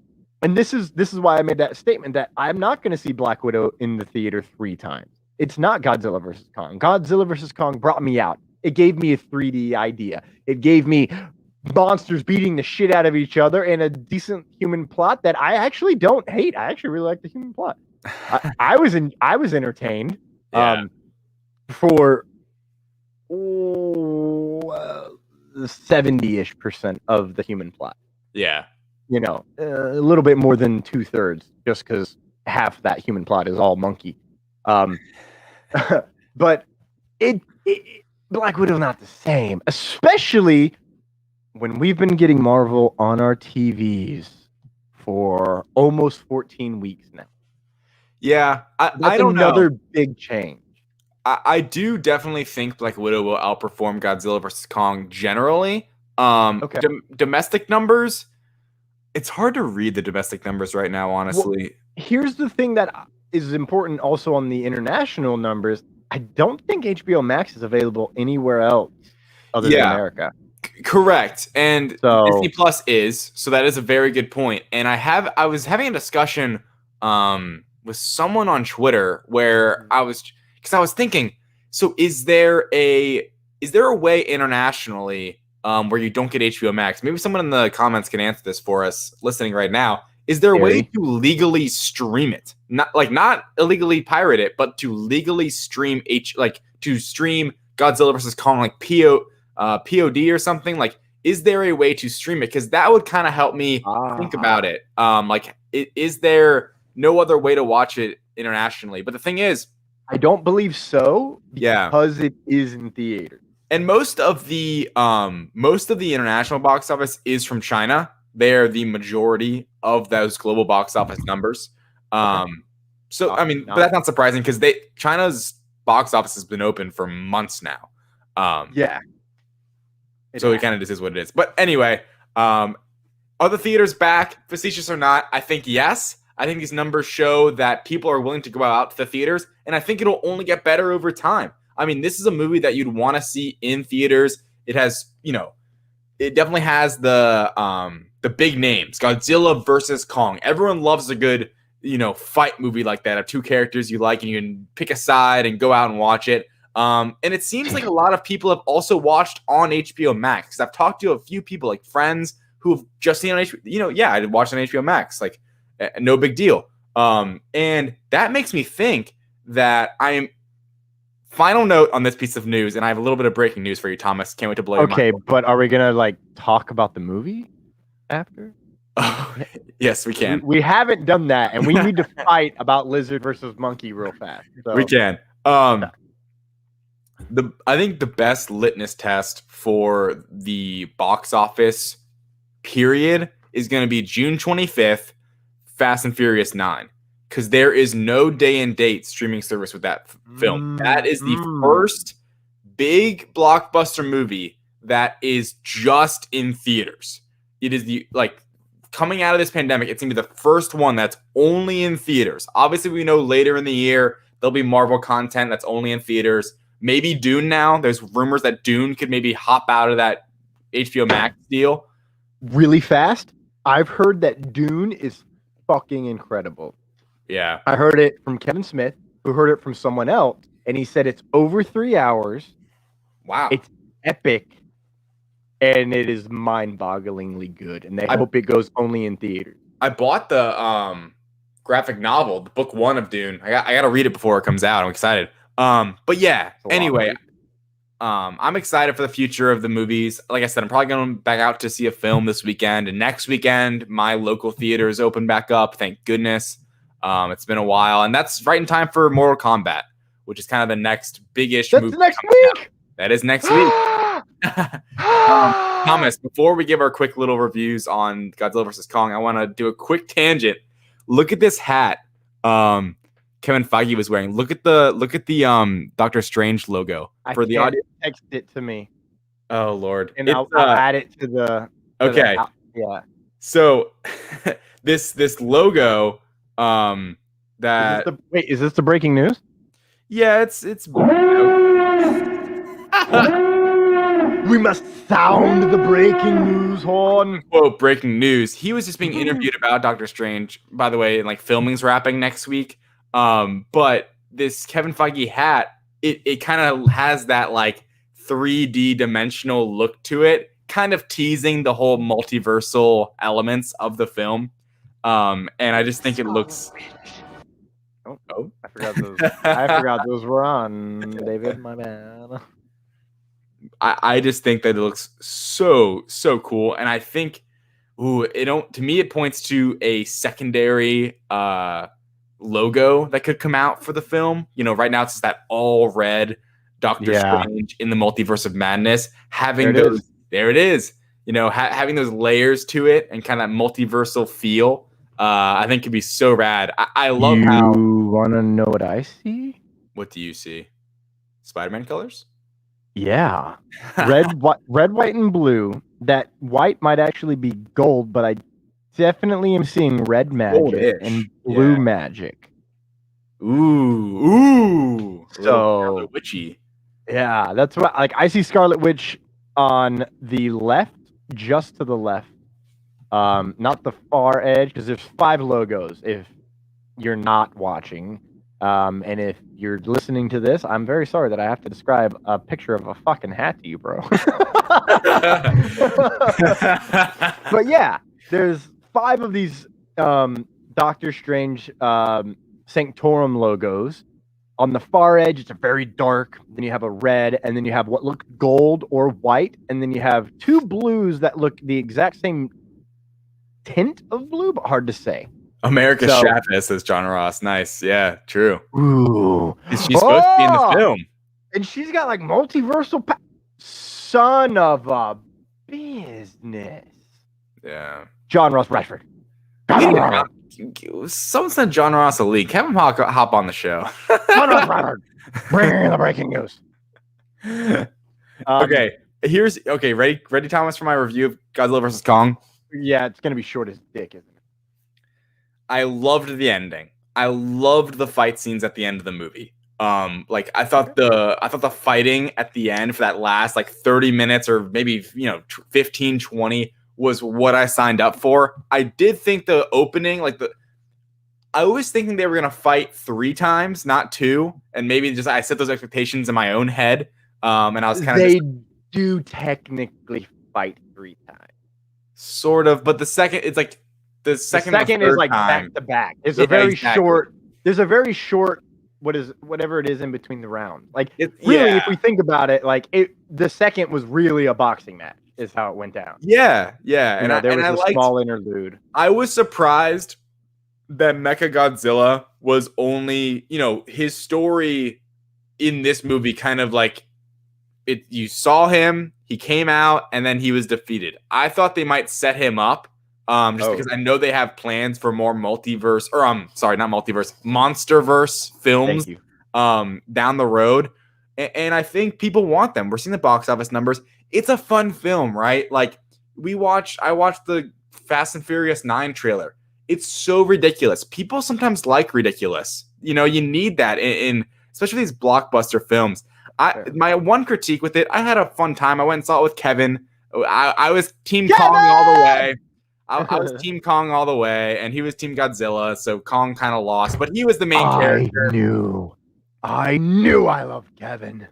And this is why I made that statement that I'm not going to see Black Widow in the theater 3 times. It's not Godzilla vs. Kong. Godzilla vs. Kong brought me out. It gave me a 3D idea. It gave me monsters beating the shit out of each other and a decent human plot that I actually don't hate. I actually really like the human plot. I was entertained for 70-ish% of the human plot. Yeah. You know, a little bit more than 2/3, just because half that human plot is all monkey. But Black Widow's not the same, especially when we've been getting Marvel on our TVs for almost 14 weeks now. Yeah, I don't know. Another know. big change. I do definitely think Black Widow will outperform Godzilla vs. Kong generally. Okay. Domestic numbers, it's hard to read the domestic numbers right now, honestly. Well, here's the thing that is important also on the international numbers. I don't think HBO Max is available anywhere else other than America. Correct. And Disney Plus is, so that is a very good point. And I was having a discussion with someone on Twitter where because I was thinking, so is there a way internationally where you don't get HBO Max? Maybe someone in the comments can answer this for us listening right now. Is there a way to legally stream it? Not illegally pirate it, but to legally stream stream Godzilla vs. Kong like POD or something? Like, is there a way to stream it? Because that would kind of help me think about it. Is there no other way to watch it internationally? But the thing is, I don't believe so. Yeah, because it is in theater. And most of the international box office is from China. They're the majority of those global box office numbers. But that's not surprising because China's box office has been open for months now. So it kind of just is what it is. But anyway, are the theaters back, facetious or not? I think yes. I think these numbers show that people are willing to go out to the theaters, and I think it'll only get better over time. I mean, this is a movie that you'd want to see in theaters. It has, it definitely has the big names. Godzilla versus Kong. Everyone loves a good, fight movie like that of two characters you like, and you can pick a side and go out and watch it. And it seems like a lot of people have also watched on HBO Max. I've talked to a few people, like friends, who have just seen on HBO. I watched on HBO Max. Like, no big deal. And that makes me think that final note on this piece of news, and I have a little bit of breaking news for you, Thomas. Can't wait to blow your mind. Okay, but are we gonna talk about the movie after? Yes, we can. We haven't done that, and we need to fight about lizard versus monkey real fast. So. We can. I think the best litmus test for the box office period is going to be June 25th, Fast and Furious 9, because there is no day and date streaming service with that film. That is the first big blockbuster movie that is just in theaters. It is coming out of this pandemic, it's going to be the first one that's only in theaters. Obviously, we know later in the year there'll be Marvel content that's only in theaters. Maybe Dune now. There's rumors that Dune could maybe hop out of that HBO Max deal. Really fast, I've heard that Dune is fucking incredible. Yeah. I heard it from Kevin Smith, who heard it from someone else, and he said it's over 3 hours. Wow. It's epic, and it is mind-bogglingly good, and they hope it goes only in theaters. I bought the graphic novel, the book 1 of Dune. I got to read it before it comes out. I'm excited. But yeah, anyway, I'm excited for the future of the movies. Like I said, I'm probably going back out to see a film this weekend, and next weekend, my local theater is open back up. Thank goodness. It's been a while, and that's right in time for Mortal Kombat, which is kind of the next big-ish movie. That's next week. Out. That is next week. Thomas, before we give our quick little reviews on Godzilla vs Kong, I want to do a quick tangent. Look at this hat. Kevin Feige was wearing. Look at the Doctor Strange logo for the audio. Text it to me. Oh Lord! And I'll add it to the. Okay. Yeah. So this logo. That is this the breaking news? Yeah, it's. We must sound the breaking news horn. Quote, breaking news. He was just being interviewed about Doctor Strange, by the way, and filming's wrapping next week. But this Kevin Feige hat, it kind of has that 3D dimensional look to it, kind of teasing the whole multiversal elements of the film. And I just think it looks. Oh, I forgot those were on, David. My bad. I just think that it looks so cool, and I think, to me it points to a secondary logo that could come out for the film. Right now it's just that all red Doctor Strange in the Multiverse of Madness. Having there it is. Having those layers to it and kind of that multiversal feel, I think could be so rad. I love how. You want to know what I see? What do you see? Spider-Man colors? Yeah, red, white, and blue. That white might actually be gold, but I definitely am seeing red magic Gold-ish. and blue magic. Ooh. So Scarlet Witchy. Yeah, that's what. I see Scarlet Witch on the left, just to the left, not the far edge, because there's 5 logos. If you're not watching. And if you're listening to this, I'm very sorry that I have to describe a picture of a fucking hat to you, bro. But yeah, there's 5 of these Doctor Strange Sanctorum logos. On the far edge, it's a very dark. Then you have a red, and then you have what look gold or white, and then you have 2 blues that look the exact same tint of blue, but hard to say. America Chavez, says John Ross. Nice. Yeah, true. Ooh. She's supposed to be in the film. And she's got multiversal son of a business. Yeah. John Ross Bradford. Someone sent John Ross a leak. Have him hop on the show. John Ross Bradford. Bring the breaking news. Okay. Ready, Thomas, for my review of Godzilla vs Kong? Yeah, it's gonna be short as dick, isn't it? I loved the ending. I loved the fight scenes at the end of the movie. I thought the fighting at the end for that last 30 minutes or maybe 15, 20 was what I signed up for. I did think the opening, I was thinking they were gonna fight 3 times, not 2, and maybe just I set those expectations in my own head. And I was kind of. They do technically fight 3 times. Sort of, but the second it's the second is back to back. It's a very short. There's a very short. Whatever it is in between the rounds. If we think about it, the second was really a boxing match. is how it went down. Yeah. And there was a small interlude. I was surprised that Mechagodzilla was only, his story in this movie kind of like you saw him, he came out, and then he was defeated. I thought they might set him up because I know they have plans for more multiverse, or not multiverse, monsterverse films down the road. And I think people want them. We're seeing the box office numbers. It's a fun film, right? Like I watched the Fast and Furious 9 trailer. It's so ridiculous. People sometimes like ridiculous. You need that in especially these blockbuster films. My one critique with it, I had a fun time. I went and saw it with Kevin. I was Team Kong all the way. I was Team Kong all the way, and he was Team Godzilla, so Kong kind of lost, but he was the main character. I knew I loved Kevin.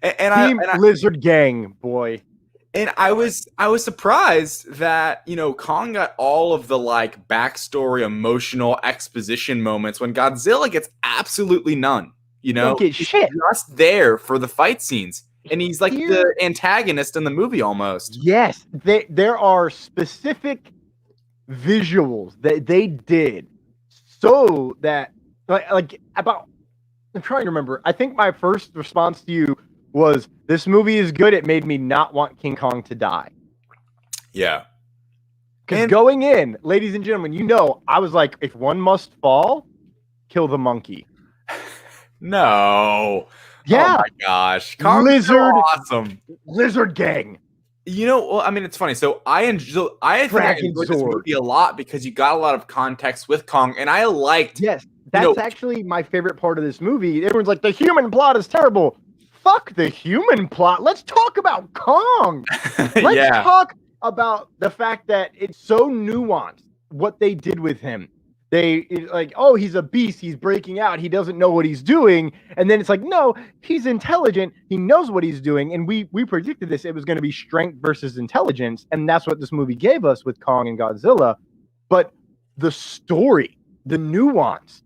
and Lizard Gang, boy. And I was surprised that, Kong got all of the like backstory, emotional exposition moments when Godzilla gets absolutely none. Don't get shit. Just there for the fight scenes. And he's like the antagonist in the movie almost. Yes. There are specific visuals that they did so that I'm trying to remember. I think my first response to you was, this movie is good. It made me not want King Kong to die. Yeah. Because going in, ladies and gentlemen, I was like, if one must fall, kill the monkey. No. Yeah. Oh my gosh. Kong's Lizard. so awesome. Lizard Gang. It's funny. So I enjoyed this movie a lot because you got a lot of context with Kong, and I liked. Yes, that's actually my favorite part of this movie. Everyone's like, the human plot is terrible. Fuck the human plot. Let's talk about Kong. Let's talk about the fact that it's so nuanced what they did with him. He's a beast. He's breaking out. He doesn't know what he's doing. And then it's like, no, he's intelligent. He knows what he's doing. And we predicted this. It was going to be strength versus intelligence. And that's what this movie gave us with Kong and Godzilla. But the story, the nuance,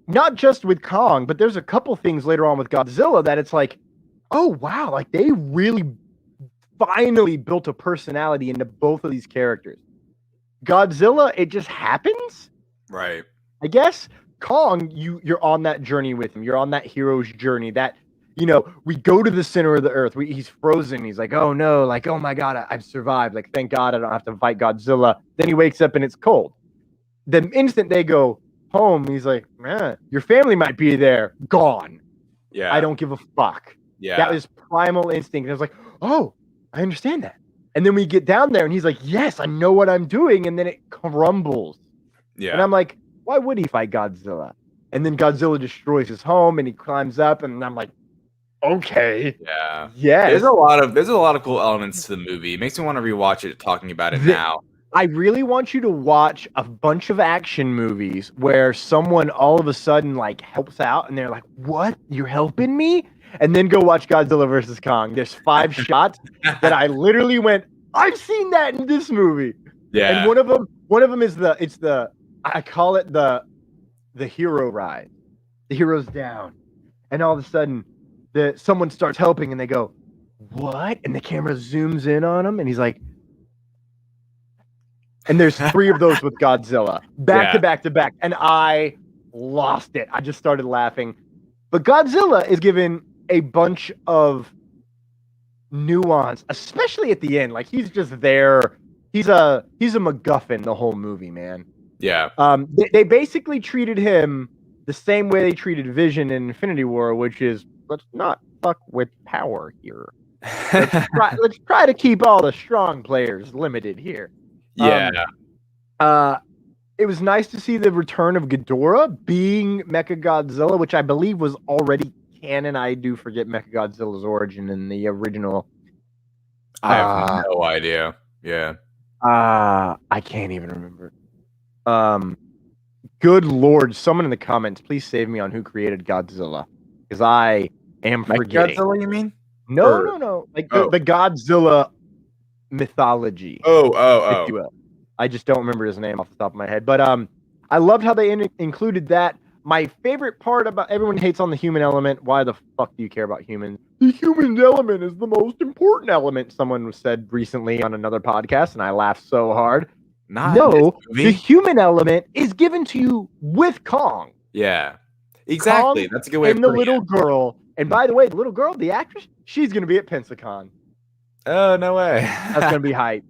not just with Kong, but there's a couple things later on with Godzilla that it's like, oh, wow, like they really finally built a personality into both of these characters. Godzilla, it just happens. Right. I guess Kong, you're on that journey with him. You're on that hero's journey that, we go to the center of the earth. He's frozen. He's like, oh no, like, oh my God, I've survived. Like, thank God I don't have to fight Godzilla. Then he wakes up and it's cold. The instant they go home, he's like, man, your family might be there. Gone. Yeah. I don't give a fuck. Yeah. That was primal instinct. And I was like, oh, I understand that. And then we get down there and he's like, yes, I know what I'm doing. And then it crumbles. Yeah. And I'm like, why would he fight Godzilla? And then Godzilla destroys his home and he climbs up and I'm like, okay. Yeah. Yes. There's a lot of cool elements to the movie. It makes me want to rewatch it talking about it now. I really want you to watch a bunch of action movies where someone all of a sudden like helps out and they're like, what? You're helping me? And then go watch Godzilla vs. Kong. There's 5 shots that I literally went, I've seen that in this movie. Yeah. And one of them is I call it the hero ride. The hero's down. And all of a sudden someone starts helping and they go, what? And the camera zooms in on him and he's like, and there's 3 of those with Godzilla back to back to back. And I lost it. I just started laughing. But Godzilla is given a bunch of nuance, especially at the end. Like he's just there. He's a MacGuffin the whole movie, man. Yeah. They basically treated him the same way they treated Vision in Infinity War, which is, let's not fuck with power here. Let's try to keep all the strong players limited here. Yeah. It was nice to see the return of Ghidorah being Mechagodzilla, which I believe was already canon. I do forget Mechagodzilla's origin in the original. I have no idea. Yeah. I can't even remember. Good Lord, someone in the comments, please save me on who created Godzilla, because I am forgetting. Godzilla, you mean? No. Like the Godzilla mythology. Oh. I just don't remember his name off the top of my head. But I loved how they included that. my favorite part about everyone hates on the human element. Why the fuck do you care about humans? The human element is the most important element. Someone said recently on another podcast, and I laughed so hard. No, the human element is given to you with Kong. Yeah, exactly. Kong That's a good way. And the little girl. And by the way, the little girl, the actress, she's gonna be at Pensacon. Oh, no way. That's gonna be hype.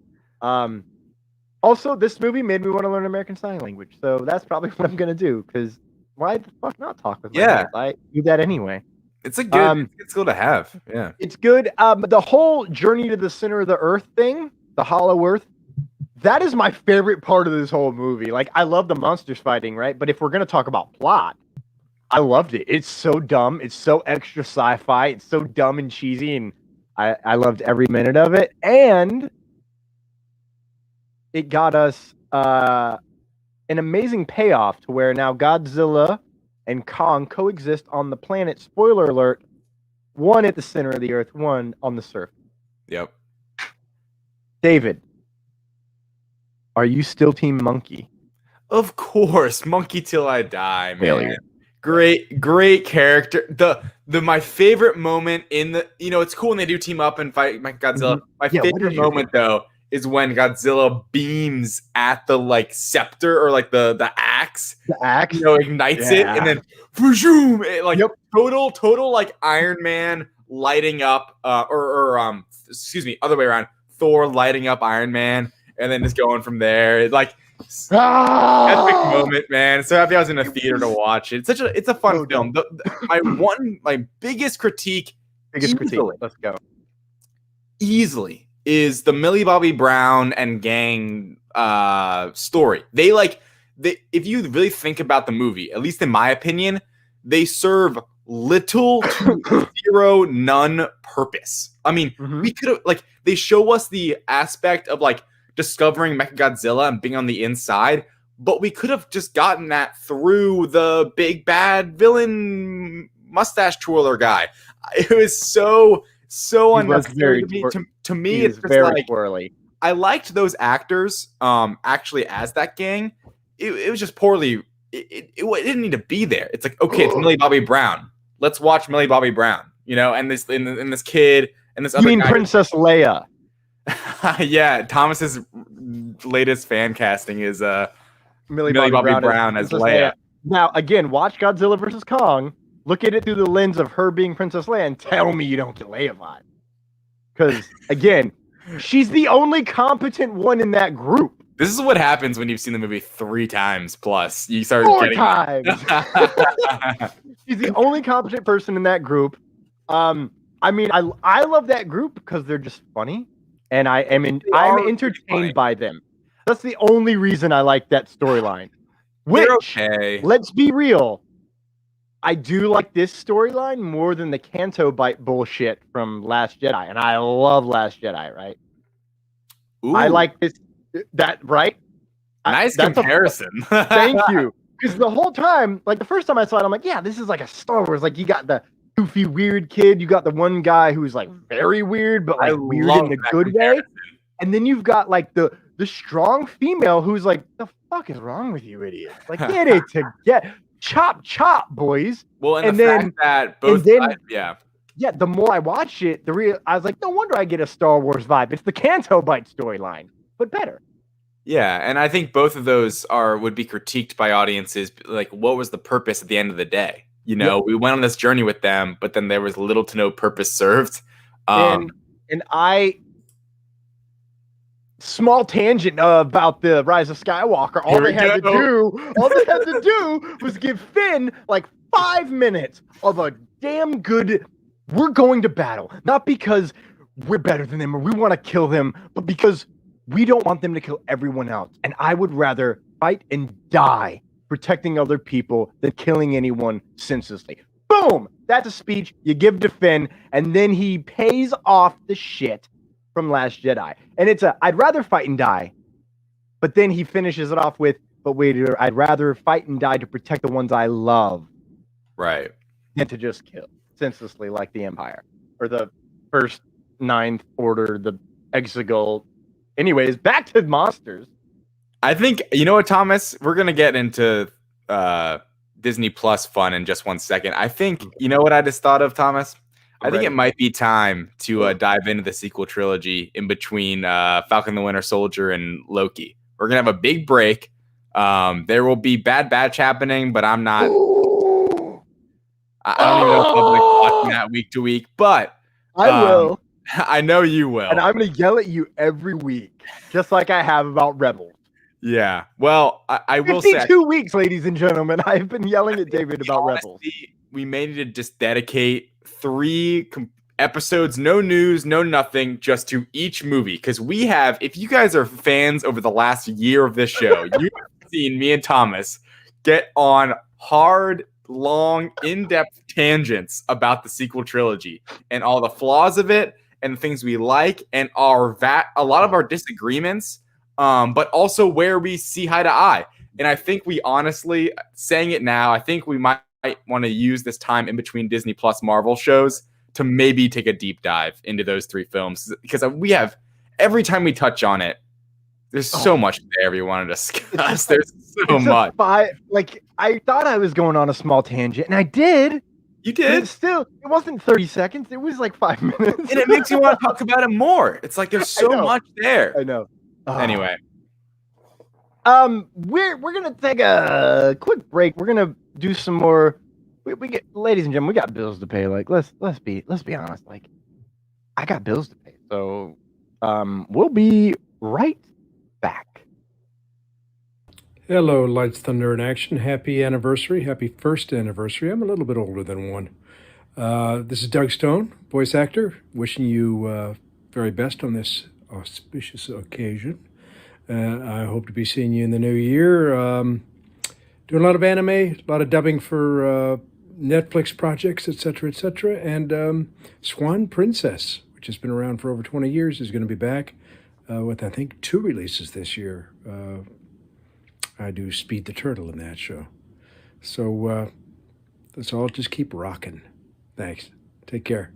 Also, this movie made me want to learn American Sign Language, so that's probably what I'm gonna do. Because why the fuck not talk with my hands? I do that anyway. It's a good skill to have. Yeah, it's good. The whole journey to the center of the Earth thing, the Hollow Earth, that is my favorite part of this whole movie. Like, I love the monsters fighting, right? But if we're gonna talk about plot, I loved it. It's so dumb. It's so extra sci-fi. It's so dumb and cheesy, and I loved every minute of it. And it got us an amazing payoff to where now Godzilla and Kong coexist on the planet. Spoiler alert: one at the center of the Earth, one on the surface. Yep. David, are you still Team Monkey? Of course, Monkey till I die, man. Great character. The my favorite moment in the, it's cool when they do team up and fight Godzilla. My favorite moment though is when Godzilla beams at the scepter or the axe. The axe, ignites it and then vroom, total Iron Man lighting up excuse me, other way around. Thor lighting up Iron Man and then just going from there. Epic moment, man. So happy I was in a theater to watch it. It's a fun film. My biggest critique. Let's go. Easily is the Millie Bobby Brown and gang story. They if you really think about the movie, at least in my opinion, they serve little to zero, none purpose. I mean, we could have they show us the aspect of discovering Mechagodzilla and being on the inside, but we could have just gotten that through the big bad villain mustache twirler guy. It was so unnecessary to me. It's just very twirly. I liked those actors actually as that gang. It was just poorly. It didn't need to be there. It's okay, it's Millie Bobby Brown. Let's watch Millie Bobby Brown. And this kid and this other guy. Princess Leia? Yeah, Thomas's latest fan casting is Millie Bobby Brown as Leia. Now, again, watch Godzilla vs. Kong. Look at it through the lens of her being Princess Leia and tell me you don't get Leia vibe. Because, again, she's the only competent one in that group. This is what happens when you've seen the movie 3 times plus. You start 4 getting times. She's the only competent person in that group. I love that group because they're just funny. And I'm entertained by them. That's the only reason I like that storyline. Which, let's be real, I do like this storyline more than the Canto Bite bullshit from Last Jedi. And I love Last Jedi, right? Ooh. I like right? Nice comparison. Thank you. Because the whole time, the first time I saw it, I'm like, yeah, this is like a Star Wars. You got the goofy, weird kid. You got the one guy who's very weird, but weird in the good way. And then you've got the strong female who's the fuck is wrong with you, idiots? Get it together. Chop, boys. Well, and the fact that both sides, yeah, the more I watch it, I was no wonder I get a Star Wars vibe. It's the Canto Bite storyline, but better. Yeah, and I think both of those would be critiqued by audiences. What was the purpose at the end of the day? We went on this journey with them, but then there was little to no purpose served. Small tangent about the Rise of Skywalker. All they had to do was give Finn 5 minutes of a damn good. We're going to battle, not because we're better than them or we want to kill them, but because we don't want them to kill everyone else. And I would rather fight and die protecting other people than killing anyone senselessly. Boom! That's a speech you give to Finn, and then he pays off the shit from Last Jedi. And it's I'd rather fight and die, but then he finishes it off with, but wait, I'd rather fight and die to protect the ones I love. Right. Than to just kill senselessly like the Empire. Or the First Ninth Order, the Exegol. Anyways, back to monsters. I think, you know what, Thomas? We're going to get into Disney Plus fun in just 1 second. I think, you know what I just thought of, Thomas? I think it might be time to dive into the sequel trilogy in between Falcon the Winter Soldier and Loki. We're going to have a big break. There will be bad batch happening, but I'm not. I don't even know if I'll be watching that week to week, but I will. I know you will. And I'm going to yell at you every week, just like I have about Rebels. Yeah. Well, I will say 52 weeks, ladies and gentlemen. I've been yelling at David about Rebels. We may need to just dedicate 3 episodes, no news, no nothing, just to each movie. Because we have, if you guys are fans over the last year of this show, you've seen me and Thomas get on hard, long, in-depth tangents about the sequel trilogy and all the flaws of it and the things we like and a lot of our disagreements, but also where we see eye to eye. And I think we honestly, saying it now, I think we might want to use this time in between Disney Plus Marvel shows to maybe take a deep dive into those 3 films, because we have, every time we touch on it, there's so much there we want to discuss. There's so much. I thought I was going on a small tangent, and I did. You did? It wasn't 30 seconds. It was like 5 minutes. And it makes you want to talk about it more. It's like there's so much there. I know. Anyway. We're gonna take a quick break. We're gonna do some more. We get, ladies and gentlemen, we got bills to pay. Like, let's be honest. Like, I got bills to pay. So we'll be right back. Hello, Lights, Thunder, and Action. Happy anniversary. Happy first anniversary. I'm a little bit older than one. This is Doug Stone, voice actor, wishing you very best on this auspicious occasion. I hope to be seeing you in the new year. Doing a lot of anime, a lot of dubbing for Netflix projects, etc., and Swan Princess, which has been around for over 20 years, is going to be back with, I think, 2 releases this year. I do Speed the Turtle in that show. So let's all just keep rocking. Thanks. Take care.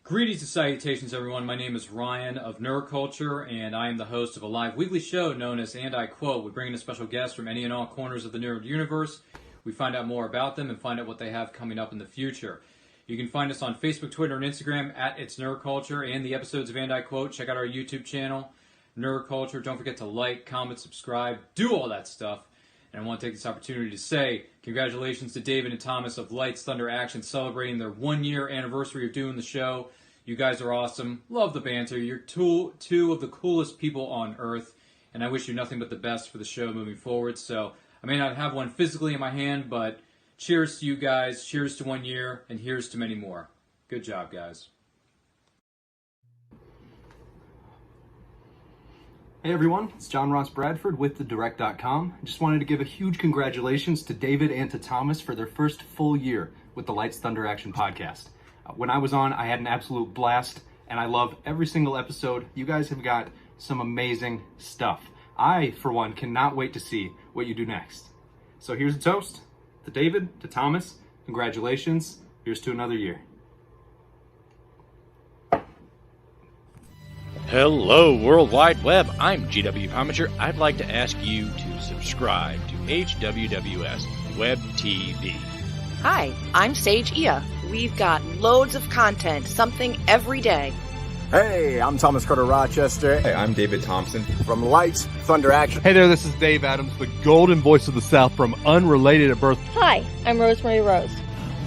Greetings and salutations, everyone. My name is Ryan of Neuroculture, and I am the host of a live weekly show known as And I Quote. We bring in a special guest from any and all corners of the nerd universe. We find out more about them and find out what they have coming up in the future. You can find us on Facebook, Twitter, and Instagram at It's Neuroculture, and the episodes of And I Quote. Check out our YouTube channel, Neuroculture. Don't forget to like, comment, subscribe, do all that stuff. And I want to take this opportunity to say congratulations to David and Thomas of LightsThunderAction celebrating their 1-year anniversary of doing the show. You guys are awesome. Love the banter. You're two of the coolest people on earth. And I wish you nothing but the best for the show moving forward. So I may not have one physically in my hand, but cheers to you guys. Cheers to 1 year. And here's to many more. Good job, guys. Hey everyone, it's John Ross Bradford with TheDirect.com. I just wanted to give a huge congratulations to David and to Thomas for their first full year with the Lights Thunder Action podcast. When I was on, I had an absolute blast, and I love every single episode. You guys have got some amazing stuff. I, for one, cannot wait to see what you do next. So here's a toast to David, to Thomas. Congratulations. Here's to another year. Hello, World Wide Web. I'm GW Pomichter. I'd like to ask you to subscribe to HWWS WebTV. Hi, I'm Sage Ia. We've got loads of content, something every day. Hey, I'm Thomas Carter Rochester. Hey, I'm David Thompson from LightsThunderAction. Hey there, this is Dave Adams, the golden voice of the South from Unrelated at Birth. Hi, I'm Rosemary Rose.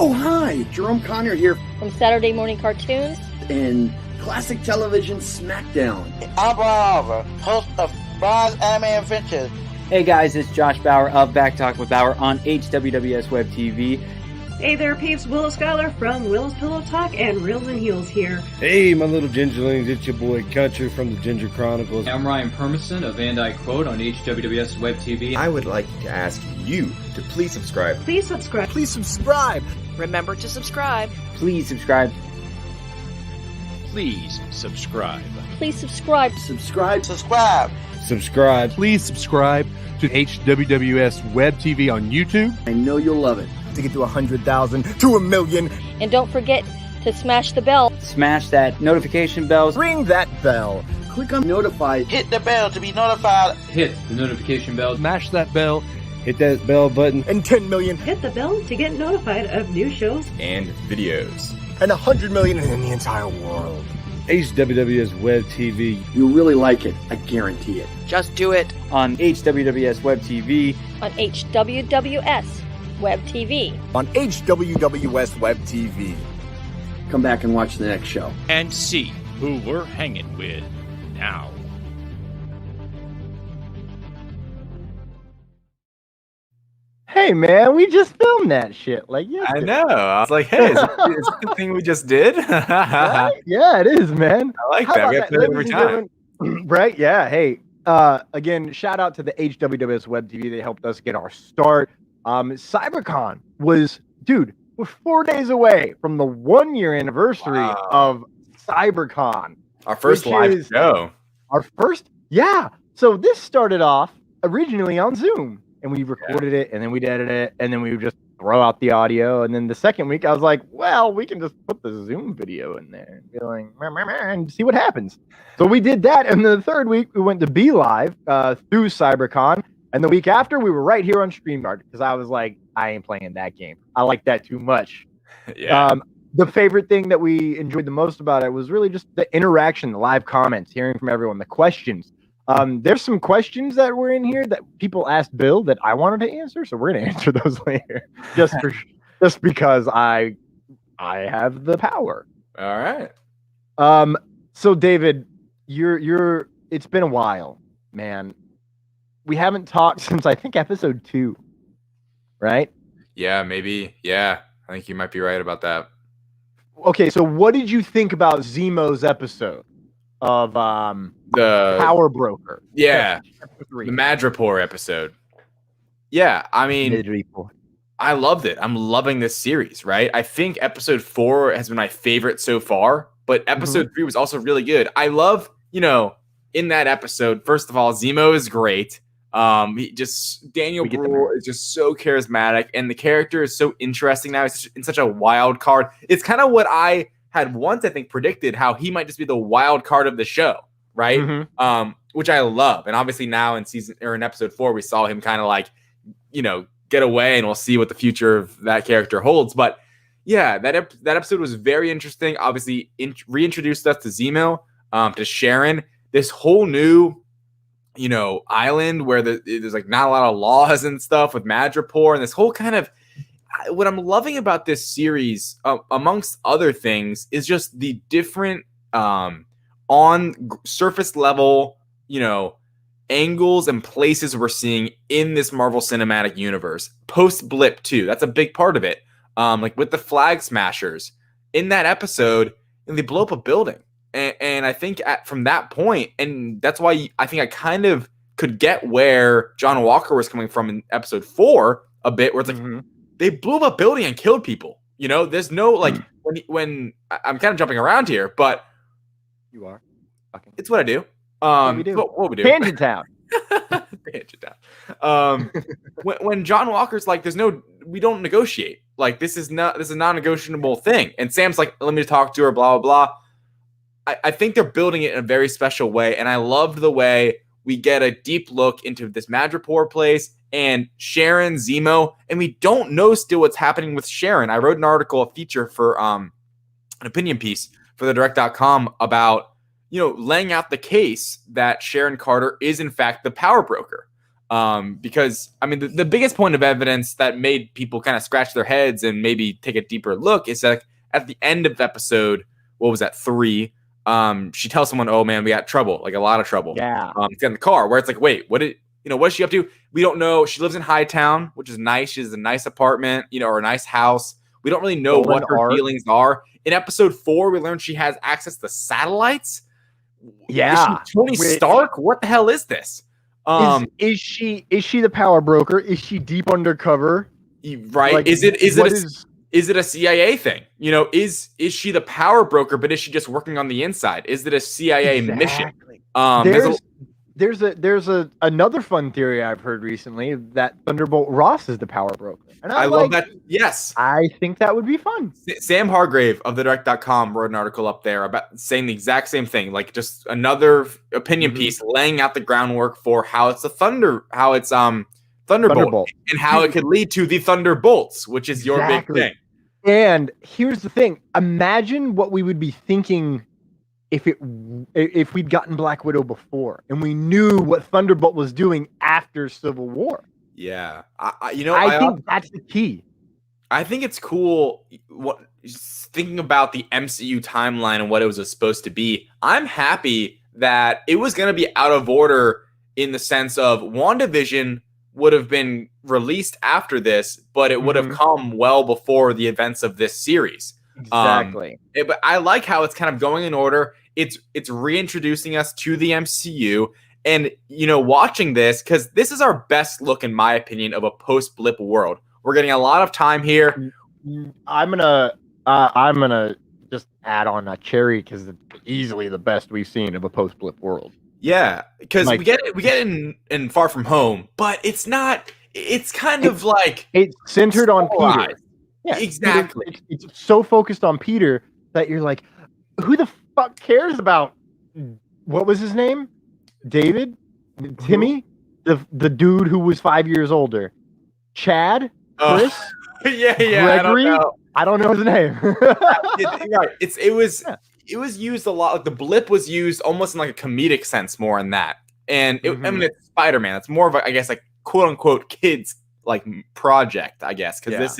Oh, hi, Jerome Conner here. From Saturday Morning Cartoons. And Classic Television SmackDown. I'm Brian, host of Brian's Anime Adventures. Hey guys, it's Josh Bauer of Back Talk with Bauer on HWWS WebTV. Hey there, peeps. Willow Schuyler from Willow's Pillow Talk and Reels and Heels here. Hey, my little gingerlings, it's your boy Country from the Ginger Chronicles. I'm Ryan Permison of And I Quote on HWWS WebTV. I would like to ask you to please subscribe. Please subscribe. Please subscribe. Remember to subscribe. Please subscribe. Please subscribe. Please subscribe. Subscribe. Subscribe. Subscribe. Please subscribe to HWWS WebTV on YouTube. I know you'll love it. To get to 100,000, to 1 million. And don't forget to smash the bell. Smash that notification bell. Ring that bell. Click on notify. Hit the bell to be notified. Hit the notification bell. Smash that bell. hit that bell button. And 10 million. Hit the bell to get notified of new shows and videos. And 100 million in the entire world. HWWS WebTV. You'll really like it. I guarantee it. Just do it. On HWWS WebTV. On HWWS WebTV. On HWWS WebTV. Come back and watch the next show. And see who we're hanging with now. Hey man, we just filmed that shit. Like, yeah, I know. I was like, hey, is this the thing we just did? Right? Yeah, it is, man. I like How that. We about have to do it every time. Right? Yeah. Hey, again, shout out to the HWWS WebTV. They helped us get our start. CyberCon was, dude, we're 4 days away from the 1 year anniversary of CyberCon. Our first live show. Our first, yeah. So this started off originally on Zoom. And we recorded it, and then we'd edit it, and then we would just throw out the audio. And then the second week, I was like, well, we can just put the Zoom video in there and be like, and see what happens. So we did that. And then the third week, we went to Be Live through CyberCon. And the week after, we were right here on StreamYard because I was like, I ain't playing that game. I like that too much. Yeah. The favorite thing that we enjoyed the most about it was really just the interaction, the live comments, hearing from everyone, the questions. There's some questions that were in here that people asked Bill that I wanted to answer, so we're gonna answer those later, just because I have the power. All right. So David, you're. It's been a while, man. We haven't talked since I think episode 2, right? Yeah, maybe. Yeah, I think you might be right about that. Okay, so what did you think about Zemo's episode of the Power Broker? Yeah, the Madripoor episode. Yeah, I mean, I loved it. I'm loving this series, right? I think episode 4 has been my favorite so far, but episode 3 was also really good. I love, in that episode, first of all, Zemo is great. Daniel Bruhl is just so charismatic, and the character is so interesting now. He's in such a wild card. It's kind of what I had once, I think, predicted, how he might just be the wild card of the show, right? Which I love. And obviously now in episode 4, we saw him kind of like, get away, and we'll see what the future of that character holds. But yeah, that episode was very interesting. Obviously, reintroduced us to Zemo, to Sharon, this whole new, island where there's like not a lot of laws and stuff with Madripoor, and this whole kind of, what I'm loving about this series, amongst other things, is just the different on surface level, angles and places we're seeing in this Marvel Cinematic Universe. Post Blip too, that's a big part of it. Like with the Flag Smashers in that episode, and they blow up a building, and I think from that point, and that's why I think I kind of could get where John Walker was coming from in episode 4 a bit, where it's like they blew up a building and killed people. There's no like when I'm kind of jumping around here, but you are. Okay. It's what I do. What we do. What we do. Tangent Town. Tangent Town. When John Walker's like, we don't negotiate. Like this is a non-negotiable thing. And Sam's like, let me talk to her, blah, blah, blah. I think they're building it in a very special way. And I loved the way we get a deep look into this Madripoor place and Sharon, Zemo, and we don't know still what's happening with Sharon. I wrote an article, a feature for an opinion piece for the direct.com about, laying out the case that Sharon Carter is in fact the power broker. Because I mean, the biggest point of evidence that made people kind of scratch their heads and maybe take a deeper look is that at the end of episode, what was that, 3? She tells someone, "Oh man, we got trouble, like a lot of trouble." Yeah. It's in the car where it's like, wait, what is she up to? We don't know. She lives in Hightown, which is nice. She has a nice apartment, or a nice house. We don't really know what her feelings are. In episode 4, we learned she has access to satellites. Yeah. Is she Tony Stark? What the hell is this? Is she the power broker? Is she deep undercover? Right? Like, is it a CIA thing? Is she the power broker, but is she just working on the inside? Is it a CIA mission? There's another fun theory I've heard recently that Thunderbolt Ross is the power broker. And I love that. Yes. I think that would be fun. Sam Hargrave of the direct.com wrote an article up there about saying the exact same thing, like just another opinion piece laying out the groundwork for how it's the Thunderbolt. And how it could lead to the Thunderbolts, which is your big thing. And here's the thing. Imagine what we would be thinking if we'd gotten Black Widow before and we knew what Thunderbolt was doing after Civil War. Yeah. I think that's the key. I think it's cool thinking about the MCU timeline and what it was supposed to be. I'm happy that it was going to be out of order in the sense of WandaVision would have been released after this, but it would have come well before the events of this series. Exactly. But I like how it's kind of going in order. It's reintroducing us to the MCU. And, watching this, because this is our best look, in my opinion, of a post-blip world. We're getting a lot of time here. I'm gonna just add on a cherry because it's easily the best we've seen of a post-blip world. Yeah, because we get it in Far From Home, but it's not. It's kind of like it's centered on Peter. Yeah, exactly. It's so focused on Peter that you're like, who the fuck cares about? What was his name? David, Timmy, the dude who was 5 years older, Chad, Chris, yeah, Gregory. I don't know his name. Right. It was used a lot. Like the blip was used almost in like a comedic sense more in that. And I mean, it's Spider-Man. It's more of a, I guess, like quote unquote kids like project, I guess, because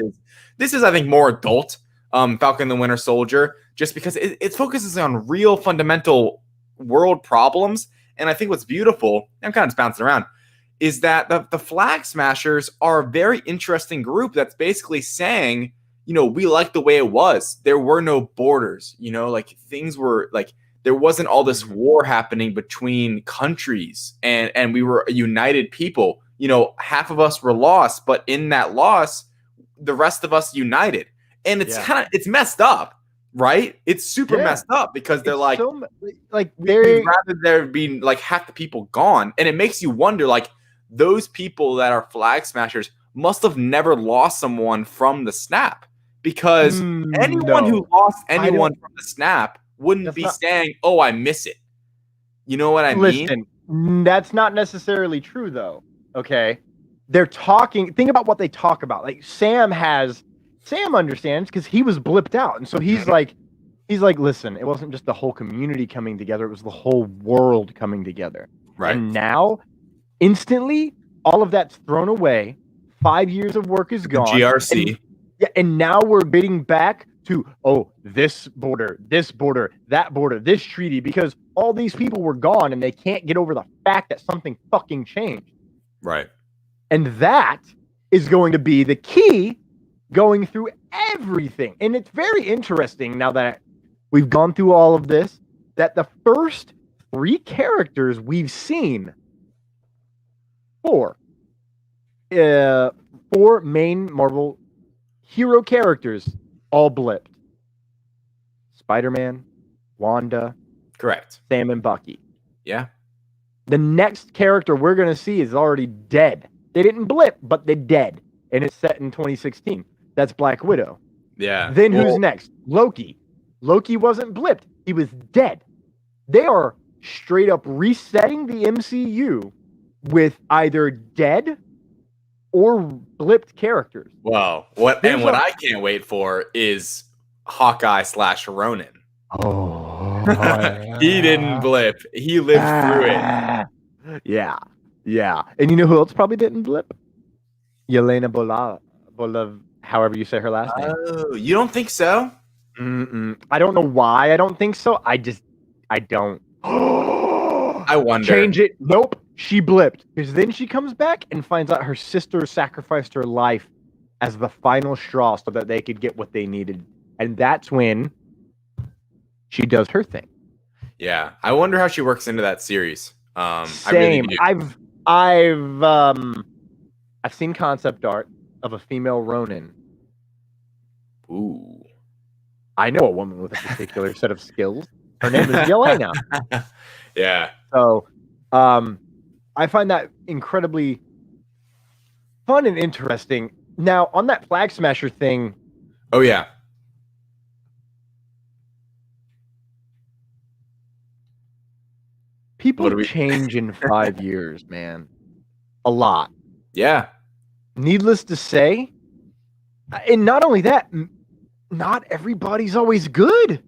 this is I think more adult. Falcon and the Winter Soldier, just because it focuses on real fundamental world problems. And I think what's beautiful, I'm kind of just bouncing around, is that the Flag Smashers are a very interesting group that's basically saying, we like the way it was. There were no borders, like things were like, there wasn't all this war happening between countries and we were a united people. Half of us were lost, but in that loss, the rest of us united. And it's it's messed up. Right? It's super messed up because they're like, we'd rather there be like half the people gone. And it makes you wonder, like, those people that are Flag Smashers must have never lost someone from the snap, because anyone who lost anyone from the snap wouldn't be saying, oh, I miss it. You know what I mean? Listen, that's not necessarily true, though. Okay. They're talking, think about what they talk about. Like, Sam understands because he was blipped out. And so he's like, listen, it wasn't just the whole community coming together. It was the whole world coming together. Right. And now, instantly, all of that's thrown away. 5 years of work is gone. GRC. And now we're getting back to, this border, that border, this treaty, because all these people were gone and they can't get over the fact that something fucking changed. Right. And that is going to be the key going through everything. And it's very interesting now that we've gone through all of this, that the first 3 characters we've seen, 4 main Marvel hero characters, all blipped. Spider-Man, Wanda, correct, Sam and Bucky. Yeah. The next character we're going to see is already dead. They didn't blip, but they're dead. And it's set in 2016. That's Black Widow. Yeah. Then who's next? Loki. Loki wasn't blipped. He was dead. They are straight up resetting the MCU with either dead or blipped characters. Wow. What I can't wait for is Hawkeye / Ronin. Oh. He didn't blip. He lived through it. Yeah. Yeah. And you know who else probably didn't blip? Yelena Bolav, however you say her last name. Oh, you don't think so? I don't know why I don't think so. I don't. I wonder. Change it. Nope. She blipped. Because then she comes back and finds out her sister sacrificed her life as the final straw so that they could get what they needed. And that's when she does her thing. Yeah. I wonder how she works into that series. Same. I really I've seen concept art of a female Ronin. Ooh. I know a woman with a particular set of skills. Her name is Yelena. Yeah. So, I find that incredibly fun and interesting. Now, on that Flag Smasher thing. Oh, yeah. People change in 5 years, man. A lot. Yeah. needless to say, and not only that, not everybody's always good.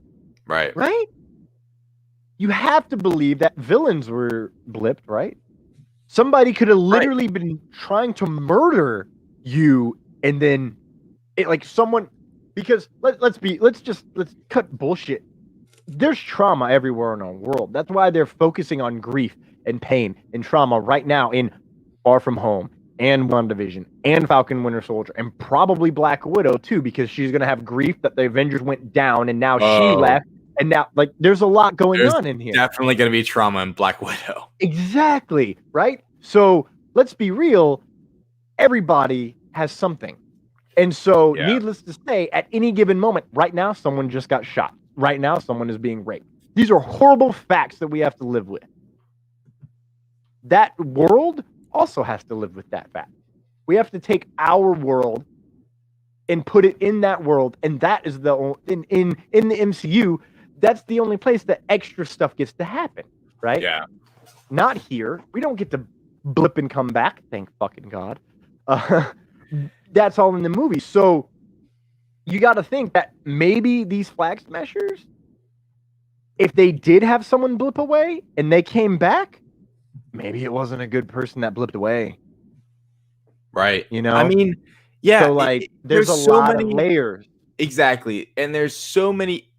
Right. Right? You have to believe that villains were blipped, right? Somebody could have literally been trying to murder you, and then it like someone, because let's cut bullshit. There's trauma everywhere in our world. That's why they're focusing on grief and pain and trauma right now in Far From Home and WandaVision and Falcon Winter Soldier and probably Black Widow too, because she's gonna have grief that the Avengers went down and now she left. And now, like, there's a lot going on in here. Definitely going to be trauma in Black Widow. Exactly, right? So let's be real. Everybody has something. And so, needless to say, at any given moment, right now, someone just got shot. Right now, someone is being raped. These are horrible facts that we have to live with. That world also has to live with that fact. We have to take our world and put it in that world. And that is in the MCU, that's the only place that extra stuff gets to happen, right? Yeah. Not here. We don't get to blip and come back, thank fucking God. That's all in the movie. So you got to think that maybe these flag smashers, if they did have someone blip away and they came back, maybe it wasn't a good person that blipped away. Right. You know? I mean, yeah. So, like, there's a so lot many of layers. Exactly. And there's so many,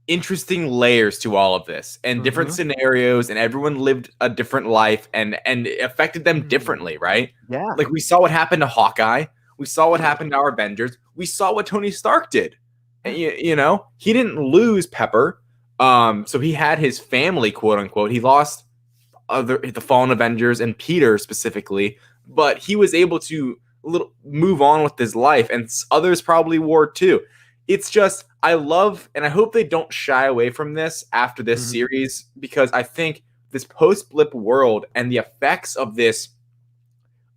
interesting layers to all of this and different scenarios, and everyone lived a different life and it affected them differently, right? Yeah. Like, we saw what happened to Hawkeye. We saw what happened to our Avengers. We saw what Tony Stark did. And, you know, he didn't lose Pepper. So he had his family, quote unquote. He lost the fallen Avengers and Peter specifically, but he was able to move on with his life, and others probably were too. It's just, I love, and I hope they don't shy away from this after this series, because I think this post-blip world and the effects of this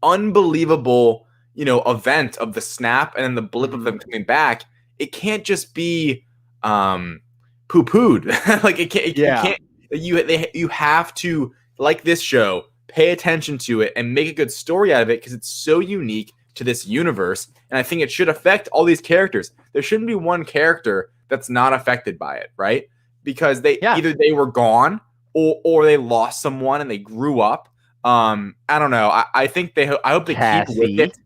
unbelievable, event of the snap and then the blip of them coming back, it can't just be poo-pooed. Like, it can't. You have to, like this show, pay attention to it and make a good story out of it, because it's so unique to this universe, and I think it should affect all these characters. There shouldn't be one character that's not affected by it, right? Because either they were gone or they lost someone and they grew up. I don't know. I think I hope they keep with it.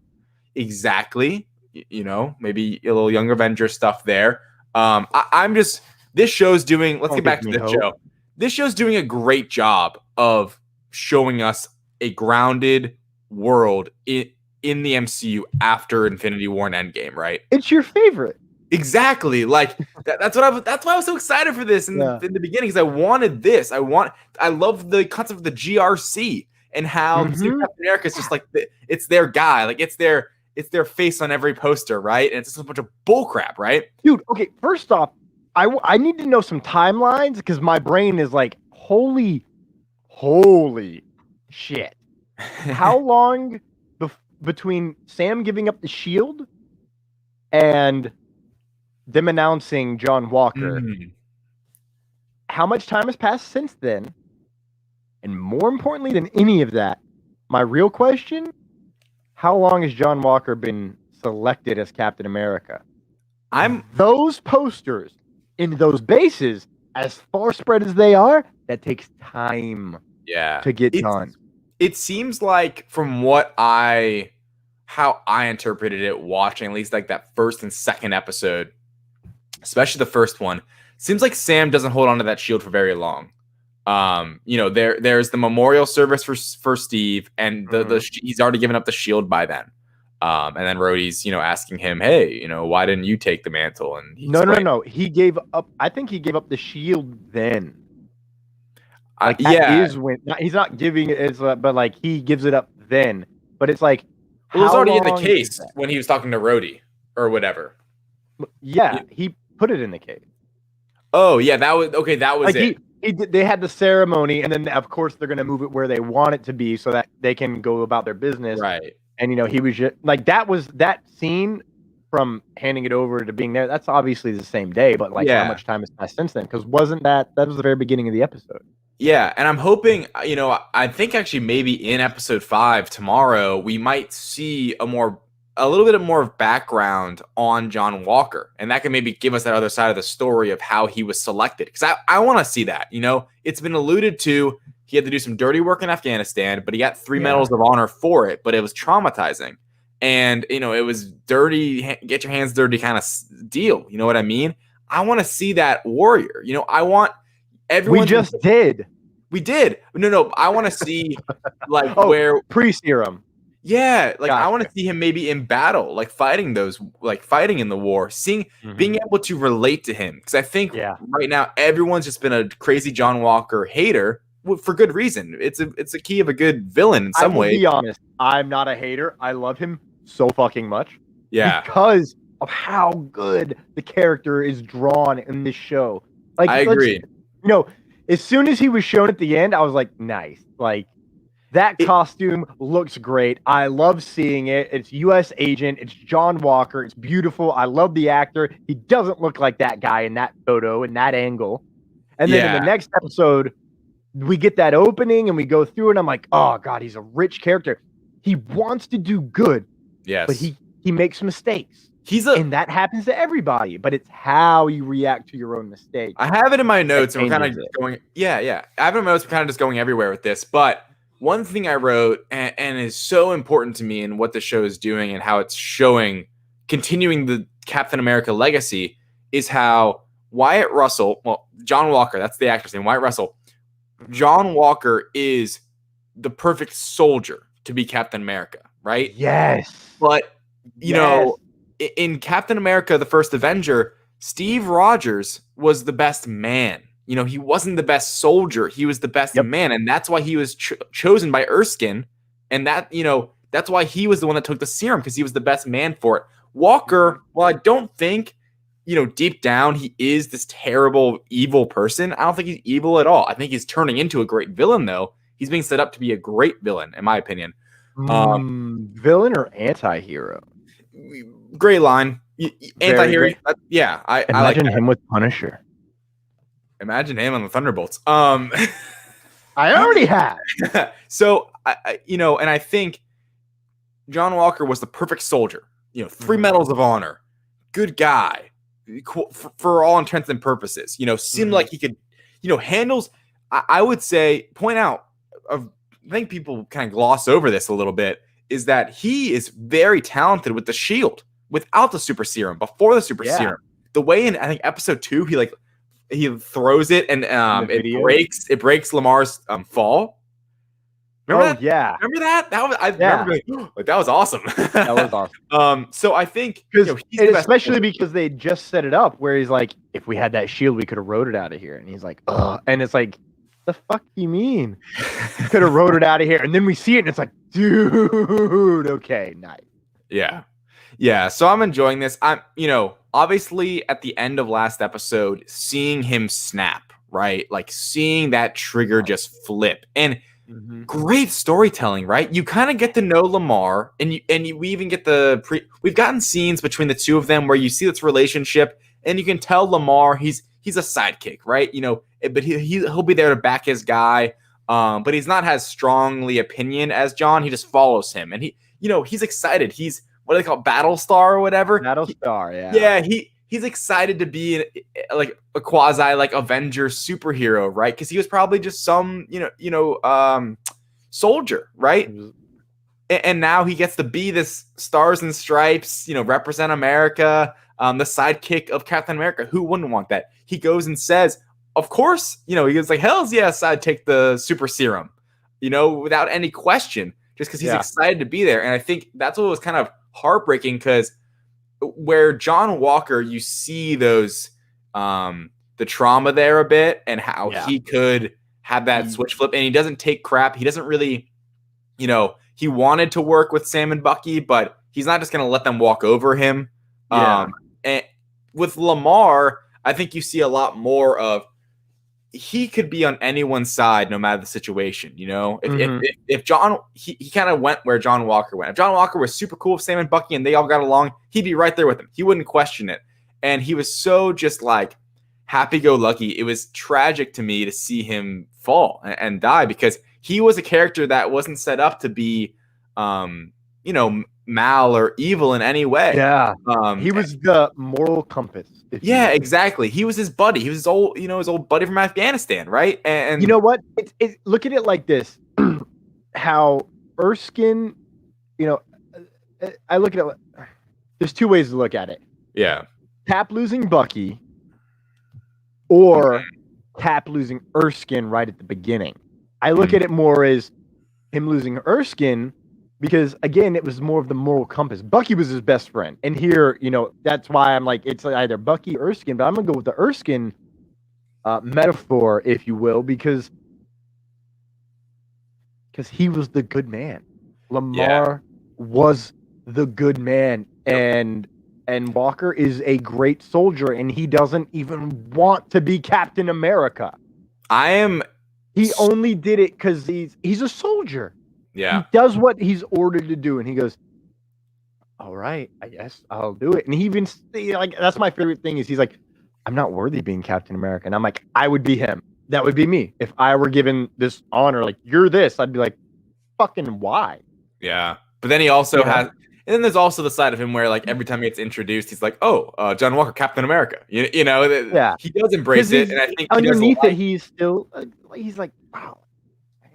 Exactly. Maybe a little younger Avenger stuff there. This show's doing. Let's get back to the show. This show's doing a great job of showing us a grounded world in the MCU after Infinity War and Endgame, right? It's your favorite. Exactly. Like that's why I was so excited for this in the beginning, because I wanted this. I love the concept of the GRC and how Captain America is just like it's their guy, like it's their face on every poster, right? And it's just a bunch of bullcrap, right? Dude, okay, first off, I need to know some timelines, because my brain is like, holy shit. How long between Sam giving up the shield and them announcing John Walker? How much time has passed since then? And more importantly than any of that, my real question, how long has John Walker been selected as Captain America? Those posters in those bases, as far spread as they are, that takes time to get done. It seems like, from how I interpreted it watching, at least like that first and second episode, especially the first one, seems like Sam doesn't hold on to that shield for very long. There's the memorial service for Steve, and he's already given up the shield by then. And then Rhodey's, asking him, hey, why didn't you take the mantle? And no. He gave up. I think he gave up the shield then. Is when he's not giving it, but like he gives it up then. But it's like, it was already in the case when he was talking to Rhodey or whatever. Yeah, he put it in the case. Oh yeah, that was okay. That was it. They had the ceremony, and then of course they're gonna move it where they want it to be, so that they can go about their business. Right. And he was just like, that scene from handing it over to being there. That's obviously the same day, but like how much time has passed since then? Because that was the very beginning of the episode. Yeah, and I'm hoping, I think actually maybe in episode 5 tomorrow we might see a little bit more of background on John Walker, and that can maybe give us that other side of the story of how he was selected. Because I want to see that. It's been alluded to. He had to do some dirty work in Afghanistan, but he got 3 medals of honor for it. But it was traumatizing, and it was dirty. Get your hands dirty kind of deal. You know what I mean? I want to see that warrior. I want everyone. We just did. We did. No. I want to see where pre-serum. Yeah, I want to see him maybe in battle, fighting in the war, being able to relate to him. Because I think right now everyone's just been a crazy John Walker hater for good reason. It's a key of a good villain in some way. Be honest, I'm not a hater. I love him so fucking much. Yeah, because of how good the character is drawn in this show. I agree. As soon as he was shown at the end, I was like, nice. That costume looks great. I love seeing it. It's U.S. Agent. It's John Walker. It's beautiful. I love the actor. He doesn't look like that guy in that photo, in that angle. And then in the next episode, we get that opening and we go through it. And I'm like, oh, God, he's a rich character. He wants to do good. Yes. But he makes mistakes. And that happens to everybody, but it's how you react to your own mistakes. I have it in my notes, and we're kind of going. Yeah. I have it in my notes. We're kind of just going everywhere with this. But one thing I wrote, and is so important to me in what the show is doing and how it's continuing the Captain America legacy, is how Wyatt Russell, John Walker, that's the actor's name, Wyatt Russell. John Walker is the perfect soldier to be Captain America, right? Yes. But in Captain America, the First Avenger, Steve Rogers was the best man. He wasn't the best soldier. He was the best man. And that's why he was chosen by Erskine. And that's why he was the one that took the serum, because he was the best man for it. Walker, well, I don't think, deep down, he is this terrible, evil person. I don't think he's evil at all. I think he's turning into a great villain, though. He's being set up to be a great villain, in my opinion. Villain or anti-hero? Great line. Anti-hero. Yeah. I imagine like him with Punisher. Imagine him on the Thunderbolts. I already have. So, and I think John Walker was the perfect soldier. 3 medals of honor, good guy, for all intents and purposes. Seemed like he could, handles. I would say, point out, I think people kind of gloss over this a little bit, is that he is very talented with the shield, without the super serum, before the super serum. The way in, I think, episode 2, he throws it and it breaks Lamar's fall. Remember that? Yeah. Remember that? Remember being, that was awesome. That was awesome. So I think especially because they just set it up where he's like, if we had that shield, we could have rode it out of here. And he's like, ugh. And it's like, the fuck you mean? Could have rode it out of here. And then we see it and it's like, dude, okay, nice. Yeah. So I'm enjoying this. I'm, obviously at the end of last episode, seeing him snap, right? Seeing that trigger just flip, and great storytelling, right? You kind of get to know Lamar, and we even get we've gotten scenes between the two of them where you see this relationship, and you can tell Lamar he's a sidekick, right? But he'll be there to back his guy, but he's not as strongly opinion as John. He just follows him, and he's excited. He's, what do they call it, Battlestar or whatever? Battlestar, yeah. Yeah, he's excited to be a quasi Avenger superhero, right? Because he was probably just some soldier, right? And now he gets to be this Stars and Stripes, represent America, the sidekick of Captain America. Who wouldn't want that? He goes and says, of course, he goes like, hell's yes, I'd take the super serum, without any question, just because he's excited to be there. And I think that's what was kind of heartbreaking, because where John Walker, you see those the trauma there a bit, and how he could have that switch flip, and he doesn't take crap. He doesn't really, he wanted to work with Sam and Bucky, but he's not just going to let them walk over him. And with Lamar, I think you see a lot more of, he could be on anyone's side no matter the situation. If John, he kind of went where John Walker went. If John Walker was super cool with Sam and Bucky and they all got along, he'd be right there with him. He wouldn't question it. And he was so just happy-go-lucky. It was tragic to me to see him fall and die, because he was a character that wasn't set up to be, mal or evil in any way. Yeah. He was the moral compass. Yeah, exactly. He was his buddy. He was his old buddy from Afghanistan, right? And you know what? Look at it like this: how Erskine, I look at it. There's two ways to look at it. Yeah. Cap losing Bucky, or Cap losing Erskine right at the beginning. I look at it more as him losing Erskine, because again, it was more of the moral compass. Bucky was his best friend, and here, that's why I'm like, it's either Bucky or Erskine, but I'm gonna go with the Erskine metaphor, if you will, because he was the good man. Lamar was the good man, and Walker is a great soldier, and he doesn't even want to be Captain America. He only did it because he's a soldier. Yeah. He does what he's ordered to do, and he goes, all right, I guess I'll do it. And he even, that's my favorite thing, is he's like, I'm not worthy of being Captain America. And I'm like, I would be him. That would be me. If I were given this honor, like, you're this, I'd be like, fucking why? Yeah. But then he also has, and then there's also the side of him where, like, every time he gets introduced, he's like, oh, John Walker, Captain America. He does embrace it. And I think underneath it, he's still, he's like, wow.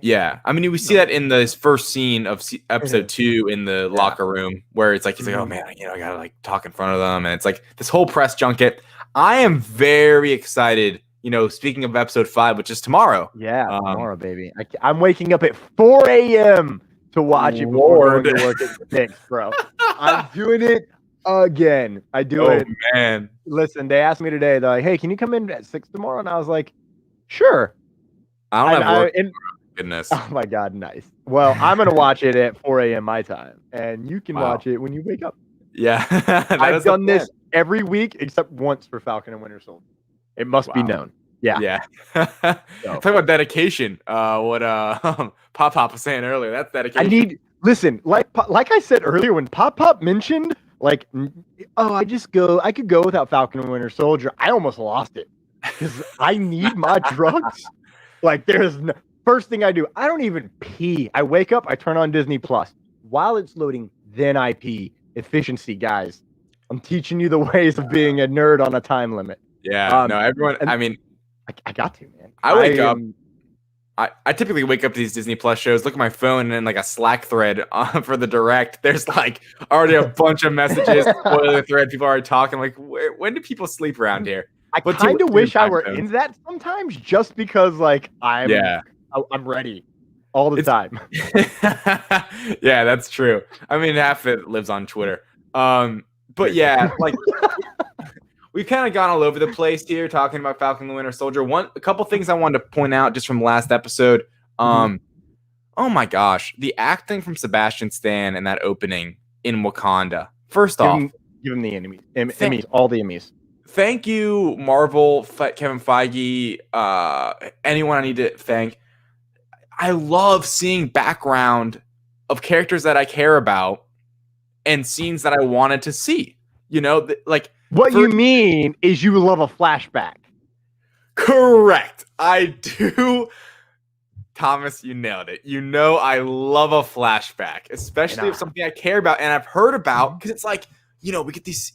Yeah. I mean, we see that in this first scene of episode 2 in the locker room, where it's like, he's like, oh man, I gotta like talk in front of them. And it's like this whole press junket. I am very excited, speaking of episode 5, which is tomorrow. Yeah, tomorrow, baby. I'm waking up at 4 a.m. to watch it before going to work at 6, bro. I'm doing it again. I do it. Oh, man. Listen, they asked me today, they're like, hey, can you come in at 6 tomorrow? And I was like, sure. I don't have work. Goodness. Oh, my God, nice. Well, I'm going to watch it at 4 a.m. my time, and you can watch it when you wake up. Yeah. I've done this every week except once for Falcon and Winter Soldier. It must be known. Yeah. Yeah. Talk about dedication. What Pop was saying earlier. That's dedication. Listen, like I said earlier, when Pop mentioned, like, I could go without Falcon and Winter Soldier, I almost lost it. Because I need my drugs. Like, first thing I do, I don't even pee. I wake up, I turn on Disney Plus. While it's loading, then I pee. Efficiency, guys. I'm teaching you the ways of being a nerd on a time limit. Yeah. No, everyone. I mean, I got to, man. I wake up. I typically wake up to these Disney Plus shows, look at my phone, and then like a Slack thread for the direct. There's like already a bunch of messages, spoiler thread. People are already talking. Like, when do people sleep around here? I kind of wish I were in that sometimes, just because like I'm ready all the time. Yeah, that's true. I mean, half of it lives on Twitter. But yeah, like we've kind of gone all over the place here talking about Falcon and the Winter Soldier. A couple things I wanted to point out just from last episode. Oh my gosh, the acting from Sebastian Stan in that opening in Wakanda. First off, give him the Emmys, all the Emmys. Thank you, Marvel, Kevin Feige, anyone I need to thank. I love seeing background of characters that I care about and scenes that I wanted to see. Like what you mean is you love a flashback. Correct. I do. Thomas, you nailed it. I love a flashback, especially if something I care about and I've heard about, because it's like, we get these,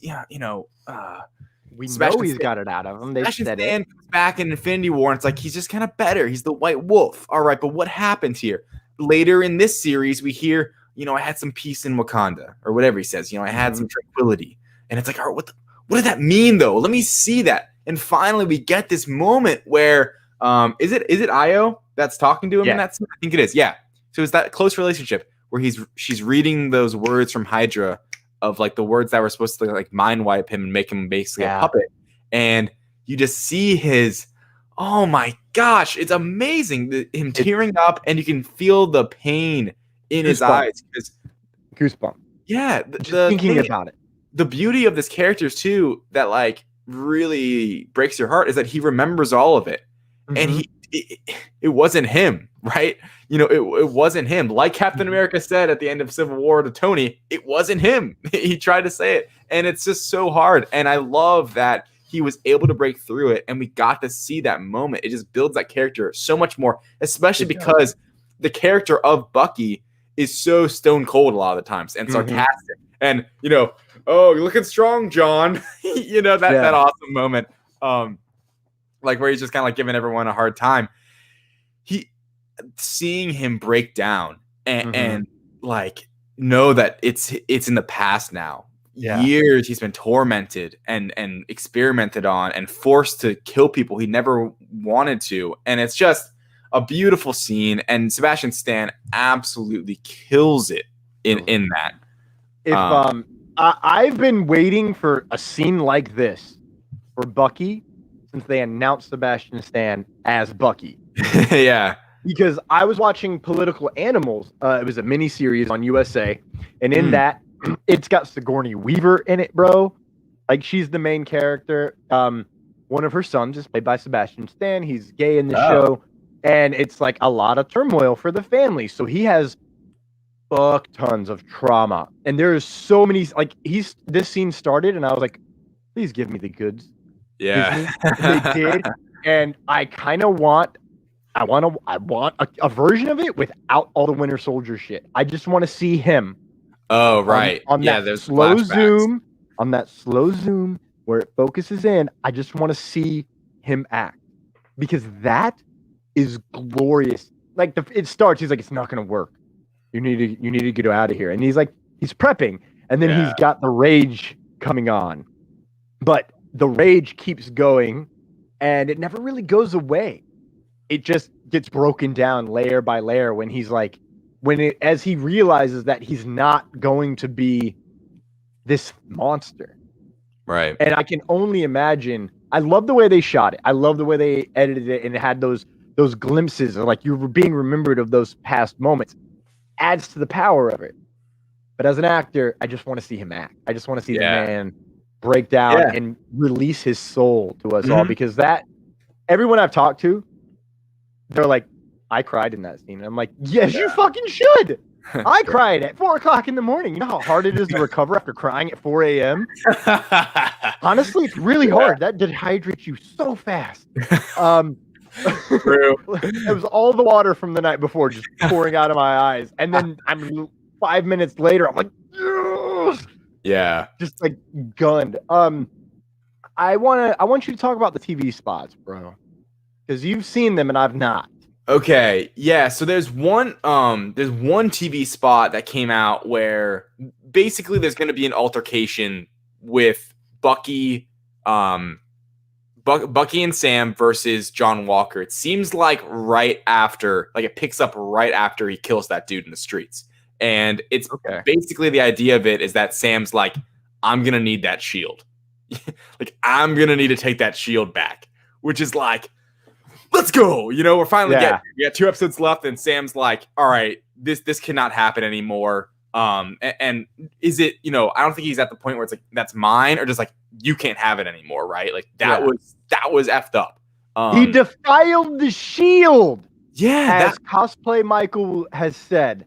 we know he's got it out of him. They said it. Comes back in Infinity War, and it's like he's just kind of better. He's the White Wolf. All right, but what happens here? Later in this series, we hear, I had some peace in Wakanda, or whatever he says. I had some tranquility, and it's like, all right, what does that mean though? Let me see that. And finally, we get this moment where, is it Io that's talking to him in that scene? I think it is. Yeah. So it's that close relationship where she's reading those words from Hydra, of like the words that were supposed to like mind wipe him and make him basically a puppet. And you just see oh my gosh, it's amazing. Him tearing up, and you can feel the pain in his eyes. Goosebumps. Yeah. Thinking about it. The beauty of this character too, that like really breaks your heart, is that he remembers all of it. And it wasn't him, right? It wasn't him. Like Captain America said at the end of Civil War to Tony, it wasn't him. He tried to say it, and it's just so hard. And I love that he was able to break through it, and we got to see that moment. It just builds that character so much more, especially because the character of Bucky is so stone cold a lot of the times and sarcastic. And, you know, oh, you're looking strong, John. You know, that awesome moment. Like where he's just kind of like giving everyone a hard time. Seeing him break down and like know that it's in the past now. Years he's been tormented and experimented on and forced to kill people he never wanted to. And it's just a beautiful scene, and Sebastian Stan absolutely kills it in that. If I've been waiting for a scene like this for Bucky since they announced Sebastian Stan as Bucky. Yeah. Because I was watching Political Animals. It was a miniseries on USA, and in that, it's got Sigourney Weaver in it, bro. Like, she's the main character. One of her sons is played by Sebastian Stan. He's gay in the show, and it's like a lot of turmoil for the family. So he has fuck tons of trauma, and there's so many. Like, this scene started, and I was like, please give me the goods. Yeah, they did, and I kind of want. I want a version of it without all the Winter Soldier shit. I just want to see him. Oh, right. On that there's slow flashbacks. zoom. On that slow zoom where it focuses in, I just want to see him act, because that is glorious. Like it starts, he's like, it's not going to work. You need to get out of here, and he's prepping, and then he's got the rage coming on, but the rage keeps going, and it never really goes away. It just gets broken down layer by layer when he's like, as he realizes that he's not going to be this monster. Right. And I can only imagine. I love the way they shot it. I love the way they edited it, and it had those glimpses of like you were being remembered of those past moments. Adds to the power of it. But as an actor, I just want to see him act. I just want to see the man break down and release his soul to us all, because everyone I've talked to, they're like, I cried in that scene. And I'm like, yes, you fucking should. I cried at 4:00 in the morning. You know how hard it is to recover after crying at 4 a.m.? Honestly, it's really hard. That dehydrates you so fast. True. It was all the water from the night before just pouring out of my eyes. And then 5 minutes later, I'm like, yes! Yeah. Just like gunned. I want you to talk about the TV spots, bro. Because you've seen them and I've not. Okay, yeah. So there's one TV spot that came out where basically there's going to be an altercation with Bucky, Bucky and Sam versus John Walker. It seems like it picks up right after he kills that dude in the streets, and it's basically the idea of it is that Sam's like, I'm gonna need that shield, like I'm gonna need to take that shield back, which is like, let's go. You know, we're finally getting. We got 2 episodes left, and Sam's like, all right, this cannot happen anymore. And is it, you know, I don't think he's at the point where it's like, that's mine, or just like, you can't have it anymore, right? Like that was effed up. He defiled the shield. Yeah, as Cosplay Michael has said.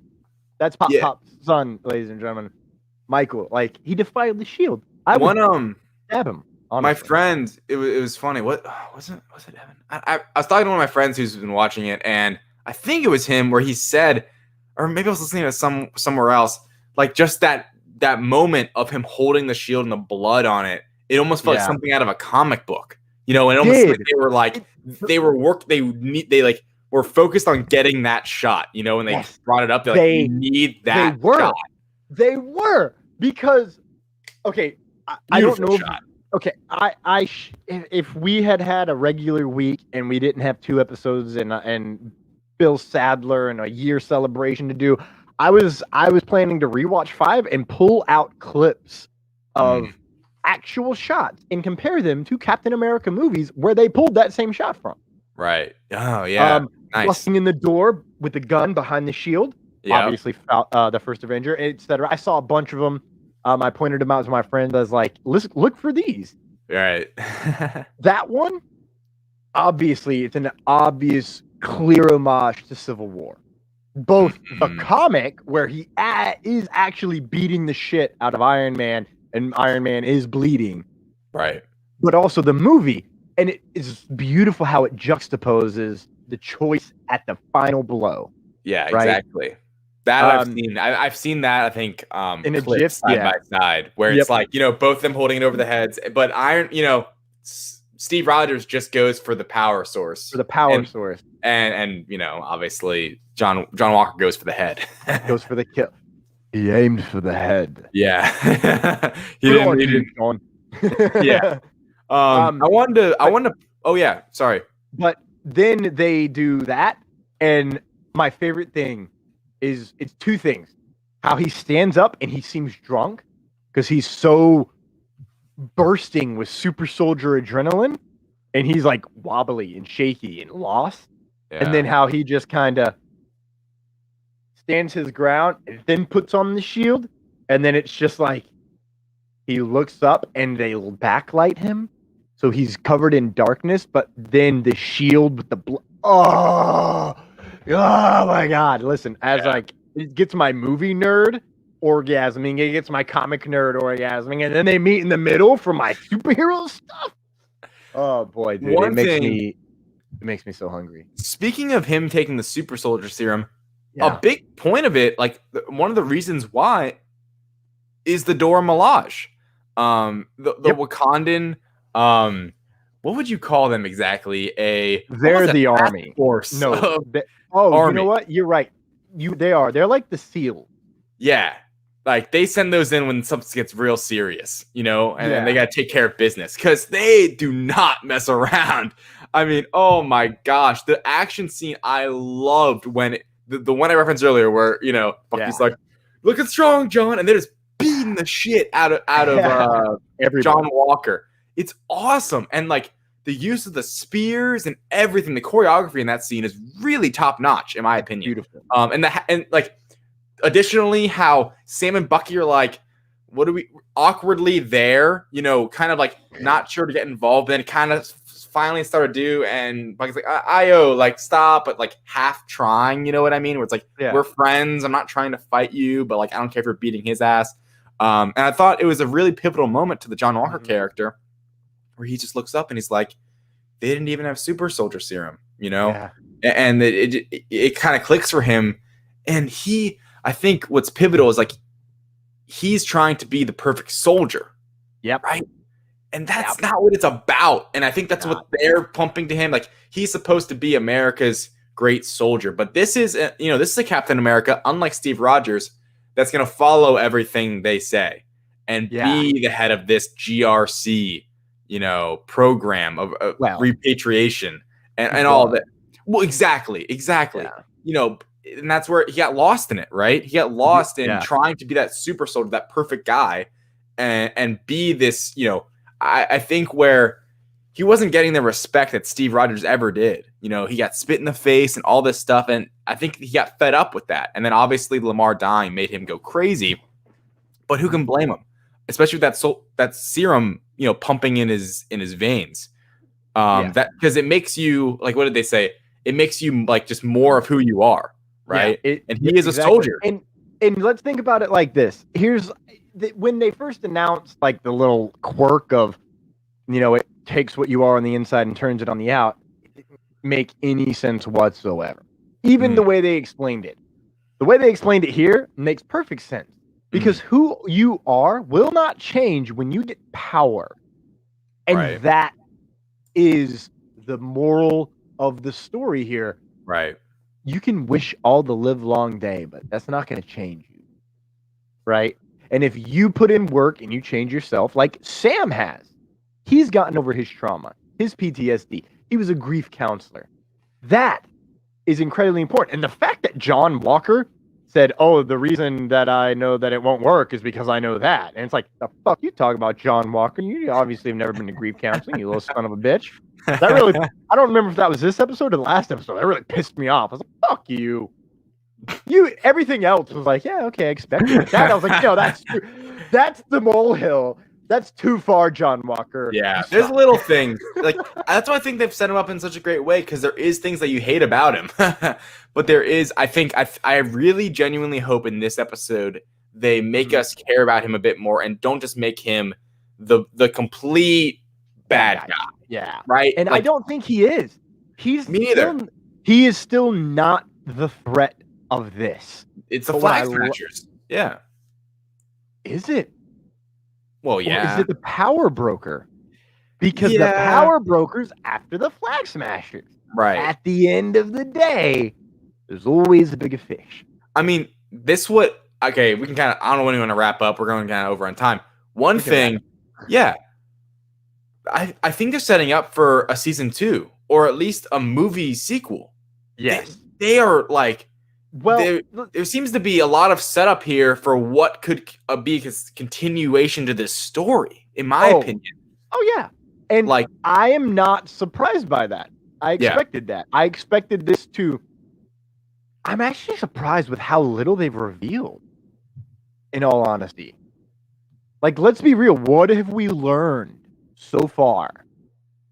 That's Pop's son, ladies and gentlemen. Michael, like, he defiled the shield. I would stab him. Honestly. My friend, it was funny. What was it? Was it Evan? I was talking to one of my friends who's been watching it, and I think it was him where he said, or maybe I was listening to somewhere else, like just that moment of him holding the shield and the blood on it. It almost felt like something out of a comic book, you know. And almost like they were focused on getting that shot, you know. And they brought it up, they're like, you need that. They were because I don't know. If we had a regular week and we didn't have 2 episodes and Bill Sadler and a year celebration to do, I was planning to rewatch 5 and pull out clips of actual shots and compare them to Captain America movies where they pulled that same shot from. Right. Oh yeah. Nice. Busting in the door with the gun behind the shield. Yep. Obviously, the first Avenger, etc. I saw a bunch of them. I pointed them out to my friends. I was like, "Listen, look for these." Right. That one, obviously, it's an obvious, clear homage to Civil War. Both the comic, where he is actually beating the shit out of Iron Man, and Iron Man is bleeding. Right. but also the movie. And it is beautiful how it juxtaposes the choice at the final blow. Yeah, right? Exactly. That I've seen. I've seen that. I think in a clips GIF side by side, where it's like both them holding it over the heads, but Steve Rogers just goes for the power source. Source. And obviously John Walker goes for the head. Goes for the kill. He aimed for the head. Yeah. he didn't. Yeah. I wanted to. Oh yeah. Sorry. But then they do that, and my favorite thing is it's two things: how he stands up and he seems drunk because he's so bursting with super soldier adrenaline, and he's like wobbly and shaky and lost. Yeah. And then how he just kind of stands his ground and then puts on the shield, and then it's just like he looks up and they backlight him, so he's covered in darkness, but then the shield with the oh my god. Listen, it gets my movie nerd orgasming, it gets my comic nerd orgasming, and then they meet in the middle for my superhero stuff. Oh boy, dude. It makes me so hungry. Speaking of him taking the super soldier serum, a big point of it, like one of the reasons why, is the Dora Milaje. The Wakandan, what would you call them exactly? They're the army force. No. Army. You know what? You're right. They are. They're like the SEAL. Yeah. Like they send those in when something gets real serious, and they got to take care of business because they do not mess around. I mean, oh my gosh, the action scene I loved when the one I referenced earlier, where Bucky's like, "Looking strong, John," and they're just beating the shit out of John Walker. It's awesome, and like the use of the spears and everything, the choreography in that scene is really top notch, in my opinion. Beautiful. And additionally, how Sam and Bucky are like, what do we awkwardly there, kind of like not sure to get involved, then kind of finally start to do, and Bucky's like, Io, like stop, but like half trying, you know what I mean? Where it's like, we're friends, I'm not trying to fight you, but like I don't care if you're beating his ass. And I thought it was a really pivotal moment to the John Walker character, where he just looks up and he's like, they didn't even have super soldier serum, and it kind of clicks for him, and I think what's pivotal is like he's trying to be the perfect soldier. Yep. Right. And that's not what it's about. And I think that's what they're pumping to him. Like he's supposed to be America's great soldier. But this is a Captain America, unlike Steve Rogers, that's going to follow everything they say and be the head of this GRC, program of repatriation and all of that. Well, exactly. Yeah. And that's where he got lost in it, right? He got lost in trying to be that super soldier, that perfect guy, and be this, I think where he wasn't getting the respect that Steve Rogers ever did. He got spit in the face and all this stuff, and I think he got fed up with that. And then obviously Lamar dying made him go crazy, but who can blame him? Especially with that serum, pumping in his veins. That because it makes you, like, what did they say? It makes you like just more of who you are. Right. And he is a soldier. And let's think about it like this. Here's when they first announced like the little quirk of, it takes what you are on the inside and turns it on the out. It didn't make any sense whatsoever. Even the way they explained it. The way they explained it here makes perfect sense. Because who you are will not change when you get power. And that is the moral of the story here. Right. You can wish all the live long day, but that's not going to change you. Right? And if you put in work and you change yourself, like Sam has, he's gotten over his trauma, his PTSD. He was a grief counselor. That is incredibly important. And the fact that John Walker said, oh, the reason that I know that it won't work is because I know that. And it's like, the fuck you talk about, John Walker? You obviously have never been to grief counseling, you little son of a bitch. That really, I don't remember if that was this episode or the last episode. That really pissed me off. I was like, fuck you. Everything else was like, yeah, okay, I expected that. I was like, no, that's the molehill. That's too far, John Walker. Yeah, there's little things. Like, that's why I think they've set him up in such a great way, because there is things that you hate about him. But there is, I think, I really genuinely hope in this episode they make us care about him a bit more and don't just make him the complete bad guy. Yeah. Right? And I don't think he is. Me neither. He is still not the threat of this. It's the Flag Smashers. Yeah. Is it? Well, Or yeah. is it the Power Broker? Because the Power Broker's after the Flag Smashers. Right. At the end of the day, there's always a bigger fish. I mean, okay, we can kind of, I don't know when we want to wrap up. We're going kind of over on time. One thing, I think they're setting up for a season 2 or at least a movie sequel. Yes. They are like, well, there seems to be a lot of setup here for what could be a continuation to this story, in my opinion. Oh, yeah. And like, I am not surprised by that. I expected that. I expected this to. I'm actually surprised with how little they've revealed, in all honesty. Like, let's be real. What have we learned so far?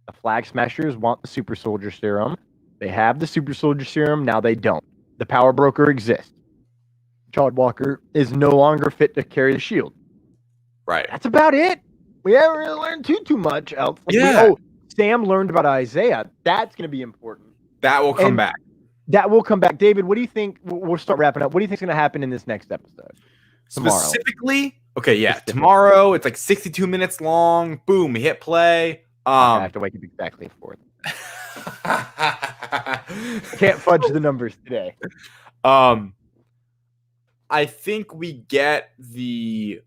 The Flag Smashers want the Super Soldier Serum. They have the Super Soldier Serum. Now they don't. The Power Broker exists. John Walker is no longer fit to carry the shield. Right. That's about it. We haven't really learned too much else. Yeah. Sam learned about Isaiah. That's going to be important. That will come back. That will come back. David, what do you think? We'll start wrapping up. What do you think is going to happen in this next episode? Tomorrow. Specifically? Okay, yeah. Tomorrow, it's like 62 minutes long. Boom, we hit play. I have to wake up exactly at 4. Can't fudge the numbers today. I think we get the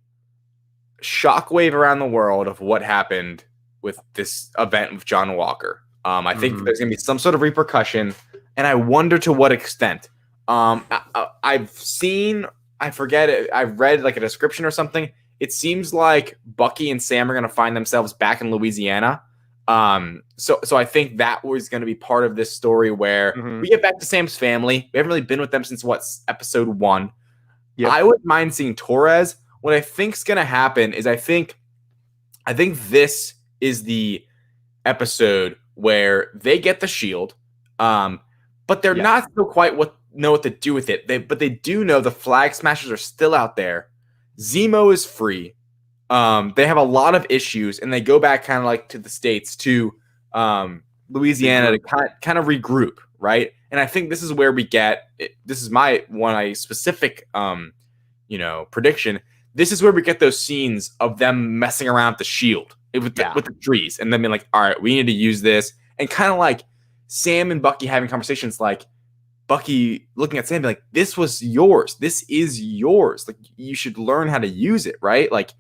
shockwave around the world of what happened with this event with John Walker. I think there's going to be some sort of repercussion, and I wonder to what extent. I've seen, I forget it, I've read like a description or something. It seems like Bucky and Sam are going to find themselves back in Louisiana. So I think that was going to be part of this story where we get back to Sam's family. We haven't really been with them since episode 1. Yep. I wouldn't mind seeing Torres. What I think's going to happen is I think this is the episode where they get the shield, but they're not still quite know what to do with it. But they do know the Flag Smashers are still out there. Zemo is free. They have a lot of issues, and they go back kind of like to the States, to Louisiana to kind of regroup, right? And I think this is where we get this is my specific prediction. This is where we get those scenes of them messing around with the shield with the trees, and then being like, all right, we need to use this, and kind of like Sam and Bucky having conversations, like Bucky looking at Sam, being like, this was yours. This is yours. Like, you should learn how to use it, right? Like,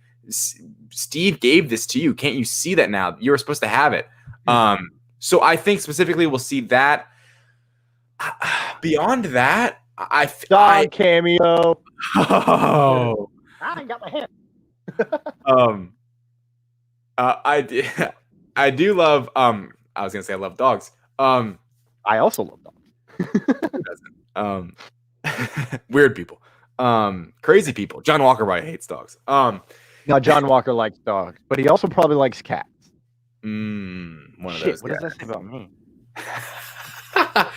Steve gave this to you. Can't you see that now? You were supposed to have it. So I think specifically we'll see that. Beyond that, I cameo. Oh, I got my hand. I do love. I was gonna say I love dogs. I also love dogs. Weird people. Crazy people. John Walker probably hates dogs. Now, John Walker likes dogs, but he also probably likes cats. One of Shit, those. what does that say about me? I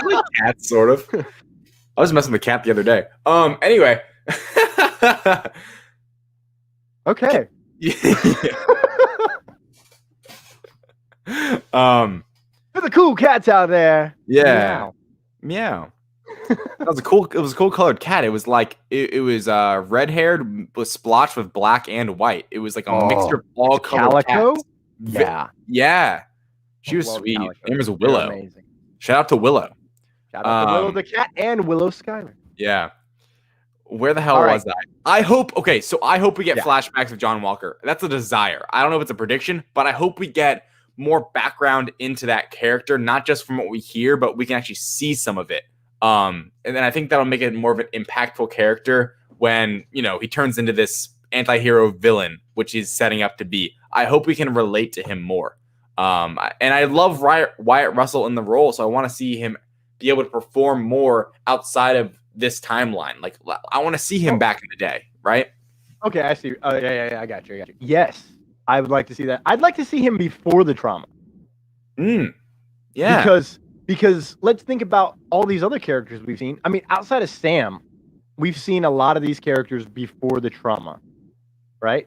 like cats, sort of. I was messing with a cat the other day. Anyway. Okay. For the cool cats out there. Yeah. Meow. It was a cool colored cat. It was like it was red haired with splotched with black and white. It was like a mixture of all colored cats. Yeah. She was sweet. Her name was Willow. Shout out to Willow. Shout out to Willow the cat and Willow Skyler. Yeah. Where the hell was I? I hope we get flashbacks of John Walker. That's a desire. I don't know if it's a prediction, but I hope we get more background into that character, not just from what we hear, but we can actually see some of it. And then I think that'll make it more of an impactful character when, he turns into this anti-hero villain, which he's setting up to be. I hope we can relate to him more. And I love Wyatt Russell in the role, so I want to see him be able to perform more outside of this timeline. Like, I want to see him back in the day, right? Okay, I see. Oh, yeah, I got you. Yes, I would like to see that. I'd like to see him before the trauma. Yeah. Because let's think about all these other characters we've seen. I mean, outside of Sam, we've seen a lot of these characters before the trauma, right?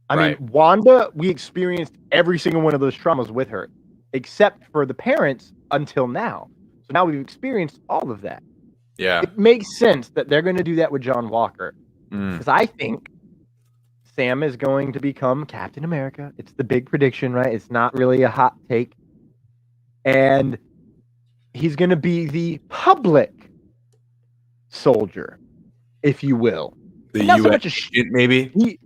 I mean, Wanda, we experienced every single one of those traumas with her, except for the parents until now. So now we've experienced all of that. Yeah. It makes sense that they're going to do that with John Walker. Because I think Sam is going to become Captain America. It's the big prediction, right? It's not really a hot take. And he's going to be the public soldier, if you will. The U.S. agent, maybe?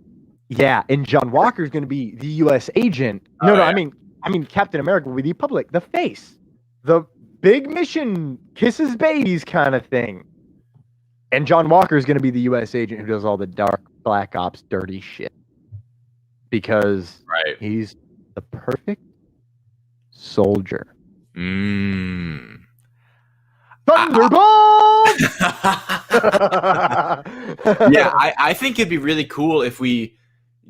Yeah, and John Walker is going to be the U.S. agent. I mean Captain America will be the public, the face, the big mission, kisses babies kind of thing. And John Walker is going to be the U.S. agent who does all the dark black ops dirty shit. Because he's the perfect soldier. Thunderbolt! Yeah, I think it'd be really cool if we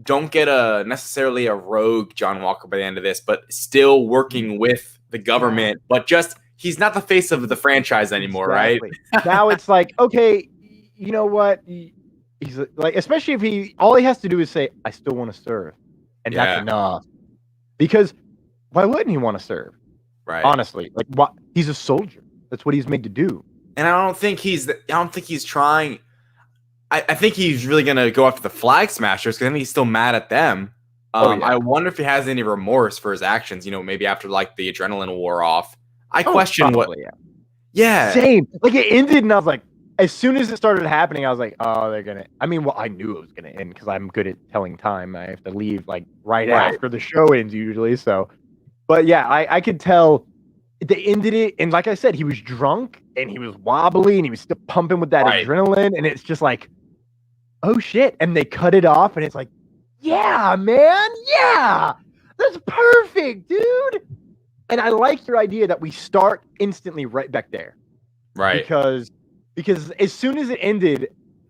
don't get necessarily a rogue John Walker by the end of this, but still working with the government, but just he's not the face of the franchise anymore, right? Now it's like, okay, you know what? He's like, especially if all he has to do is say, I still want to serve. And that's enough. Because why wouldn't he want to serve? Right. Honestly, like what? He's a soldier. That's what he's made to do. And I don't think he's trying. I think he's really gonna go after the Flag Smashers because I think he's still mad at them. I wonder if he has any remorse for his actions. You know, maybe after like the adrenaline wore off. I question probably, what. Yeah. Same. Like it ended, and I was like, as soon as it started happening, I was like, oh, they're gonna. I mean, well, I knew it was gonna end because I'm good at telling time. I have to leave like right after the show ends usually. So, but yeah, I could tell. They ended it, and like I said, he was drunk and he was wobbly and he was still pumping with that adrenaline, and it's just like, oh shit! And they cut it off, and it's like, yeah, man, yeah, that's perfect, dude. And I like your idea that we start instantly right back there, right? Because as soon as it ended,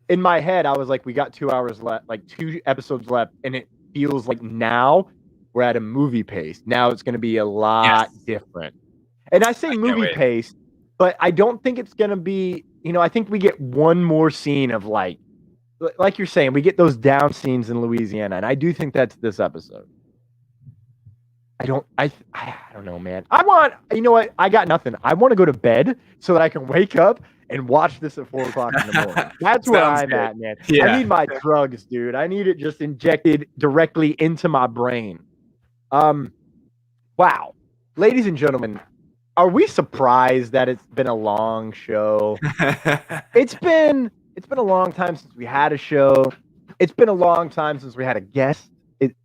in my head, I was like, we got 2 hours left, like 2 episodes left, and it feels like now we're at a movie pace. Now it's going to be a lot different. And I say movie pace, but I don't think it's going to be, I think we get one more scene of like you're saying, we get those down scenes in Louisiana. And I do think that's this episode. I don't know, man. You know what? I got nothing. I want to go to bed so that I can wake up and watch this at 4 o'clock in the morning. That's where I'm at, man. Yeah. I need my drugs, dude. I need it just injected directly into my brain. Wow. Ladies and gentlemen, are we surprised that it's been a long show? It's been a long time since we had a show. It's been a long time since we had a guest.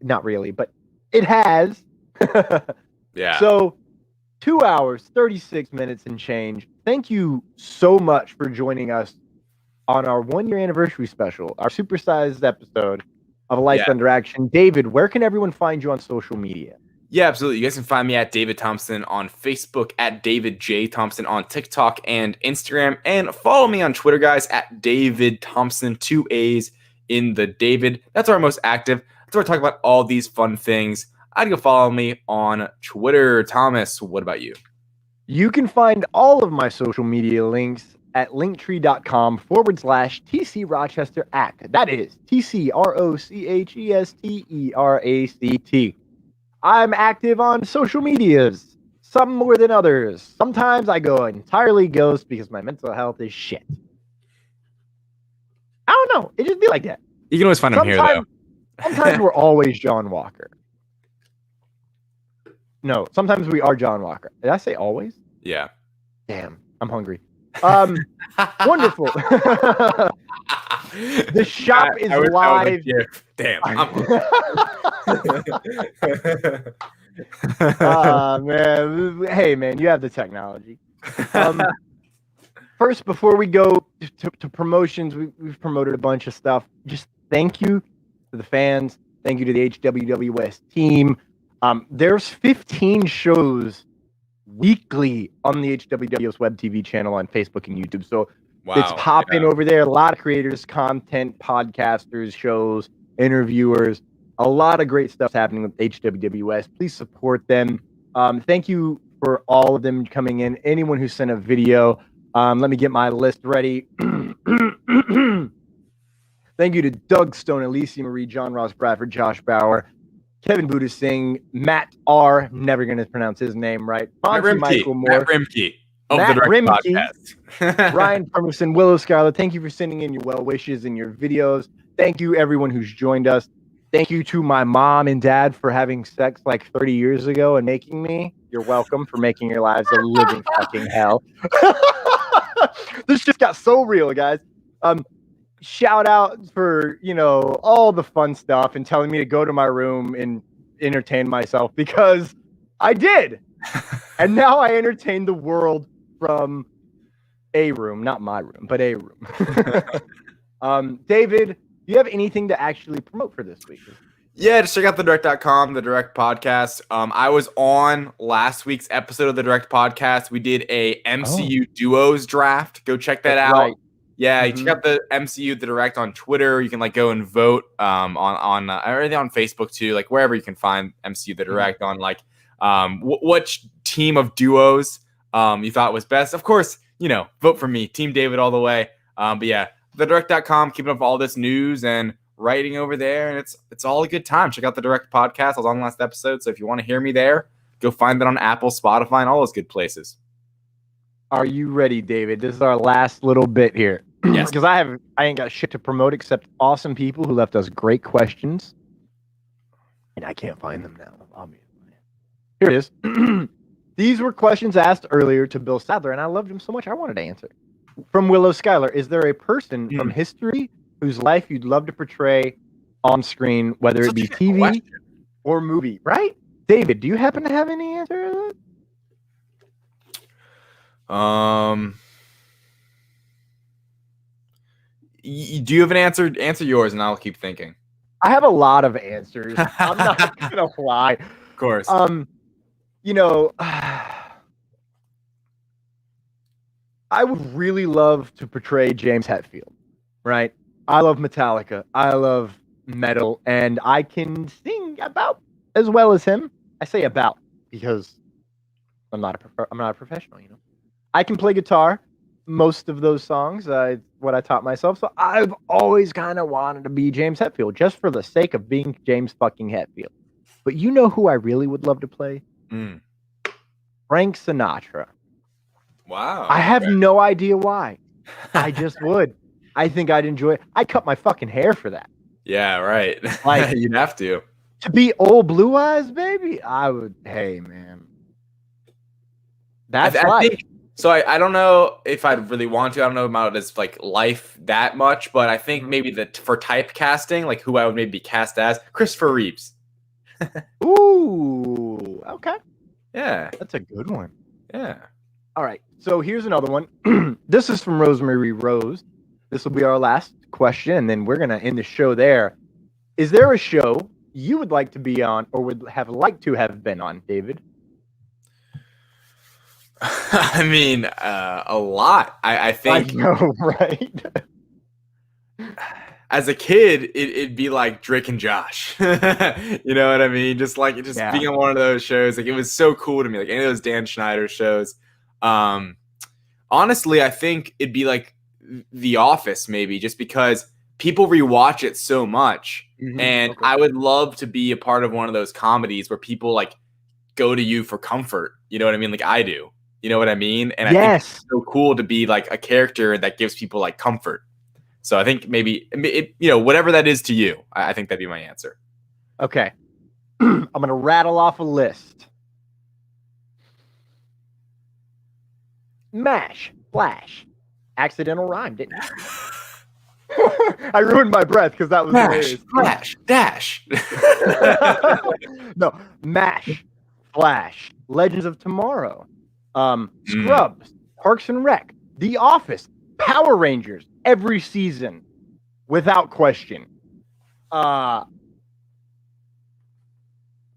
Not really, but it has. Yeah. So 2 hours, 36 minutes and change. Thank you so much for joining us on our 1-year anniversary special, our supersized episode of LightsThunderAction. David, where can everyone find you on social media? Yeah, absolutely. You guys can find me at David Thompson on Facebook, at David J. Thompson on TikTok and Instagram, and follow me on Twitter, guys, at David Thompson, 2 A's in the David. That's where I'm most active. That's where I talk about all these fun things. I'd go follow me on Twitter. Thomas, what about you? You can find all of my social media links at Linktr.com/TCRochesterACT. That is TCRochesterACT. I'm active on social medias, some more than others. Sometimes I go entirely ghost because my mental health is shit. I don't know. It just be like that. You can always find him here, though. Sometimes we're always John Walker. No, sometimes we are John Walker. Did I say always? Yeah. Damn, I'm hungry. Wonderful. The shop is live. Damn. Man. Hey, man, you have the technology. First, before we go to promotions, we've promoted a bunch of stuff. Just thank you to the fans. Thank you to the HWWS team. There's 15 shows weekly on the HWWS WebTV channel on Facebook and YouTube. So it's popping over there. A lot of creators, content, podcasters, shows, interviewers. A lot of great stuff happening with HWWS. Please support them. Thank you for all of them coming in. Anyone who sent a video. Let me get my list ready. Thank you to Doug Stone, Alicia Marie, John Ross Bradford, Josh Bauer, Kevin Buddha Singh, Matt R. Never going to pronounce his name right. Michael Moore. Matt Rimke of Matt the Direct Rimke, Podcast. Ryan Permerson, Willow Scarlett, thank you for sending in your well wishes and your videos. Thank you, everyone who's joined us. Thank you to my mom and dad for having sex like 30 years ago and making me. You're welcome for making your lives a living fucking hell. This just got so real, guys. Shout out for, all the fun stuff and telling me to go to my room and entertain myself, because I did. And now I entertain the world from a room, not my room, but a room. David, do you have anything to actually promote for this week? Yeah, just check out thedirect.com, the Direct Podcast. I was on last week's episode of the Direct Podcast. We did a MCU Duos draft. Go check that out. Right. Yeah, you check out the MCU, the Direct on Twitter. You can go and vote on everything on Facebook too, wherever you can find MCU, the Direct on which team of duos you thought was best. Of course, vote for me, Team David all the way. But yeah, thedirect.com, keeping up all this news and writing over there, and it's all a good time. Check out the Direct Podcast. I was on last episode, so if you want to hear me there, go find that on Apple, Spotify, and all those good places. Are you ready, David? This is our last little bit here. Yes. Because I ain't got shit to promote except awesome people who left us great questions. And I can't find them now, obviously. Here it is. These were questions asked earlier to Bill Sadler, and I loved him so much I wanted to answer. From Willow Schuyler, is there a person from history whose life you'd love to portray on screen, whether it be TV or movie? Right? David, do you happen to have any answer to that? Do you have an answer? Answer yours, and I'll keep thinking. I have a lot of answers. I'm not gonna lie. Of course. I would really love to portray James Hetfield, right? I love Metallica. I love metal, and I can sing about as well as him. I say about because I'm not a professional, I can play guitar. Most of those songs, what I taught myself. So I've always kind of wanted to be James Hetfield, just for the sake of being James fucking Hetfield. But you know who I really would love to play? Frank Sinatra. Wow. I have no idea why. I just would. I think I'd enjoy it. I'd cut my fucking hair for that. Yeah, right. You'd have to. To be old Blue Eyes, baby, I would. Hey, man. That's life. So I don't know if I'd really want to. I don't know about his life that much, but I think maybe for typecasting, who I would maybe cast as Christopher Reeves. Ooh, okay. Yeah, that's a good one. Yeah. All right. So here's another one. This is from Rosemary Rose. This will be our last question, and then we're gonna end the show there. Is there a show you would like to be on, or would have liked to have been on, David? I mean, a lot. I think. I know, right? As a kid, it'd be like Drake and Josh. You know what I mean? Just being on one of those shows, it was so cool to me. Any of those Dan Schneider shows. Honestly, I think it'd be like The Office, maybe, just because people rewatch it so much, and I would love to be a part of one of those comedies where people go to you for comfort. You know what I mean? Like I do. You know what I mean? And I think it's so cool to be a character that gives people comfort. So I think maybe whatever that is to you, I think that'd be my answer. Okay. I'm going to rattle off a list. MASH, Flash. Accidental rhyme, didn't I? I ruined my breath because that was hilarious. Flash, Dash. No, MASH, Flash, Legends of Tomorrow. Scrubs, Parks and Rec, The Office, Power Rangers, every season, without question.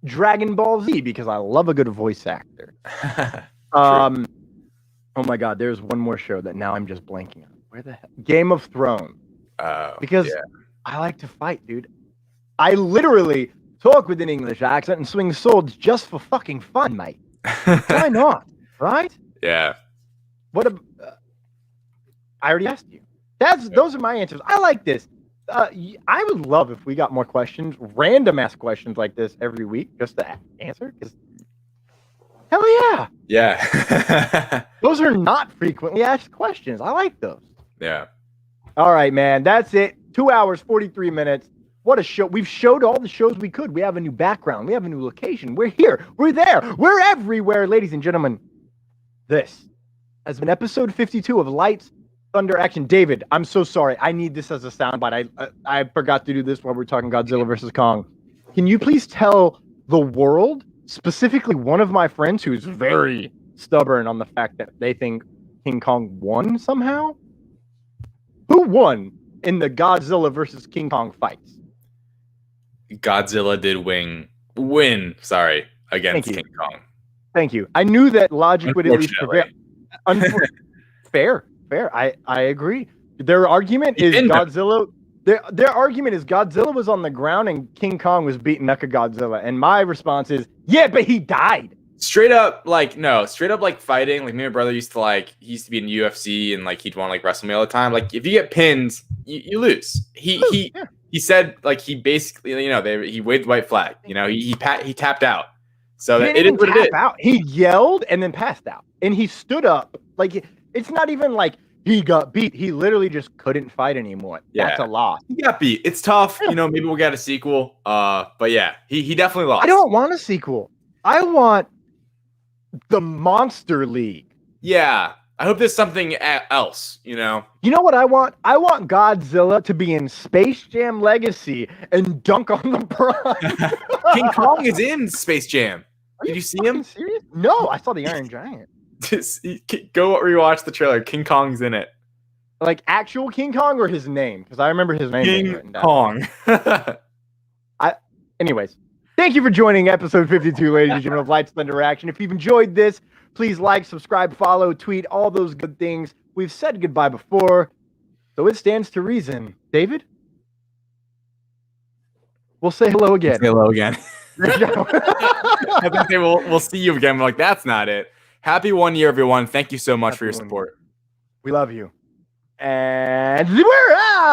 Dragon Ball Z, because I love a good voice actor. Oh my God, there's one more show that now I'm just blanking on. Where the hell? Game of Thrones. Because I like to fight, dude. I literally talk with an English accent and swing swords just for fucking fun, mate. Why not? Right? Yeah. I already asked you. Those are my answers. I like this. I would love if we got more questions, random ass questions like this every week, just to answer. Hell yeah. Yeah. Those are not frequently asked questions. I like those. Yeah. All right, man. That's it. 2 hours, 43 minutes. What a show. We've showed all the shows we could. We have a new background. We have a new location. We're here. We're there. We're everywhere, ladies and gentlemen. This has been episode 52 of Lights, Thunder, Action. David, I'm so sorry. I need this as a soundbite. I forgot to do this while we're talking Godzilla vs. Kong. Can you please tell the world, specifically one of my friends who's very stubborn on the fact that they think King Kong won somehow? Who won in the Godzilla versus King Kong fights? Godzilla did win. Sorry, against King Kong. Thank you. I knew that logic would at least prevail. Fair. I agree. Their argument is Godzilla. Their argument is Godzilla was on the ground and King Kong was beating Mechagodzilla. And my response is, yeah, but he died. Straight up fighting. Like me and my brother used to he used to be in UFC and he'd want to wrestle me all the time. Like if you get pinned, you lose. He said he basically he waved the white flag. He tapped out. So it is what it is. He yelled and then passed out. And he stood up. It's not even he got beat. He literally just couldn't fight anymore. Yeah. That's a loss. He got beat. It's tough. Yeah. Maybe we'll get a sequel. But yeah, he definitely lost. I don't want a sequel. I want the Monster League. Yeah. I hope there's something else, You know what I want? I want Godzilla to be in Space Jam Legacy and dunk on the prize. King Kong is in Space Jam. Did you see him? Serious? No, I saw the Iron Giant. Go rewatch the trailer. King Kong's in it. Like actual King Kong or his name? Because I remember his name. King Kong. Anyways, thank you for joining episode 52, ladies and gentlemen, of Lights, Thunder, Action. If you've enjoyed this, please like, subscribe, follow, tweet, all those good things. We've said goodbye before, so it stands to reason. David? We'll say hello again. Say hello again. I think we'll see you again. We're like, that's not it. Happy 1 year, everyone. Thank you so much for your support. We love you. And we're out.